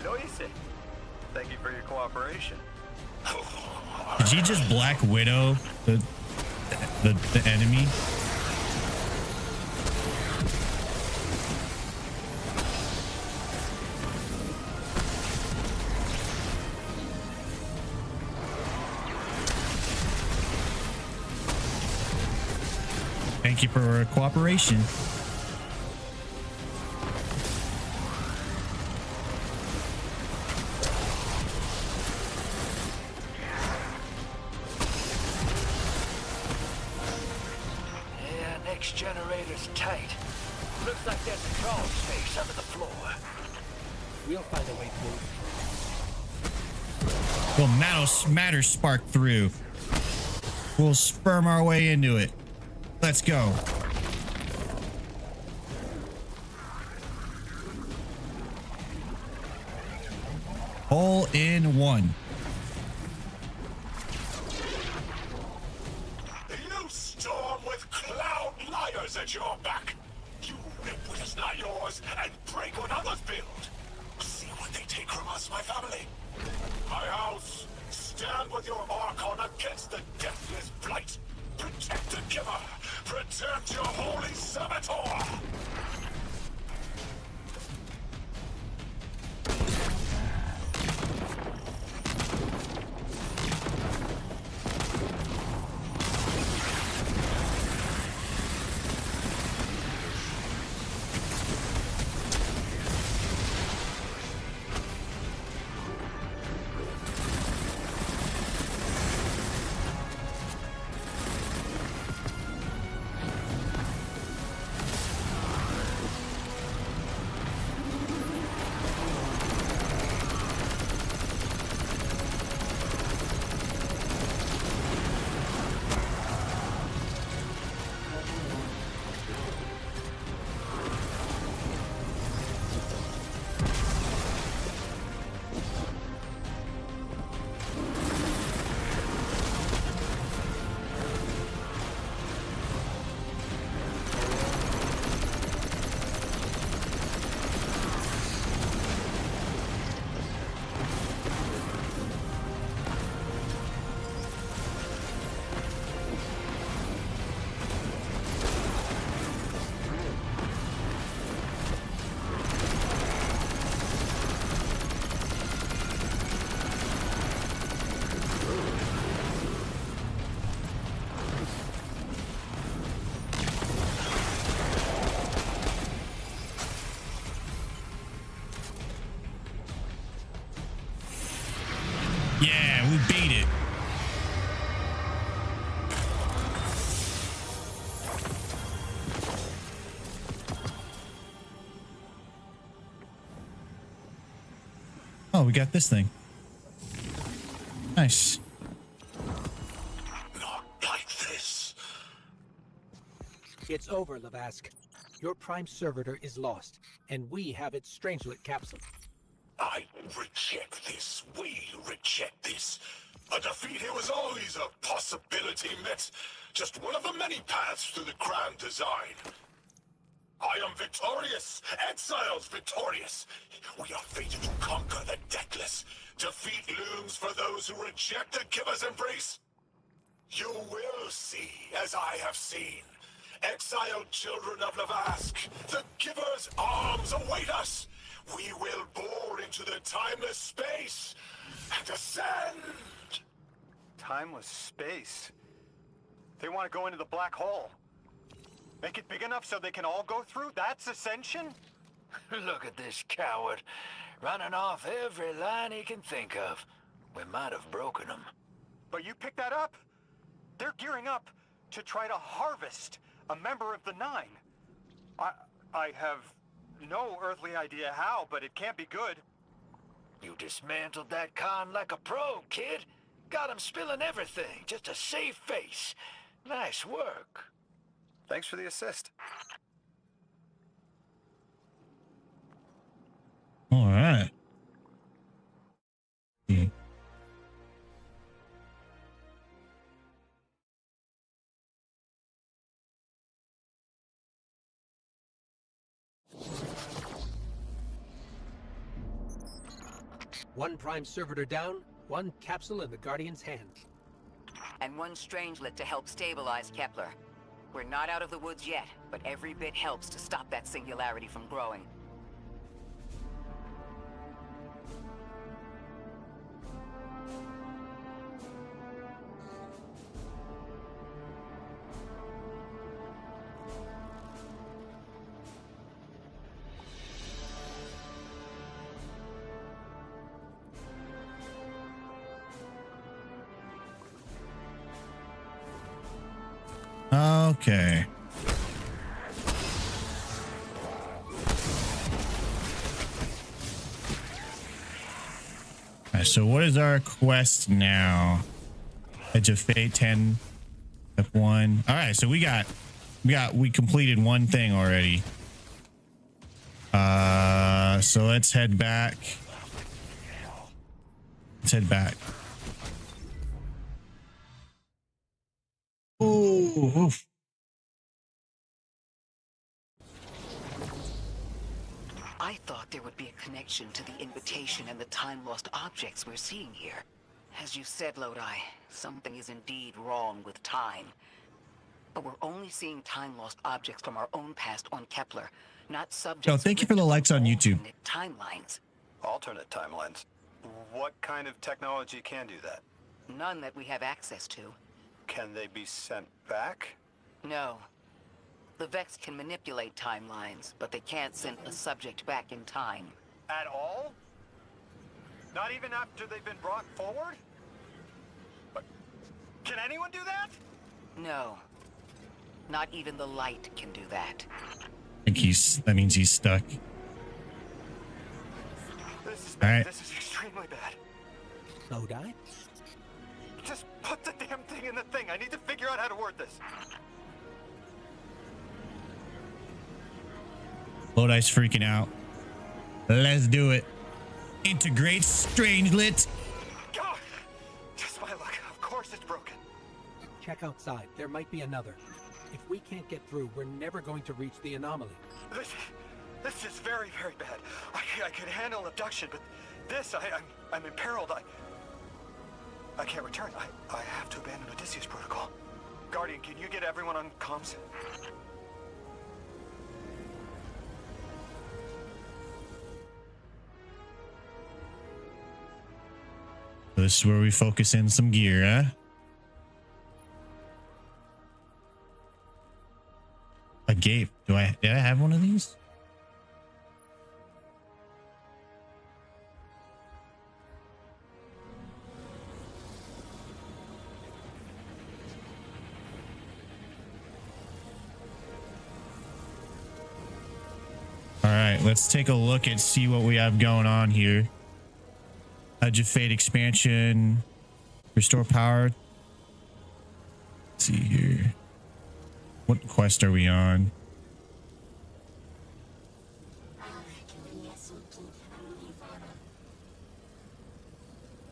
Lo hice. Thank you for your cooperation. Did she just Black Widow the enemy? Thank you for your cooperation. Yeah, next generator's tight. Looks like there's a crawl space under the floor. We'll find a way through. Well, matter spark through. We'll sperm our way into it. Let's go. All in one. You storm with cloud liars at your back. You rip what is not yours and break what others build. See what they take from us, my family. My house, stand with your Archon against the deathless blight. Protect the giver. Protect your holy Saboteur. Oh, we got this thing. Nice. Not like this. It's over, Lavask. Your prime servitor is lost, and we have its Strangelet capsule. I reject this. We reject this. A defeat here was always a possibility, Met. Just one of the many paths to the grand design. I am victorious. Exiles victorious. We are fated to conquer the deathless. Defeat looms for those who reject the giver's embrace. You will see, as I have seen. Exiled children of Lavask, the giver's arms await us. We will bore into the timeless space and ascend. Timeless space? They want to go into the black hole. Make it big enough so they can all go through? That's ascension? Look at this coward, running off every line he can think of. We might have broken him. But you picked that up? They're gearing up to try to harvest a member of the Nine. I have no earthly idea how, but it can't be good. You dismantled that con like a pro, kid. Got him spilling everything, just to save face. Nice work. Thanks for the assist. All right. Yeah. One prime servitor down, one capsule in the Guardian's hand. And one Strangelet to help stabilize Kepler. We're not out of the woods yet, but every bit helps to stop that singularity from growing. Okay. Alright, so what is our quest now? Edge of Fate 10 F1. Alright, so we completed one thing already. So let's head back. Let's head back. Ooh. I thought there would be a connection to the invitation and the time-lost objects we're seeing here. As you said, Lodi, something is indeed wrong with time. But we're only seeing time-lost objects from our own past on Kepler, not subjects. Oh, thank you for the likes on YouTube. Timelines. Alternate timelines. What kind of technology can do that? None that we have access to. Can they be sent back? No. The Vex can manipulate timelines, but they can't send a subject back in time. At all? Not even after they've been brought forward? But can anyone do that? No. Not even the light can do that. I think that means he's stuck. This is All bad. right. This is extremely bad. Lodi? Just put the damn thing in the thing. I need to figure out how to word this. Lodi's freaking out. Let's do it. Integrate Strangelet. God! Just my luck. Of course it's broken. Check outside. There might be another. If we can't get through, we're never going to reach the anomaly. This is very, very bad. I could handle abduction, but this, I'm imperiled. I can't return. I have to abandon Odysseus protocol. Guardian, can you get everyone on comms? This is where we focus in some gear, huh? A gate. Did I have one of these? All right, let's take a look and see what we have going on here. Edge of Fate expansion. Restore power. Let's see here. What quest are we on?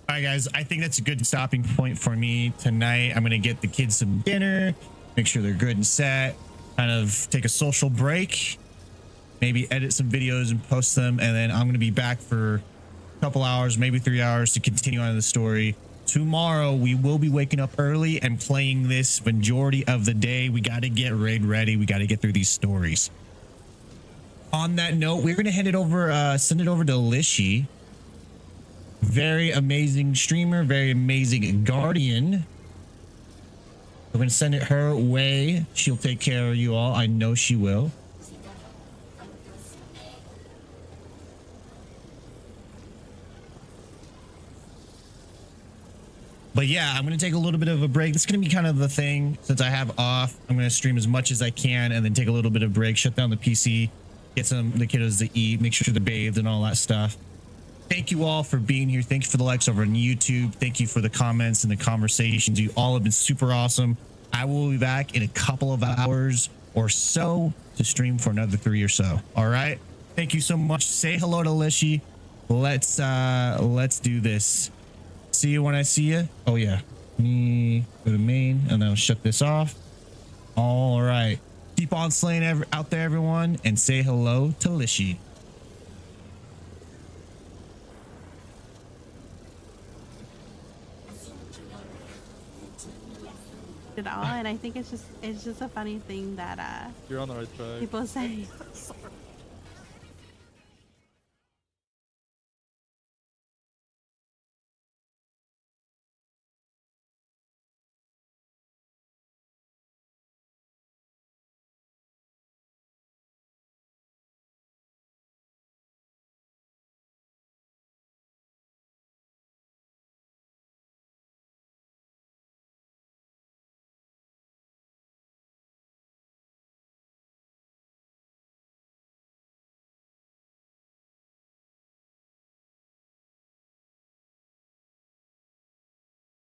All right, guys, I think that's a good stopping point for me tonight. I'm going to get the kids some dinner, make sure they're good and set, kind of take a social break, maybe edit some videos and post them. And then I'm going to be back for a couple hours, maybe 3 hours to continue on the story. Tomorrow, we will be waking up early and playing this majority of the day. We got to get raid ready. We got to get through these stories. On that note, we're going to hand it over, send it over to Lishi. Very amazing streamer, very amazing guardian. We're going to send it her way. She'll take care of you all. I know she will. But yeah, I'm going to take a little bit of a break. This is going to be kind of the thing since I have off. I'm going to stream as much as I can and then take a little bit of break, shut down the PC, get the kiddos to eat, make sure they're bathed and all that stuff. Thank you all for being here. Thank you for the likes over on YouTube. Thank you for the comments and the conversations. You all have been super awesome. I will be back in a couple of hours or so to stream for another 3 or so. All right. Thank you so much. Say hello to Lishi. Let's do this. See you when I see you. Oh yeah. Me go to main and then I'll shut this off. All right. Keep on slaying out there, everyone, and say hello to Lishi. At all, and I think it's just a funny thing that you're on the right track. people say